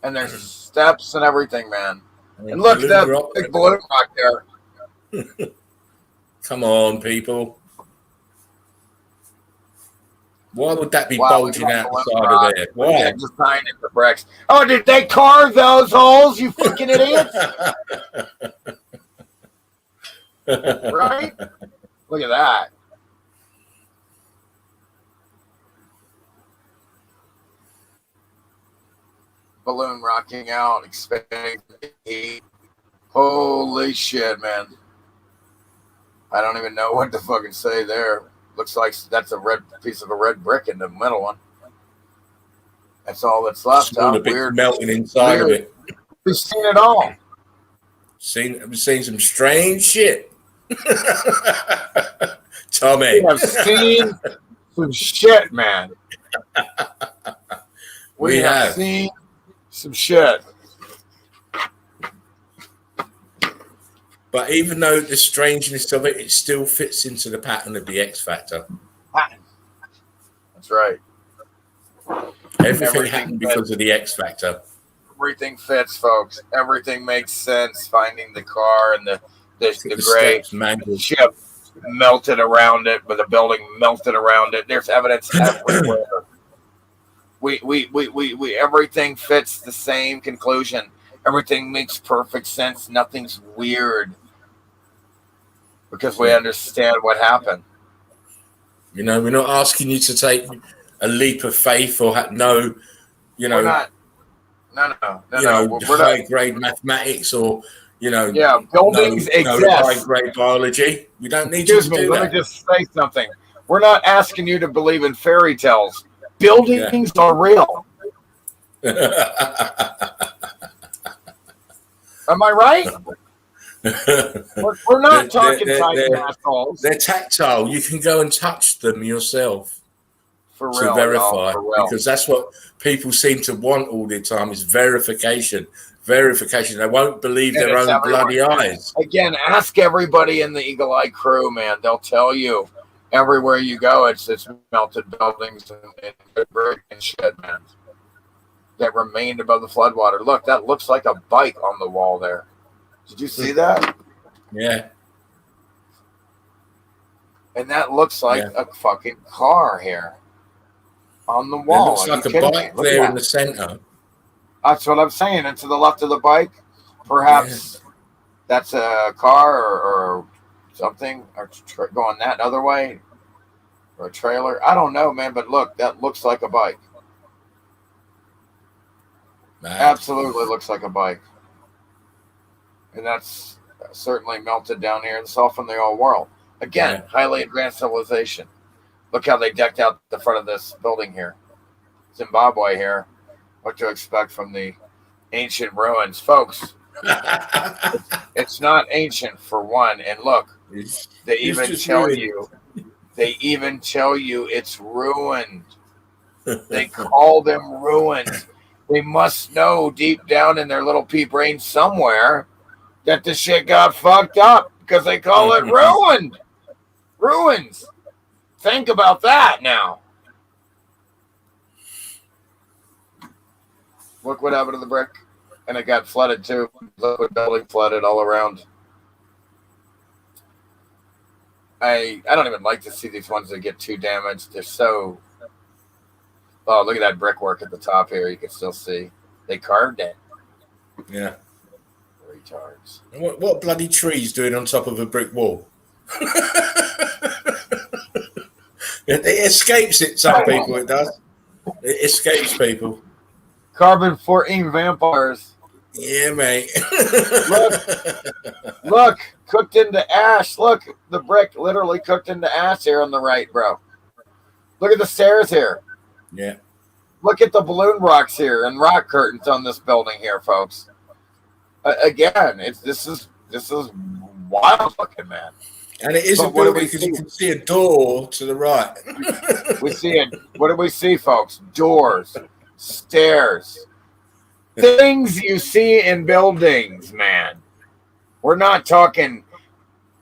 And there's steps and everything, man. And look at that big balloon rock there. Come on, people. Why would that be bulging out the side of there? Why? Design in the bricks. Oh, did they carve those holes, you fucking idiots? Right? Look at that. Balloon rocking out, expanding the heat. Holy shit, man. I don't even know what to fucking say there. Looks like that's a red piece of a red brick in the middle one. That's all that's left. Weird melting inside of it. We've seen it all. We've seen some strange shit. Tommy. We have seen some shit, man. We have seen some shit. But even though the strangeness of it, it still fits into the pattern of the X Factor. That's right. Everything happened because of the X Factor. Everything fits, folks. Everything makes sense. Finding the car and the gray ship melted around it, with the building melted around it. There's evidence everywhere. We everything fits the same conclusion. Everything makes perfect sense. Nothing's weird because we understand what happened. You know, we're not asking you to take a leap of faith or no. You know, we're not. No. We're high grade mathematics or buildings exist. High grade biology. We don't need you to do that. Let me just say something. We're not asking you to believe in fairy tales. Buildings are real. Am I right? We're not talking Titan assholes. They're tactile. You can go and touch them yourself for real, to verify, for real. Because that's what people seem to want all the time is verification. Verification. They won't believe their own bloody eyes. Again, ask everybody in the Eagle Eye crew, man. They'll tell you everywhere you go, it's melted buildings and brick and shit, man, that remained above the floodwater. Look, that looks like a bike on the wall there. Did you see that? Yeah. And that looks like a fucking car here on the wall. It looks like a bike there in the center. That's what I'm saying. And to the left of the bike, perhaps that's a car or something, or going that other way, or a trailer. I don't know, man. But look, that looks like a bike. Absolutely looks like a bike. And that's certainly melted down here. It's all from the old world. Again, highly advanced civilization. Look how they decked out the front of this building here. Zimbabwe here. What to expect from the ancient ruins. Folks, it's not ancient for one. And look, they even tell you it's ruined. They call them ruins. They must know deep down in their little pea brain somewhere that the shit got fucked up because they call it ruined. Ruins. Think about that now. Look what happened to the brick. And it got flooded too. Liquid building flooded all around. I don't even like to see these ones that get too damaged. They're so... Oh, look at that brickwork at the top here. You can still see. They carved it. Yeah. Retards. What bloody trees doing on top of a brick wall? It escapes it, some people, it does. It escapes people. Carbon-14 vampires. Yeah, mate. Look, cooked into ash. Look, the brick literally cooked into ash here on the right, bro. Look at the stairs here. Yeah. Look at the balloon rocks here and rock curtains on this building here, folks. Again, this is wild looking, man. And it is a building because you can see a door to the right. We see it. What do we see, folks? Doors, stairs, things you see in buildings, man. We're not talking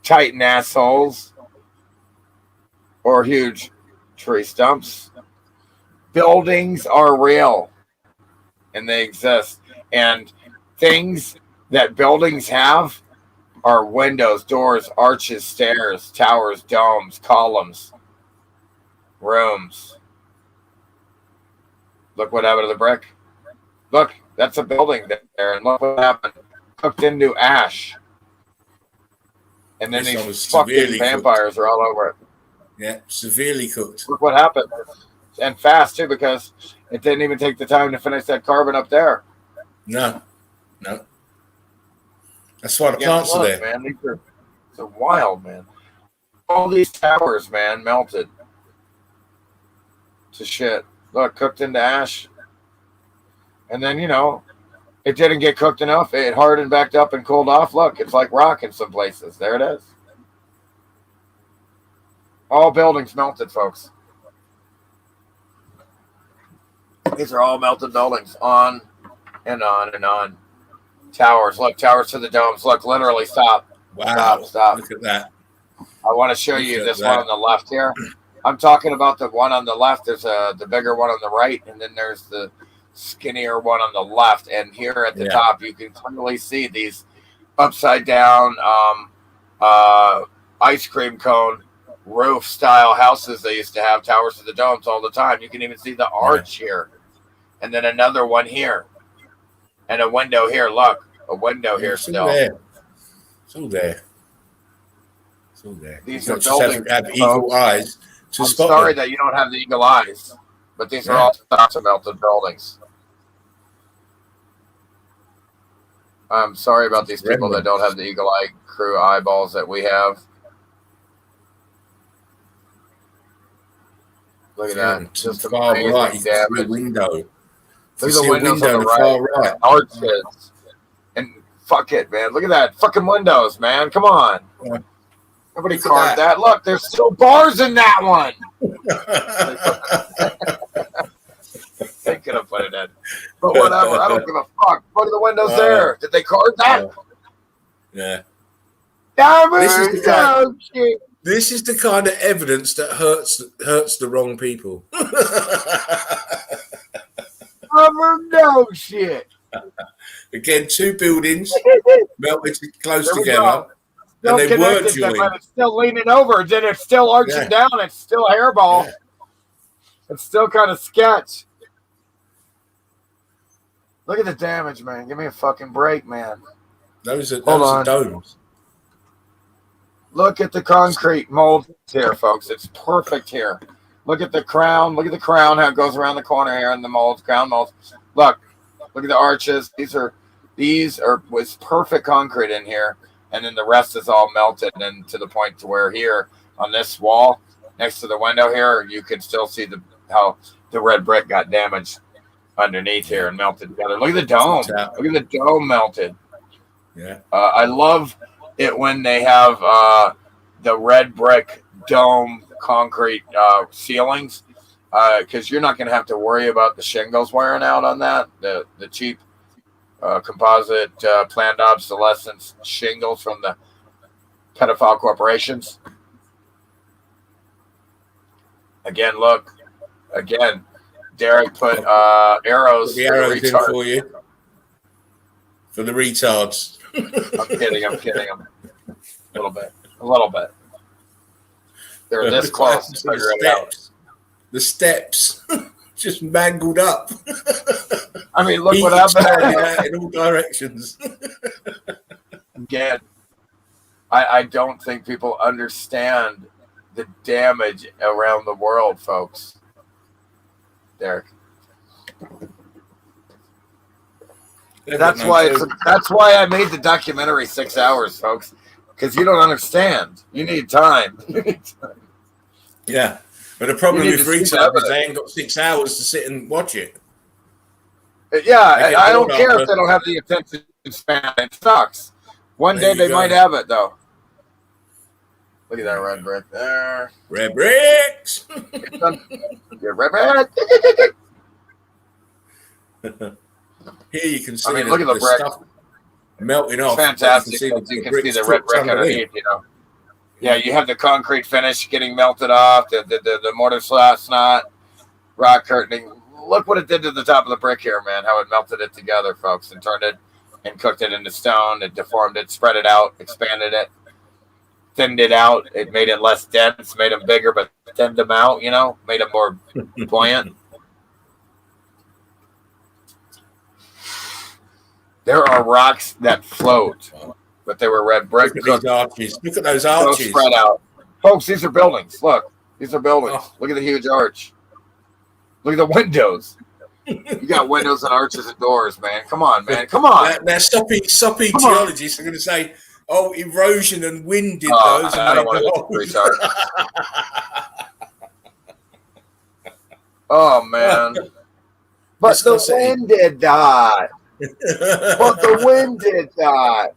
Titan assholes or huge tree stumps. Buildings are real, and they exist. And things that buildings have are windows, doors, arches, stairs, towers, domes, columns, rooms. Look what happened to the brick. Look, that's a building there, and look what happened. Cooked into ash. And then these fucking vampires are all over it. Yeah, severely cooked. Look what happened. And fast, too, because it didn't even take the time to finish that carbon up there. No. That's why the plants are there. Man, these are wild, man. All these towers, man, melted to shit. Look, cooked into ash. And then, it didn't get cooked enough. It hardened, backed up, and cooled off. Look, it's like rock in some places. There it is. All buildings melted, folks. These are all melted buildings. On and on and on. Towers. Look, towers to the domes. Look, literally stop. Wow. Stop. Look at that. I want to show you this one on the left here. I'm talking about the one on the left. There's the bigger one on the right, and then there's the skinnier one on the left. And here at the top, you can clearly see these upside down ice cream cone roof style houses they used to have, towers of the domes all the time. You can even see the arch here, and then another one here, and a window here. Look, a window here still. It's all there. It's all there. These are buildings. Have eagle eyes. I'm sorry that you don't have the eagle eyes, but these are all stocks of melted buildings. I'm sorry about these people that don't have the eagle eye crew eyeballs that we have. Look at that. Just a far right. You can see a window. Look at the windows on the far right. Arches. And fuck it, man. Look at that. Fucking windows, man. Come on. Yeah. Nobody carved that. Look, there's still bars in that one. They could have put it in. But whatever. I don't give a fuck. Look at the windows there. Did they carve that? Yeah. This is the kind of evidence that hurts the wrong people. No shit. Again, two buildings melted close together. And they were joined. But it's still leaning over. Then it's still arching down. It's still a hairball. Yeah. It's still kind of sketch. Look at the damage, man. Give me a fucking break, man. Those are domes. Look at the concrete mold here, folks. It's perfect here. Look at the crown. Look at the crown, how it goes around the corner here, and the molds, crown molds. Look at the arches. These are was perfect concrete in here, and then the rest is all melted, and to the point to where here on this wall next to the window here, you can still see how the red brick got damaged underneath here and melted together. Look at the dome. Look at the dome melted. Yeah. I love it when they have the red brick dome concrete ceilings, because you're not going to have to worry about the shingles wearing out on that. The cheap composite planned obsolescence shingles from the pedophile corporations. Again, look. Again, Derek put arrows. The arrows in for you. For the retards. I'm kidding. A little bit. They're this close to figure it out. The steps just mangled up. I mean, look what happened in all directions. Again, I don't think people understand the damage around the world, folks. Derek. That's why I made the documentary 6 hours, folks, because you don't understand. You need time. Yeah, but the problem with retards is they ain't got 6 hours to sit and watch it. Yeah, I don't care if they don't have the attention span. It sucks. One day they might have it, though. Look at that red brick there. Red bricks. Red brick. Here you can see look at the brick stuff melting off. Fantastic. You can see the red brick underneath, you know. Yeah, you have the concrete finish getting melted off, the mortar snot, rock curtaining. Look what it did to the top of the brick here, man, how it melted it together, folks, and turned it and cooked it into stone. It deformed it, spread it out, expanded it, thinned it out. It made it less dense, made them bigger, but thinned them out, you know, made them more buoyant. There are rocks that float, but they were red brick. Look at these arches. Look at those arches. Spread out. Folks, these are buildings. Look, these are buildings. Oh. Look at the huge arch. Look at the windows. You got windows and arches and doors, man. Come on, man. Come on. Now soppy geologists are going to say, oh, erosion and wind did those. I don't want to retard. Oh, man. But the wind did that. But the wind did that.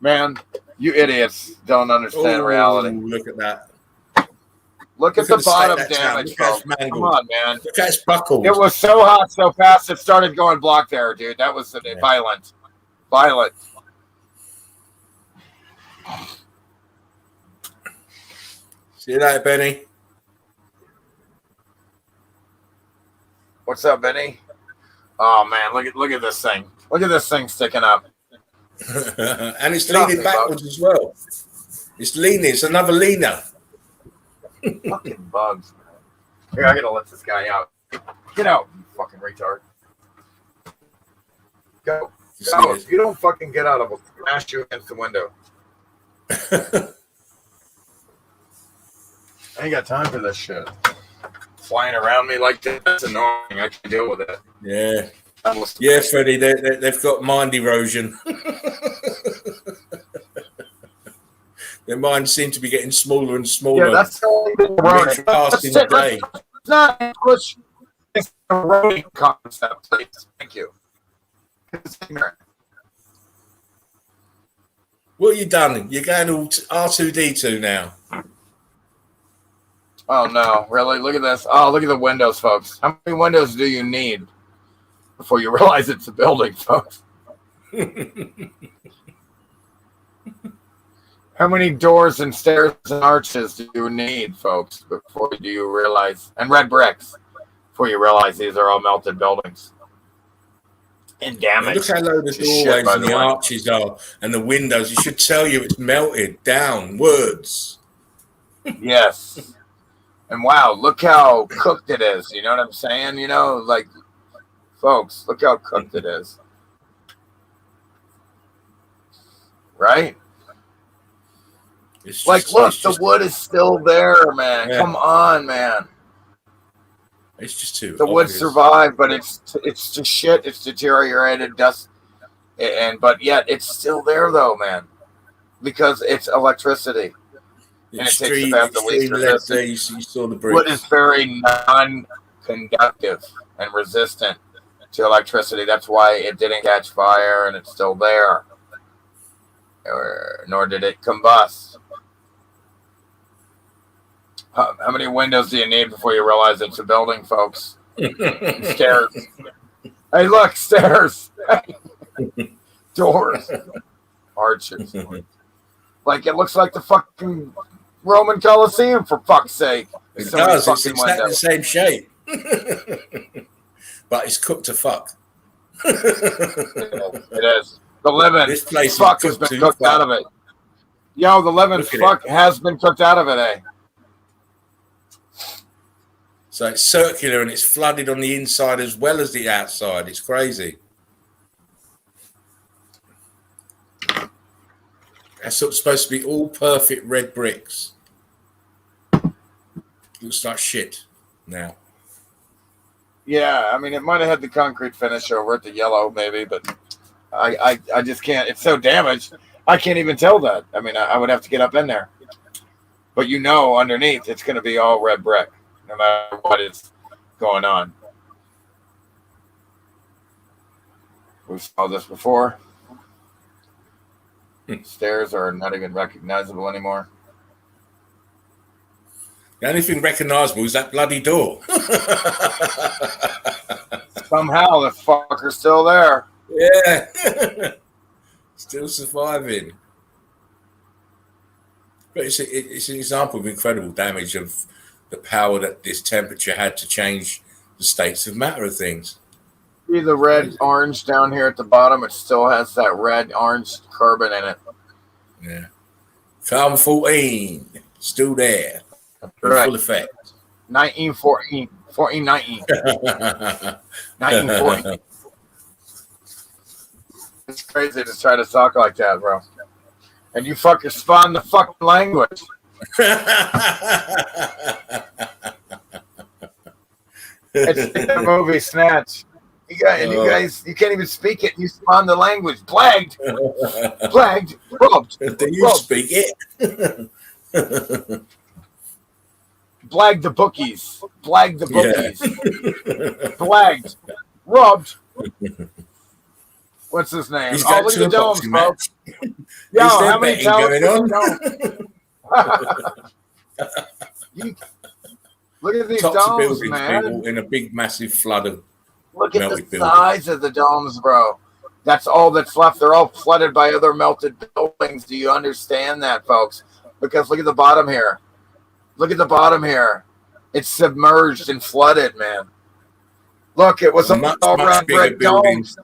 Man, you idiots don't understand reality. Look at that. Look at the bottom damage, folks. Come on, man. Look at it's buckled. It was so hot so fast it started going block there, dude. That was violent. Violent. See you later, Benny. What's up, Benny? Oh man, look at this thing. Look at this thing sticking up. And it's leaning backwards as well. It's leaning. It's another leaner. Fucking bugs, man. Here, I gotta let this guy out. Get out, you fucking retard. Go. Go. If you don't fucking get out, I will smash you against the window. I ain't got time for this shit. Flying around me like this, that's annoying. I can't deal with it. Yeah. Yeah, Freddie, they've got mind erosion. Their minds seem to be getting smaller and smaller. Yeah, that's the only thing eroding. It's not English. It's an eroding concept, please. Thank you. It's ignorant. What have you done? You're going all R2D2 now. Oh, no. Really? Look at this. Oh, look at the windows, folks. How many windows do you need before you realize it's a building, folks? How many doors and stairs and arches do you need, folks, before do you realize, and red bricks, before you realize these are all melted buildings and damaged? Look how low the doorways and the arches are, and the windows. It should tell you it's melted downwards. Yes. And wow, look how cooked it is. You know what I'm saying? You know, like, folks, look how cooked it is. Right? Like, look, the wood is still there, man. Yeah. Come on, man. It's just too. The wood survived, but it's just shit. It's deteriorated, dust, but yet it's still there, though, man, because it's electricity, and it takes the path of least resistance. You saw the bricks. Wood is very non-conductive and resistant to electricity. That's why it didn't catch fire, and it's still there, nor did it combust. How many windows do you need before you realize it's a building, folks? Stairs. Hey, look, stairs. Doors. Arches. Like, it looks like the fucking Roman Colosseum, for fuck's sake. It does. It's exactly the same shape. But it's cooked to fuck. It is. The living this place fuck has been cooked out of it. Yo, the living fuck has been cooked out of it, eh? So it's circular and it's flooded on the inside as well as the outside. It's crazy. That's supposed to be all perfect red bricks. Looks like shit now. Yeah, I mean, it might have had the concrete finish over it, the yellow maybe, but I just can't. It's so damaged. I can't even tell that. I mean, I would have to get up in there. But you know, underneath, it's going to be all red brick, no matter what is going on. We've saw this before. Stairs are not even recognizable anymore. The only thing recognizable is that bloody door. Somehow the fucker's still there. Yeah. Still surviving. But it's an example of incredible damage of the power that this temperature had to change the states of matter of things. See the red orange down here at the bottom? It still has that red orange carbon in it. Yeah. Carbon 14, still there. Right. Full effect. 1914. 1419. 1940. It's crazy to try to talk like that, bro. And you fucking spawn the fucking language. It's in the movie Snatch. You guys, you can't even speak it. You spawn the language. Blagged, robbed. Do you speak it? Blagged the bookies. Blagged the bookies. Yeah. Blagged, robbed. What's his name? Oh, look at the domes, folks. Yo, how many towers going on? Look at these domes, man. In a big, massive flood of look at the size of the domes, bro. That's all that's left. They're all flooded by other melted buildings. Do you understand that, folks? Because look at the bottom here. Look at the bottom here. It's submerged and flooded, man. Look, it was all red brick domes.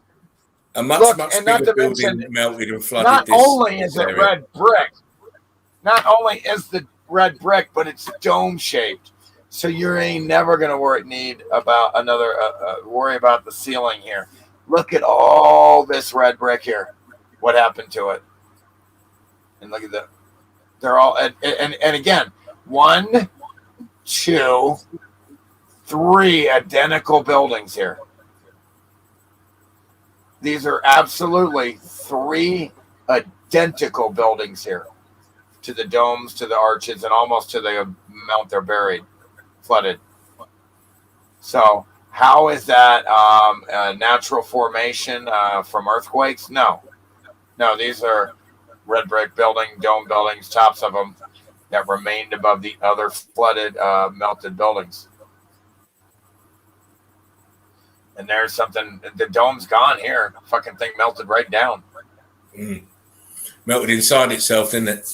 A much bigger building melted and flooded. Not only is it red brick, not only is the red brick, but it's dome shaped. So you ain't never gonna worry about the ceiling here. Look at all this red brick here. What happened to it? And look at that. They're all and again, 1, 2, 3 identical buildings here. These are absolutely 3 identical buildings here, to the domes, to the arches, and almost to the amount they're buried, flooded. So how is that a natural formation from earthquakes? No, these are red brick dome buildings, tops of them that remained above the other flooded, melted buildings. And there's something, the dome's gone here. Fucking thing melted right down. Melted inside itself, didn't it?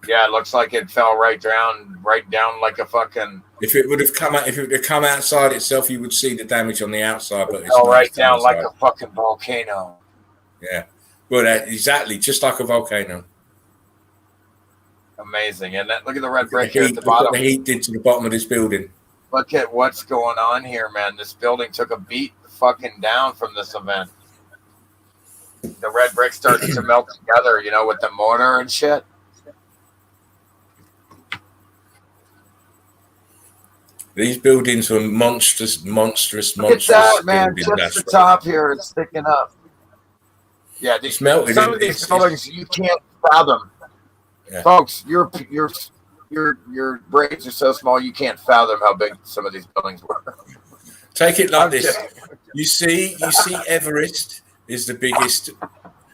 Yeah, it looks like it fell right down like a fucking. If it would have come outside itself, you would see the damage on the outside, but it fell right down like a fucking volcano. Yeah, well, exactly, just like a volcano. Amazing, and look at the red brick here at the bottom. What the heat did to the bottom of this building. Look at what's going on here, man. This building took a beat fucking down from this event. The red brick started to melt together, with the mortar and shit. These buildings were monstrous. Look at that, man. Just the top here is sticking up. Yeah, some of these buildings you can't fathom. Yeah. Folks, your brains are so small you can't fathom how big some of these buildings were. Take it like this. You see Everest is the biggest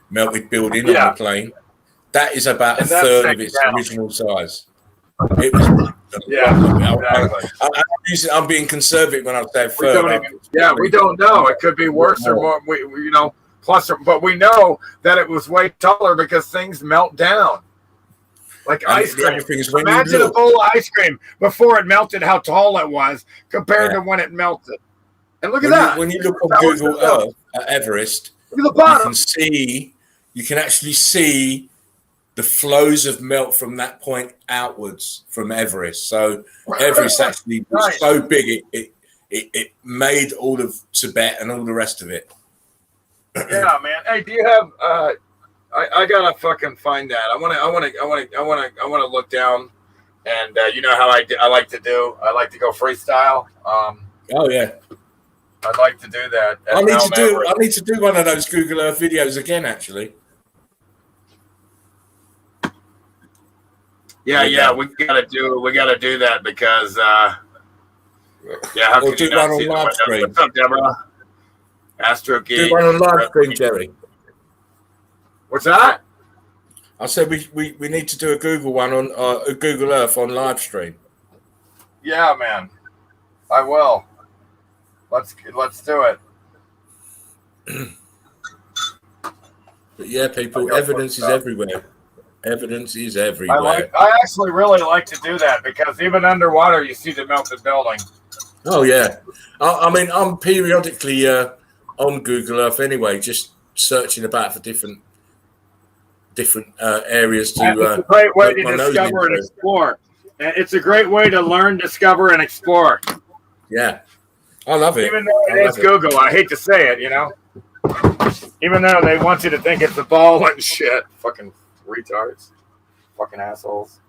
melted building on the plane. That is about a third of its original size. It was. Exactly. I'm being conservative when I say third. We don't know. It could be worse or more. But we know that it was way taller because things melt down. Like ice cream. Imagine a bowl of ice cream before it melted, how tall it was compared to when it melted. And look at that. When you look on Google Earth at Everest, look at the bottom. You can actually see the flows of melt from that point outwards from Everest. So Everest actually was so big it made all of Tibet and all the rest of it. Yeah, man. Hey, do you have? I gotta fucking find that. I wanna look down, and you know how I like to do. I like to go freestyle. Oh yeah. I'd like to do that. I need to do one of those Google Earth videos again, actually. Yeah, we gotta do that because how we'll do one on live stream. What's up, Deborah? Astro Geek. Do one on live stream, Jerry. What's that? I said we need to do a Google one on a Google Earth on live stream. Yeah, man. I will. Let's do it. But yeah, people, evidence is everywhere. Evidence is everywhere. I actually really like to do that because even underwater, you see the melted building. Oh yeah, I mean, I'm periodically on Google Earth anyway, just searching about for different areas to. It's a great way to discover and explore. It's a great way to learn, discover, and explore. Yeah, I love it. Even though it is Google, I hate to say it, Even though they want you to think it's a ball and shit, fucking retards, fucking assholes.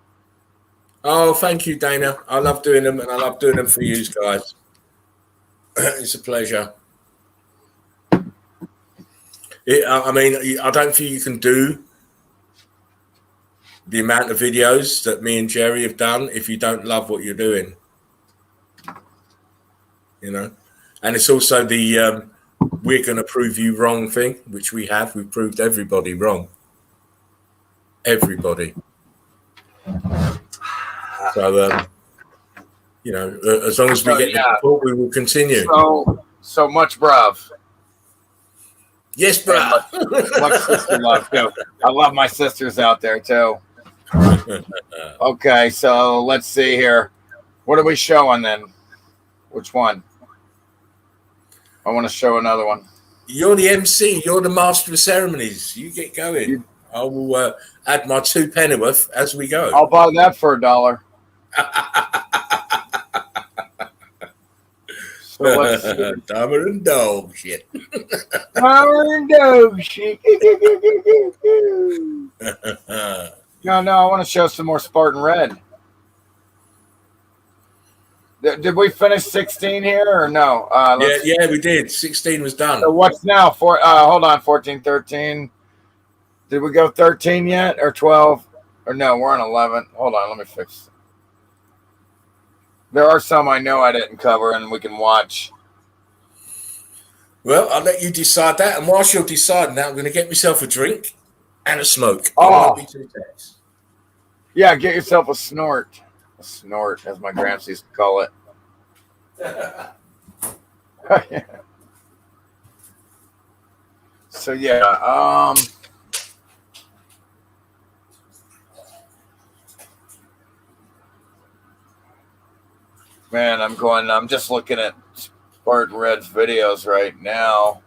Oh, thank you, Dana. I love doing them, and I love doing them for you guys. It's a pleasure. I mean, I don't think you can do the amount of videos that me and Jerry have done if you don't love what you're doing. And it's also the we're going to prove you wrong thing, which we have. We've proved everybody wrong. Everybody. So, as long as we get the support, we will continue. So much, bruv. Yes, bro. Much sister love too. I love my sisters out there too. Okay, so let's see here. What are we showing then? Which one? I want to show another one. You're the MC. You're the master of ceremonies. You get going. I will add my 2 pennyworth as we go. I'll buy that for $1. So let's see. Dumber and dog shit. Dumber and dog shit. No, I want to show some more Spartan Red. Did we finish 16 here or no? Yeah, we did. 16 was done. So what's now? Hold on, 14, 13. Did we go 13 yet or 12? Or no, we're on 11. Hold on, let me fix it. There are some I know I didn't cover and we can watch. Well, I'll let you decide that. And whilst you're deciding that, I'm going to get myself a drink and a smoke. Oh. Yeah, get yourself a snort. A snort, as my gramps used to call it. So, yeah. Man, I'm just looking at Spartan Red's videos right now.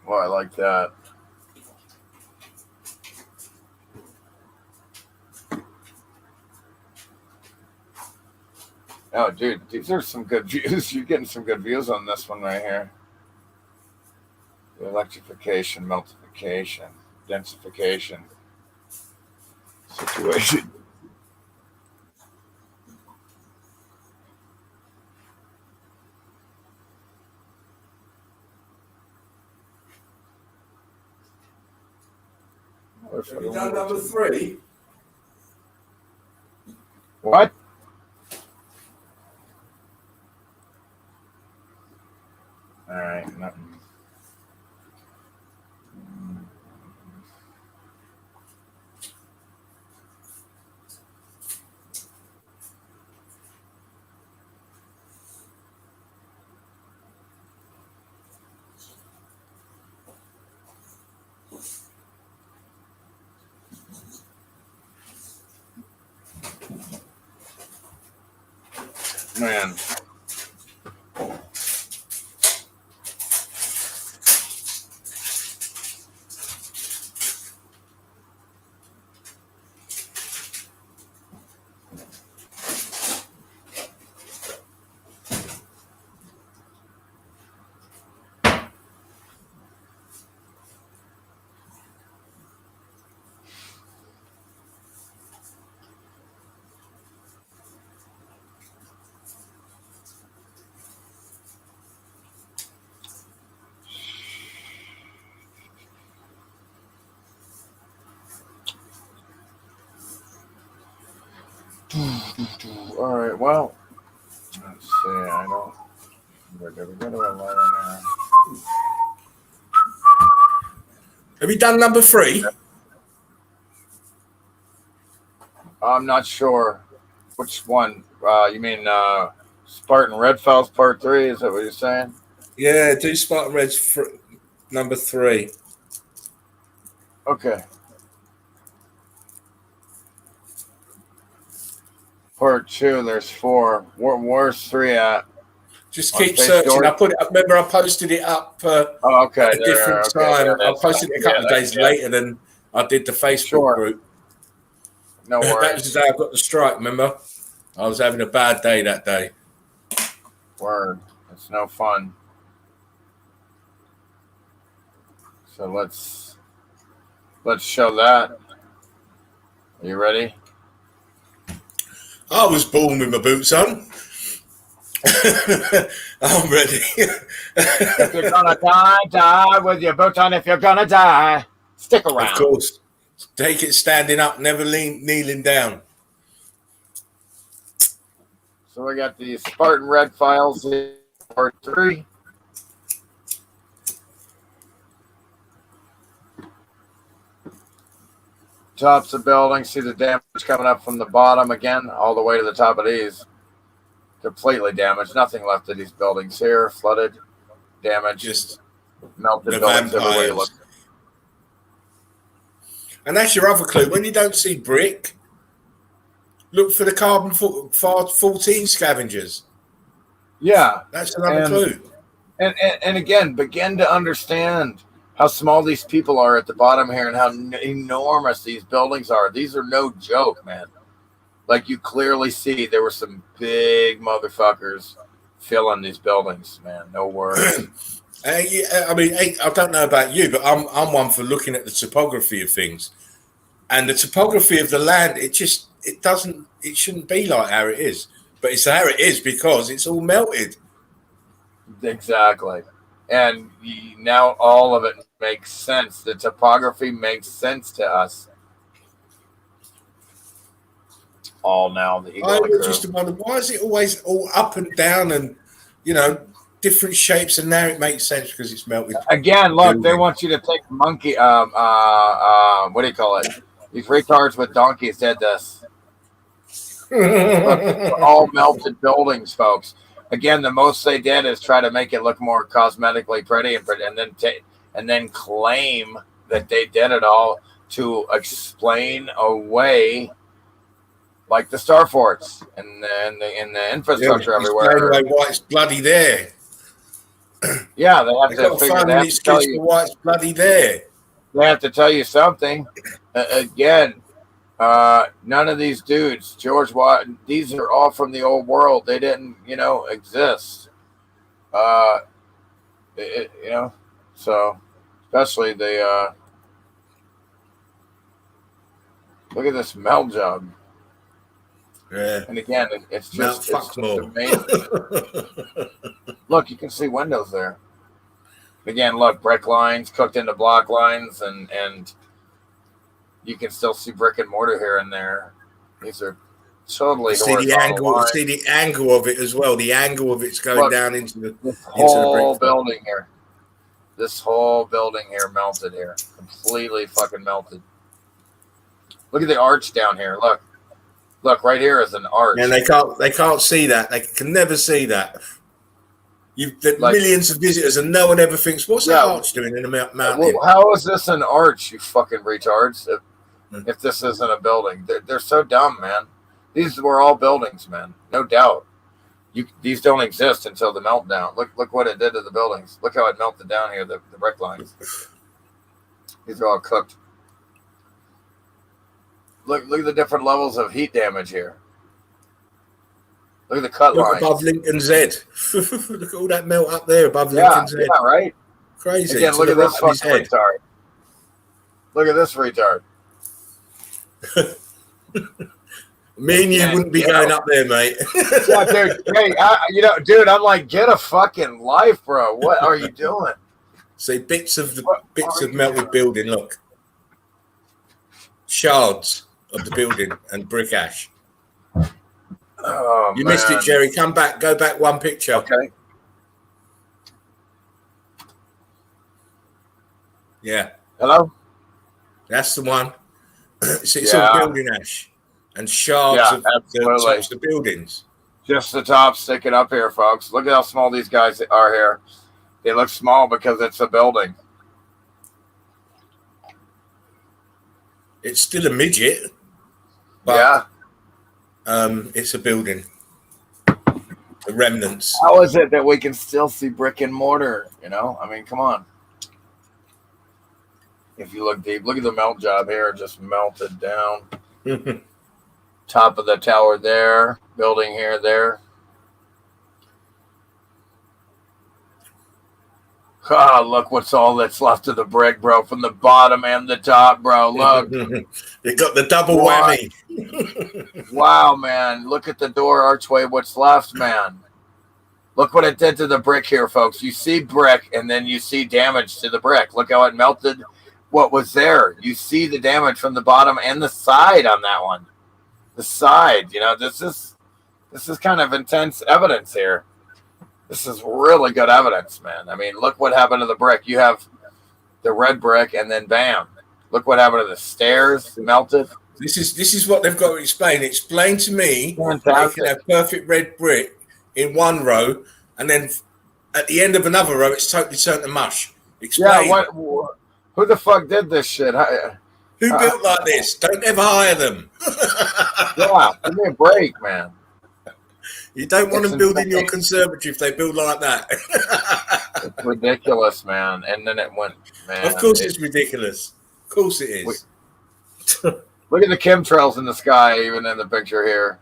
Oh, I like that. Oh, dude, these are some good views. You're getting some good views on this one right here. The electrification, meltification, densification situation. Have you done number 3? What? All right, nothing. Man. All right, well, let's see. I don't. We're going to go to 11 now. Have you done number 3? I'm not sure which one. You mean Spartan Red Files Part 3? Is that what you're saying? Yeah, do Spartan Red's number 3. Okay. Part 2, there's 4. Where's 3 at? Just keep searching. I put it up. Remember, I posted it up okay, at a different time. I posted it a couple of days later than I did the Facebook group. No worries. That was the day I got the strike, remember? I was having a bad day that day. Word. It's no fun. So let's show that. Are you ready? I was born with my boots on. I'm ready. If you're gonna die, die with your boots on. If you're gonna die, stick around. Of course. Take it standing up, never kneeling down. So we got the Spartan Red Files in Part 3. Tops of buildings. See the damage coming up from the bottom again, all the way to the top of these. Completely damaged. Nothing left of these buildings here. Flooded, damaged, Just melted the buildings everywhere you vampires. look. And that's your other clue. When you don't see brick, look for the carbon 14 scavengers. Yeah, that's another clue. And again, begin to understand how small these people are at the bottom here and how enormous these buildings are. These are no joke, man. Like, you clearly see there were some big motherfuckers filling these buildings, man. No worries. I mean, I don't know about you, but I'm one for looking at the topography of things. And the topography of the land, it shouldn't be like how it is. But it's how it is because it's all melted. Exactly. And now all of it makes sense. The topography makes sense to us. All now. I was just wonder, why is it always all up and down and, different shapes? And now it makes sense because it's melted. Again, look, they want you to take monkey, what do you call it? These retards with donkeys did this. Look, all melted buildings, folks. Again, the most they did is try to make it look more cosmetically pretty, and then claim that they did it all to explain away, like the star forts and the infrastructure everywhere. Why it's bloody there? Yeah, they have to figure that out. Why it's bloody there? They have to tell you something. Again. None of these dudes, George Watt, these are all from the old world. They didn't, exist. So especially the look at this melt job. Yeah. And again, it's just amazing. Look, you can see windows there. Again, look, brick lines cooked into block lines, and you can still see brick and mortar here and there. These are totally see the angle. Lines. See the angle of it as well. The angle of it's going down into the whole building here. This whole building here melted here, completely fucking melted. Look at the arch down here. Look, right here is an arch. And they can't see that. They can never see that. You've millions of visitors, and no one ever thinks, "What's that arch doing in the mountain?" Well, how is this an arch, you fucking retards? If this isn't a building, they're so dumb, man. These were all buildings, man, no doubt. These don't exist until the meltdown. Look what it did to the buildings. Look how it melted down here. The brick lines. These are all cooked. Look at the different levels of heat damage here. Look at the cut lines. Above Lincoln Z. Look at all that melt up there above Lincoln Z. Yeah, right? Crazy. Again, look at this fucking retard. Look at this retard. Me and you wouldn't be going up there, mate. Yeah, dude. Hey, dude, I'm like, get a fucking life, bro. What are you doing? See, bits of melted building, look. Shards of the building and brick ash. Oh, you missed it, Jerry. Come back. Go back one picture. Okay. Yeah. Hello? That's the one. It's all building ash and shards of the buildings. Just the top sticking up here, folks. Look at how small these guys are here. They look small because it's a building. It's still a midget. But it's a building. The remnants. How is it that we can still see brick and mortar? I mean, come on. If you look deep, look at the melt job here, just melted down. Top of the tower there, building here, there. Look what's all that's left of the brick, bro, from the bottom and the top, bro. Look. They got the double whammy. Wow, man. Look at the door archway, what's left, man. Look what it did to the brick here, folks. You see brick, and then you see damage to the brick. Look how it melted what was there. You see the damage from the bottom and the side on that one. The side, this is kind of intense evidence here. This is really good evidence, man. I mean, look what happened to the brick. You have the red brick, and then bam, Look what happened to the stairs. Melted. This is what they've got to explain. Explain to me they can have perfect red brick in one row, and then at the end of another row, it's totally turned to mush. Explain. Yeah, who the fuck did this shit? Who built like this? Don't ever hire them. Yeah, give me a break, man. You don't want them building your conservatory if they build like that. It's ridiculous, man. And then it went, man. Of course it's ridiculous. Of course it is. Look at the chemtrails in the sky, even in the picture here.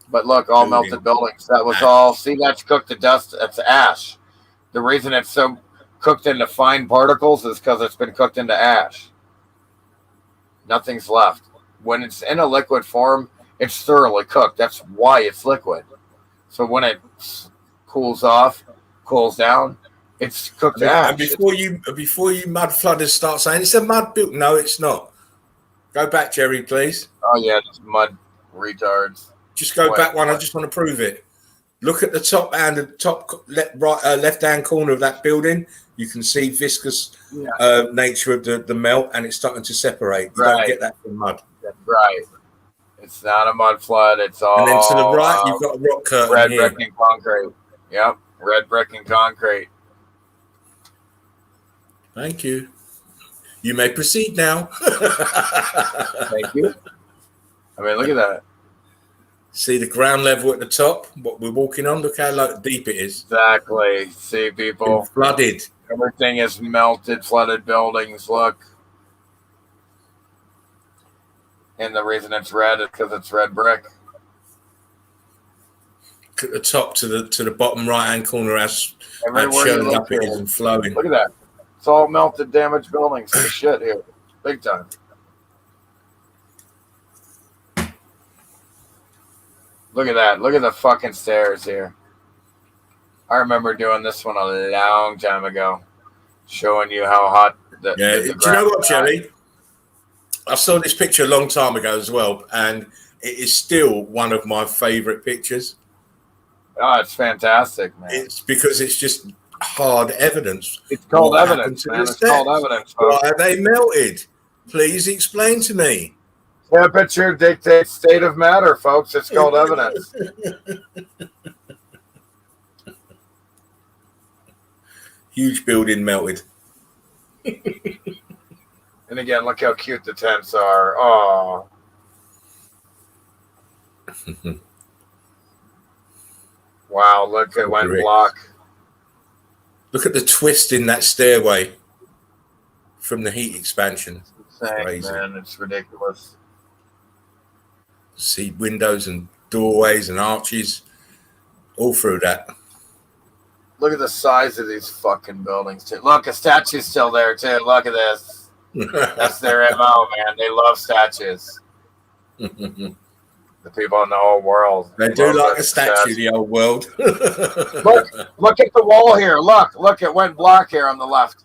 But look, all melted buildings. That was all. See, that's cooked to dust. That's ash. The reason it's so cooked into fine particles is because it's been cooked into ash. Nothing's left. When it's in a liquid form, it's thoroughly cooked. That's why it's liquid. So when it cools off, cools down, it's cooked to ash. And before you mud flooders start saying it's a mud built, no, it's not. Go back, Jerry, please. Oh yeah, just mud retards. Just go back one. I just want to prove it. Look at the top and the top left-hand corner of that building. You can see viscous nature of the melt, and it's starting to separate. You don't get that from mud. That's right. It's not a mud flood. It's all. And then to the right, you've got a rock curtain red here. brick and concrete. Yep, red brick and concrete. Thank you. You may proceed now. Thank you. I mean, look at that. See the ground level at the top, what we're walking on? Look how deep it is. Exactly. See, people. It's flooded. Everything is melted, flooded buildings. Look. And the reason it's red is because it's red brick. Look at the top to the bottom right-hand corner as Everywhere shown up it is and flowing. Look at that. It's all melted, damaged buildings. Some shit here. Big time. Look at that. Look at the fucking stairs here. I remember doing this one a long time ago. Showing you how hot the do you know what, Jerry? I saw this picture a long time ago as well, and it is still one of my favorite pictures. Oh, it's fantastic, man. It's because it's just hard evidence. It's called evidence, man. It's called evidence. Why are they melted? Please explain to me. Temperature dictates state of matter, folks. It's called evidence. Huge building melted. And again, look how cute the tents are. Oh. Wow, look at one block. Look at the twist in that stairway from the heat expansion. It's insane, crazy. Man, it's ridiculous. See windows and doorways and arches all through that. Look at the size of these fucking buildings, too. Look, a statue's still there, too. Look at this. That's their MO, man. They love statues. The people in the whole world. They do like a statue, the old world. look at the wall here. Look, it went black here on the left.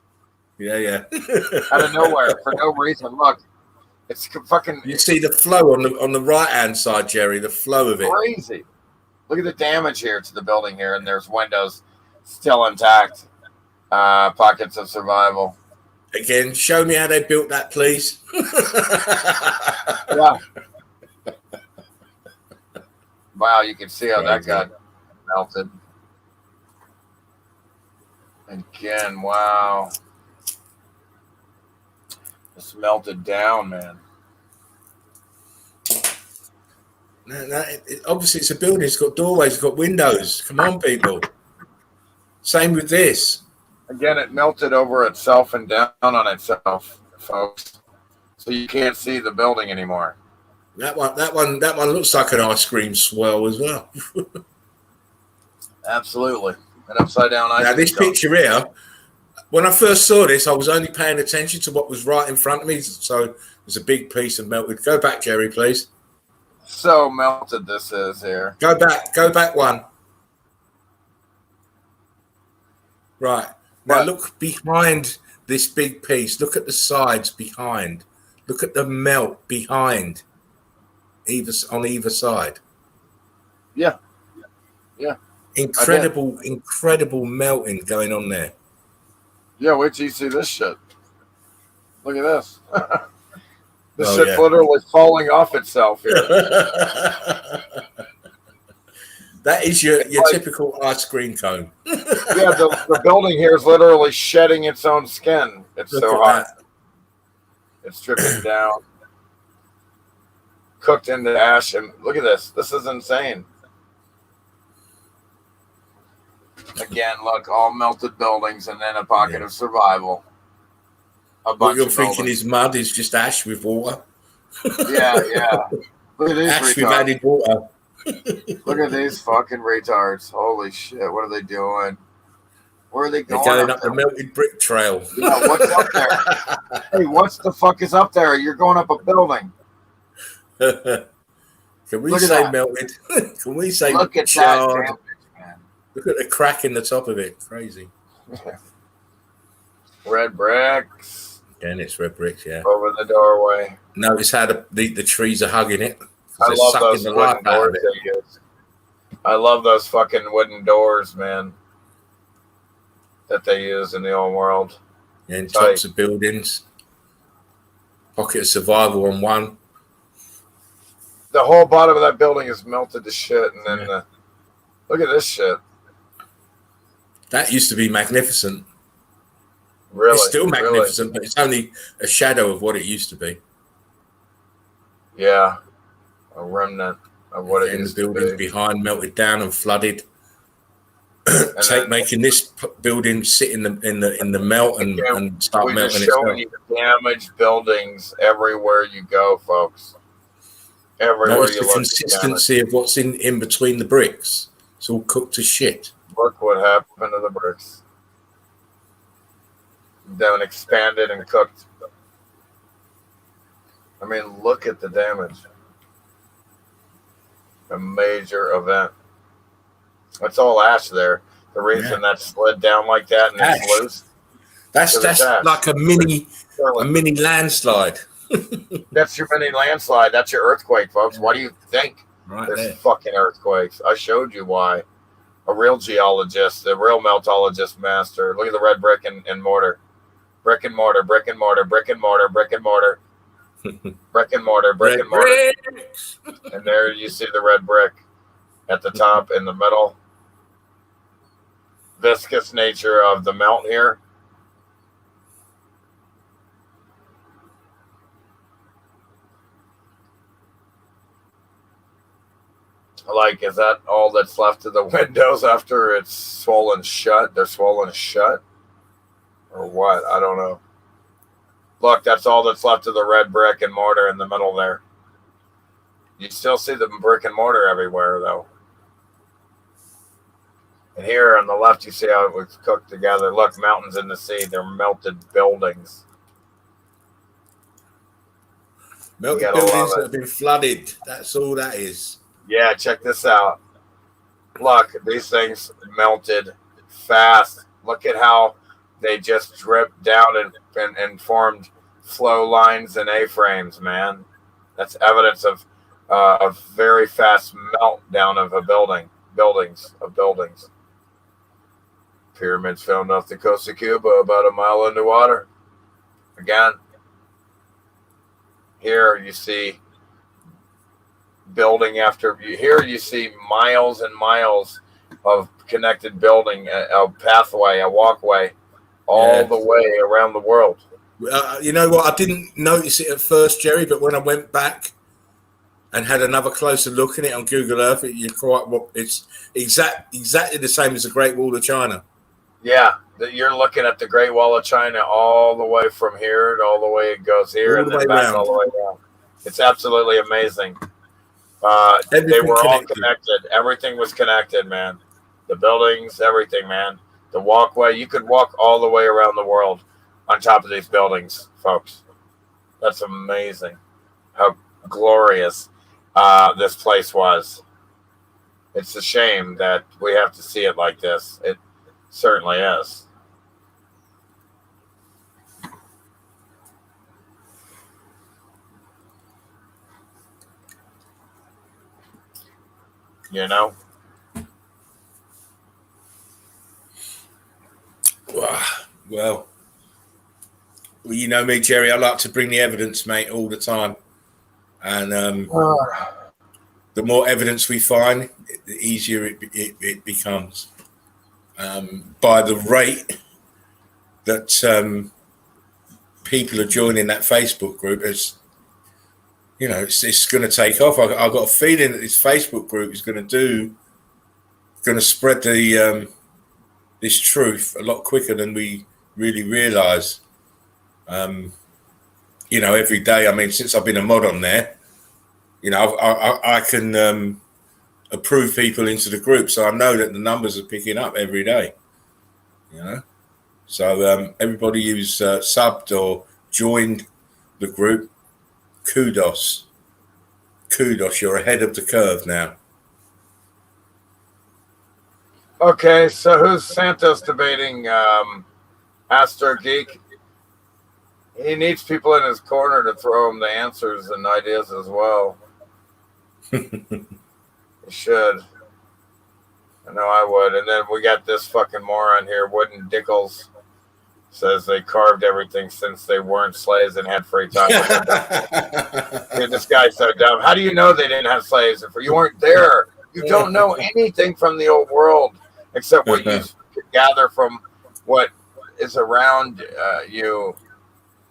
Yeah. Out of nowhere, for no reason. Look. It's fucking. You see the flow on the right hand side, Jerry. The flow of it. Crazy. Look at the damage here to the building here, and there's windows still intact. Pockets of survival. Again, show me how they built that, please. Yeah. Wow, you can see how that got melted. Again, wow. It's melted down, man. Obviously, it's a building. It's got doorways. It's got windows. Come on, people. Same with this. Again, it melted over itself and down on itself, folks. So you can't see the building anymore. That one looks like an ice cream swirl as well. Absolutely, an upside down ice cream. Now this picture here. When I first saw this, I was only paying attention to what was right in front of me. So there's a big piece of melted. Go back, Jerry, please. So melted this is here. Go back one. Right. Now look behind this big piece. Look at the sides behind. Look at the melt behind. On either side. Yeah. Incredible melting going on there. Yeah, wait till you see this shit. Look at this. This Oh, shit's yeah. literally falling off itself here. That is your Like- typical ice cream cone. Yeah, the building here is literally shedding its own skin. It's Look so at hot. that. It's dripping down. Cooked into ash. And look at this. This is insane. Again, look, all melted buildings and then a pocket of survival. A bunch What you're of thinking buildings. is mud is just ash with water. Yeah, yeah. Look at these Ash with retards. added water. Look at these fucking retards. Holy shit, what are they doing? Where are they They're going? going up the melted brick trail. Yeah, what's up there? Hey, what the fuck is up there? You're going up a building. Can we Look at say that. melted? Can we say Look at charred? that damage, man. Look at the crack in the top of it. Crazy. Red bricks Again, it's red bricks, yeah. over the doorway. Notice how the trees are hugging it. I They're love sucking those the wooden life out of doors it. they use. I love those fucking wooden doors, man, that they use in the old world. And tops of buildings. Pocket of survival on one. The whole bottom of that building is melted to shit, and then look at this shit. That used to be magnificent. Really, It's still really. magnificent, but it's only a shadow of what it used to be. Yeah, a remnant of what it And the used to buildings be. behind melted down and flooded. then- Making this building sit in the melt and start We're melting just showing itself. you damaged buildings everywhere you go, folks. Everywhere Notice you the look, consistency of what's in between the bricks. It's all cooked to shit. look what happened to the bricks. Then expanded and cooked. I mean, look at the damage. A major event. That's all ash there. The reason that slid down like that and Ash. it's loose. That's ash. like a mini landslide. That's your mini landslide. That's your earthquake, folks. What do you think? Right There's there. fucking earthquakes. I showed you why. A real geologist, a real meltologist master. Look at the red brick and mortar. Brick and mortar, brick and mortar, brick and mortar, brick and mortar. Brick and mortar, brick and mortar. And there you see the red brick at the top in the middle. Viscous nature of the melt here. Like, is that all that's left of the windows after it's swollen shut? They're swollen shut? Or what? I don't know. Look, that's all that's left of the red brick and mortar in the middle there. You still see the brick and mortar everywhere, though. And here on the left, you see how it was cooked together. Look, mountains in the sea. They're melted buildings. Melted gotta love buildings it. that have been flooded. That's all that is. Yeah, check this out. Look, these things melted fast. Look at how they just dripped down and formed flow lines and A-frames, man. That's evidence of a very fast meltdown of buildings. Pyramids found off the coast of Cuba, about a mile underwater. Again, here you see building after here you see miles and miles of connected building, a pathway, a walkway, all the way around the world. You know what? I didn't notice it at first, Jerry, but when I went back and had another closer look at it on Google Earth, it's exactly the same as the Great Wall of China. Yeah, you're looking at the Great Wall of China all the way from here and all the way it goes here All and the then way back around. all the way down. It's absolutely amazing. They Everything were all connected. connected. Everything was connected, man. The buildings, everything, man. The walkway, you could walk all the way around the world on top of these buildings, folks. That's amazing. How glorious this place was. It's a shame that we have to see it like this. It certainly is. You know? Well, Well, you know me, Jerry. I like to bring the evidence, mate, all the time. And the more evidence we find, the easier it becomes. By the rate that people are joining that Facebook group, it's going to take off. I've got a feeling that this Facebook group is going to spread the this truth a lot quicker than we really realise. Every day. I mean, since I've been a mod on there, I can approve people into the group, so I know that the numbers are picking up every day. So everybody who's subbed or joined the group, kudos, you're ahead of the curve now. Okay, so who's Santos debating? Astro Geek. He needs people in his corner to throw him the answers and ideas as well. He should. I know I would. And then we got this fucking moron here, Wooden Dickles, says they carved everything since they weren't slaves and had free time. Dude, this guy's so dumb. How do you know they didn't have slaves? If you weren't there, you don't know anything from the old world except what you gather from what is around you.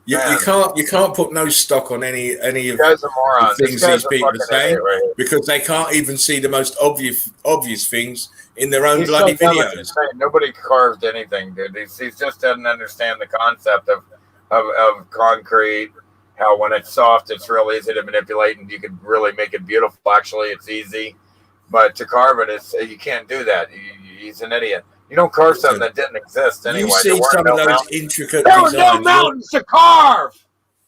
You can't put no stock on any of you guys are morons. The things these people are saying, because they can't even see the most obvious things in their own bloody videos. Nobody carved anything, dude. He just doesn't understand the concept of concrete. How when it's soft, it's real easy to manipulate, and you can really make it beautiful. Actually, it's easy, but to carve it, you can't do that. He's an idiot. You don't carve something that didn't exist anyway. You see some of those intricate designs. There were no mountains to carve.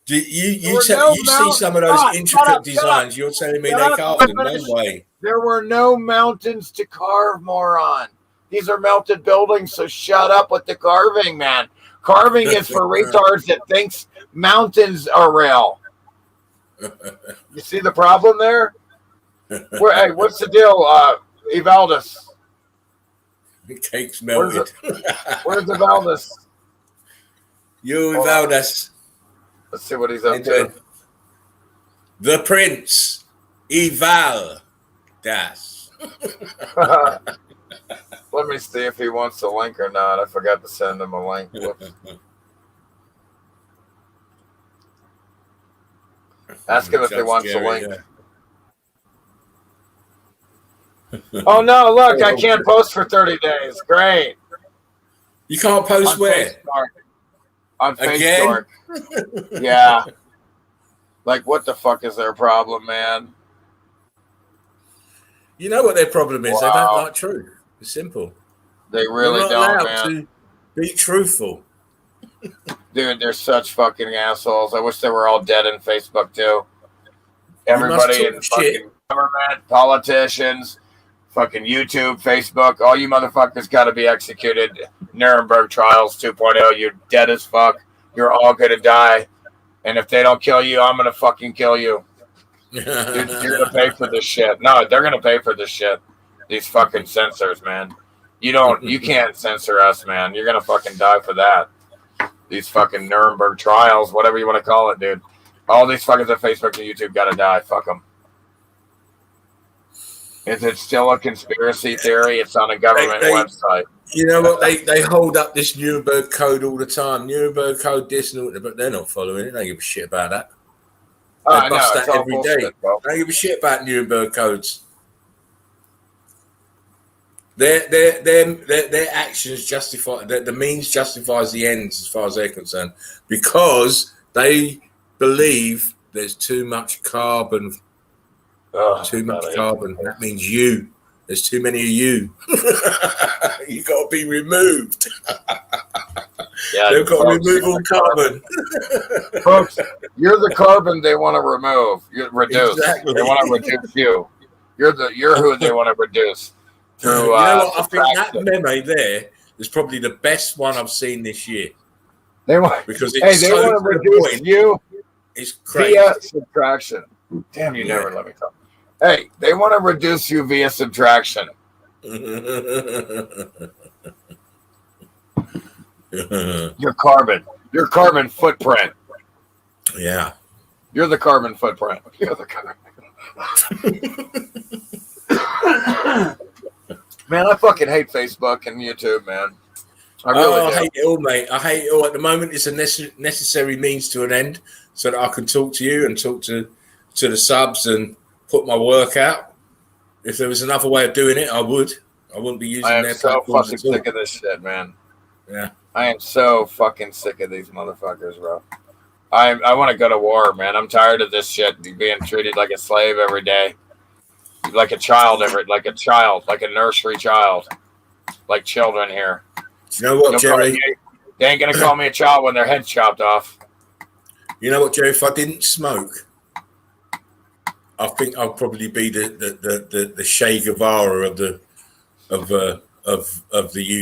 You see some of those intricate designs. You're telling me they carved them? No way. There were no mountains to carve, moron. These are melted buildings, so shut up with the carving, man. Carving is for retards that thinks mountains are real. You see the problem there? Hey, what's the deal, Evaldus? The cake's melted. Where's Evaldus? Evaldus. Let's see what he's up to. The Prince, Evaldas. Let me see if he wants a link or not. I forgot to send him a link. Whoops. Ask him if he wants a link. Yeah. Oh no! Look, I can't post for 30 days. Great. You can't post on where? On Facebook. Yeah. Like, what the fuck is their problem, man? You know what their problem is? Wow. They don't like truth. It's simple. They really don't, man. To be truthful. Dude, they're such fucking assholes. I wish they were all dead in Facebook too. Everybody in fucking government, politicians, fucking YouTube, Facebook, all you motherfuckers got to be executed. Nuremberg trials 2.0. You're dead as fuck. You're all going to die. And if they don't kill you, I'm going to fucking kill you. You're going to pay for this shit. No, they're going to pay for this shit. These fucking censors, man. You can't censor us, man. You're going to fucking die for that. These fucking Nuremberg trials, whatever you want to call it, dude. All these fuckers at Facebook and YouTube got to die. Fuck them. Is it still a conspiracy theory? It's on a government website. You know what? They hold up this Nuremberg Code all the time. Nuremberg Code this and all, but they're not following it. They don't give a shit about that. They bust that every day. They don't give a shit about Nuremberg Codes. Their actions justify the means justifies the ends as far as they're concerned, because they believe there's too much carbon. Too much carbon. That means you. There's too many of you. You got to be removed. Yeah, they've got to remove all carbon. Folks, you're the carbon they want to remove. You're reduce. Exactly. They want to reduce you. You're who they want to reduce. Through, you know what? I think that meme there is probably the best one I've seen this year. They want because it's they want to reduce you. It's crazy. Via subtraction. Damn, you never let me talk. Hey, they want to reduce you via subtraction. Your carbon footprint. Yeah. You're the carbon footprint. You're the carbon. Man, I fucking hate Facebook and YouTube, man. I really do. I hate it all, mate. I hate it all. At the moment, it's a necessary means to an end so that I can talk to you and talk to the subs and put my work out. If there was another way of doing it, I would. I wouldn't be using their so platforms fucking at all. sick of this shit, man. Yeah. I am so fucking sick of these motherfuckers, bro. I want to go to war, man. I'm tired of this shit being treated like a slave every day. Like a child, like a nursery child. Like children here. You know what, Jerry? They ain't going to call me a child when their head's chopped off. You know what, Jerry? If I didn't smoke, I think I'll probably be the Che Guevara of the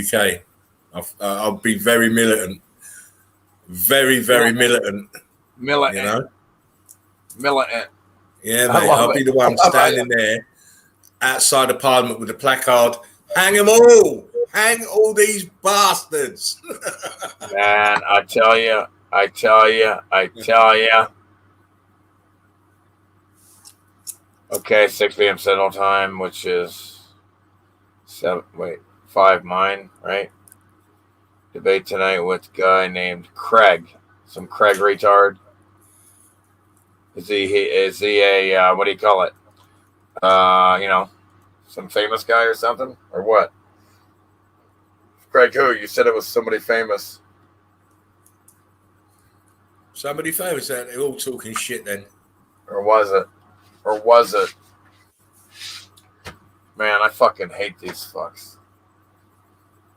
UK. I'll be very militant. Very, very militant. Militant. You know? Militant. Yeah, mate. I'll be the one standing there outside of Parliament with a placard. Hang them all. Hang all these bastards. Man, I tell you. Okay, 6 p.m. Central Time, which is 5 mine, right? Debate tonight with a guy named Craig. Some Craig retard. Is he a what do you call it? Some famous guy or something? Or what? Craig who? You said it was somebody famous. Somebody famous, then they're all talking shit then. Or was it? Man, I fucking hate these fucks.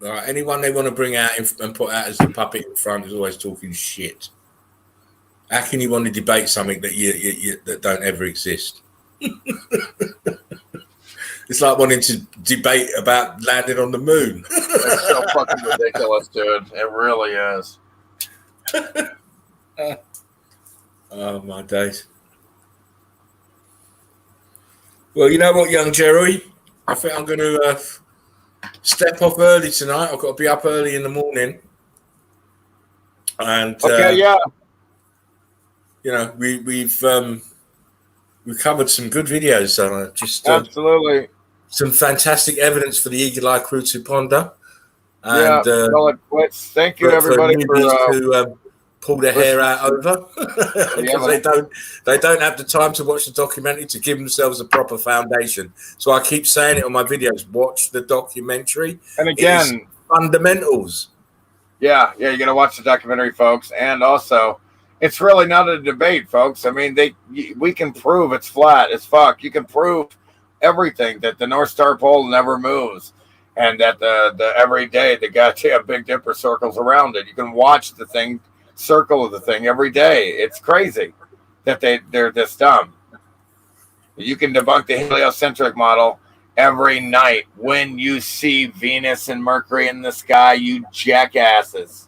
All right, anyone they want to bring out and put out as a puppet in front is always talking shit. How can you want to debate something that that don't ever exist? It's like wanting to debate about landing on the moon. It's so fucking ridiculous, dude. It really is. Oh, my days. Well, you know what, young Jerry? I think I'm going to step off early tonight. I've got to be up early in the morning. And you know, we've covered some good videos. Absolutely. Some fantastic evidence for the Eagle Eye crew to ponder. And thank you, everybody, for pull their hair out over because they don't have the time to watch the documentary to give themselves a proper foundation. So I keep saying it on my videos: watch the documentary. And again, fundamentals. Yeah, you're gonna watch the documentary, folks. And also, it's really not a debate, folks. I mean, we can prove it's flat as fuck. You can prove everything, that the North Star pole never moves, and that the every day the goddamn Big Dipper circles around it. You can watch the thing circle of the thing every day. It's crazy that they're this dumb. You can debunk the heliocentric model every night when you see Venus and Mercury in the sky, you jackasses.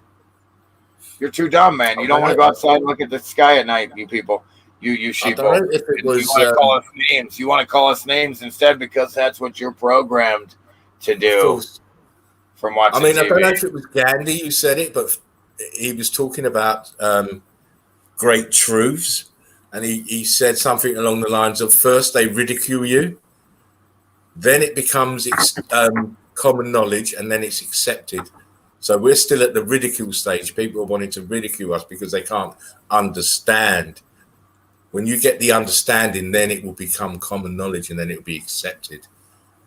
You're too dumb, man. You don't want to go outside and look at the sky at night, you people. You sheeple. You want to call us names. You want to call us names instead because that's what you're programmed to do from watching TV. I don't know if it was Gandhi who said it, but he was talking about great truths. And he said something along the lines of, first they ridicule you, then it becomes common knowledge, and then it's accepted. So we're still at the ridicule stage. People are wanting to ridicule us because they can't understand. When you get the understanding, then it will become common knowledge, and then it will be accepted.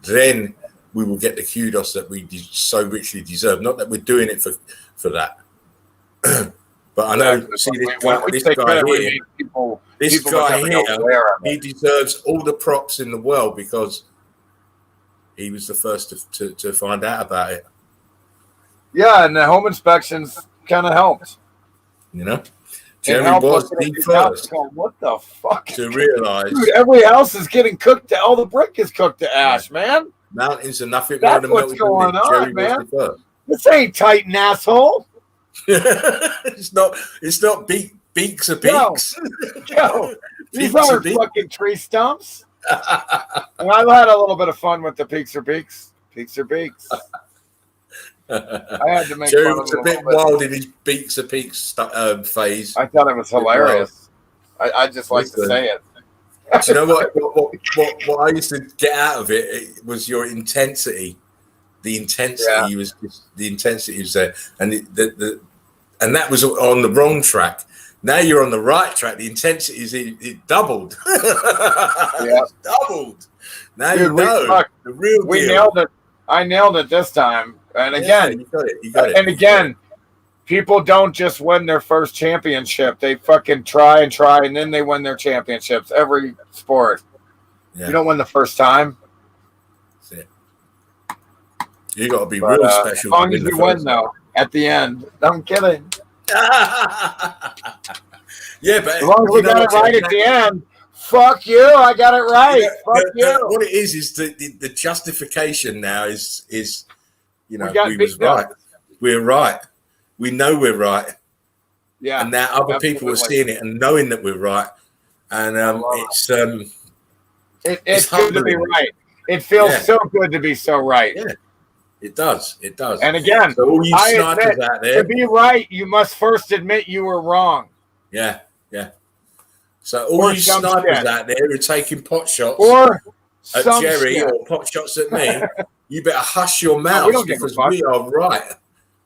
Then we will get the kudos that we so richly deserve. Not that we're doing it for that. But I know, see this guy here, he deserves all the props in the world because he was the first to find out about it. Yeah, and the home inspections kind of helped. You know, Jerry was the first. What the fuck? To realize, dude, every house is getting cooked. All the brick is cooked to ash, man. Mountains are nothing more than what's going on, Jerry man. This ain't Titan, asshole. It's not beaks or beaks. No, these aren't fucking tree stumps. And I've had a little bit of fun with the peaks or beaks. Peaks or beaks. I had to make Jerry fun was of a him bit little wild in his Beaks of Peaks phase. I thought it was hilarious. I just like to say it. Do you know what I used to get out of it? It was your intensity. The intensity was there, and and that was on the wrong track. Now you're on the right track. The intensity it doubled. It's doubled. Now you know the real deal. We nailed it. I nailed it this time. And again, you got it. And again, people don't just win their first championship. They fucking try, and then they win their championships. Every sport. Yeah. You don't win the first time. That's it. You got to be real special. As long as you win, though, at the end. I'm kidding. Yeah, but as long as we got it right at the end. Fuck you! I got it right. Fuck you. What it is the justification now is we was right. We're right. We know we're right. Yeah. And now other people are seeing it and knowing that we're right. And it's good to be right. It feels so good to be so right. Yeah. It does. And again, so all you snipers out there, to be right, you must first admit you were wrong. Yeah. So all you snipers out there who are taking pot shots at Jerry or pot shots at me, you better hush your mouths because we are right.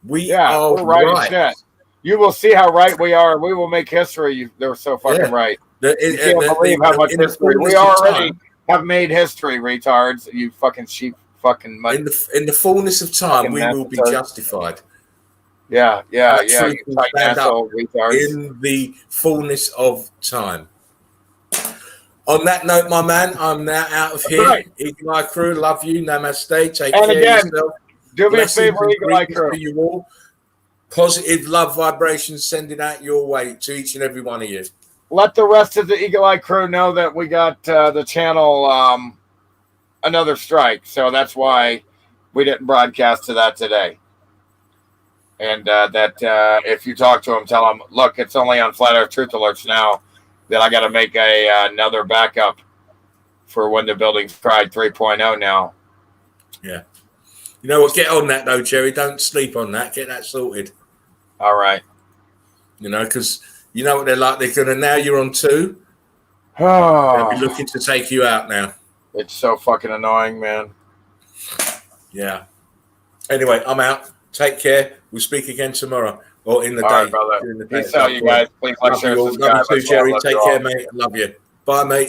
We're right. Shit. You will see how right we are. We will make history. They're so fucking right. You can't believe how much history we already have made. History, retards. You fucking sheep. Fucking money. In the fullness of time, we will be justified. Yeah. In the fullness of time. On that note, my man, I'm now out of here. Right. Eagle Eye Crew, love you. Namaste. Take care of yourself. Do me a favor, Eagle Eye Crew. You all. Positive love vibrations sending out your way to each and every one of you. Let the rest of the Eagle Eye Crew know that we got the channel another strike, so that's why we didn't broadcast to that today. And that if you talk to them, tell them, look, it's only on Flat Earth Truth Alerts now that I got to make another backup for When the Buildings Cried 3.0 now. Yeah. You know what? Get on that, though, Jerry. Don't sleep on that. Get that sorted. All right. You know, because you know what they're like. They're going to, now you're on 2. They'll be looking to take you out now. It's so fucking annoying, man. Yeah. Anyway, I'm out. Take care. We'll speak again tomorrow or in the day. Right, brother. Peace out, you guys. Please like, share, subscribe. Love you too, Jerry. Take care, mate. Love you. Bye, mate.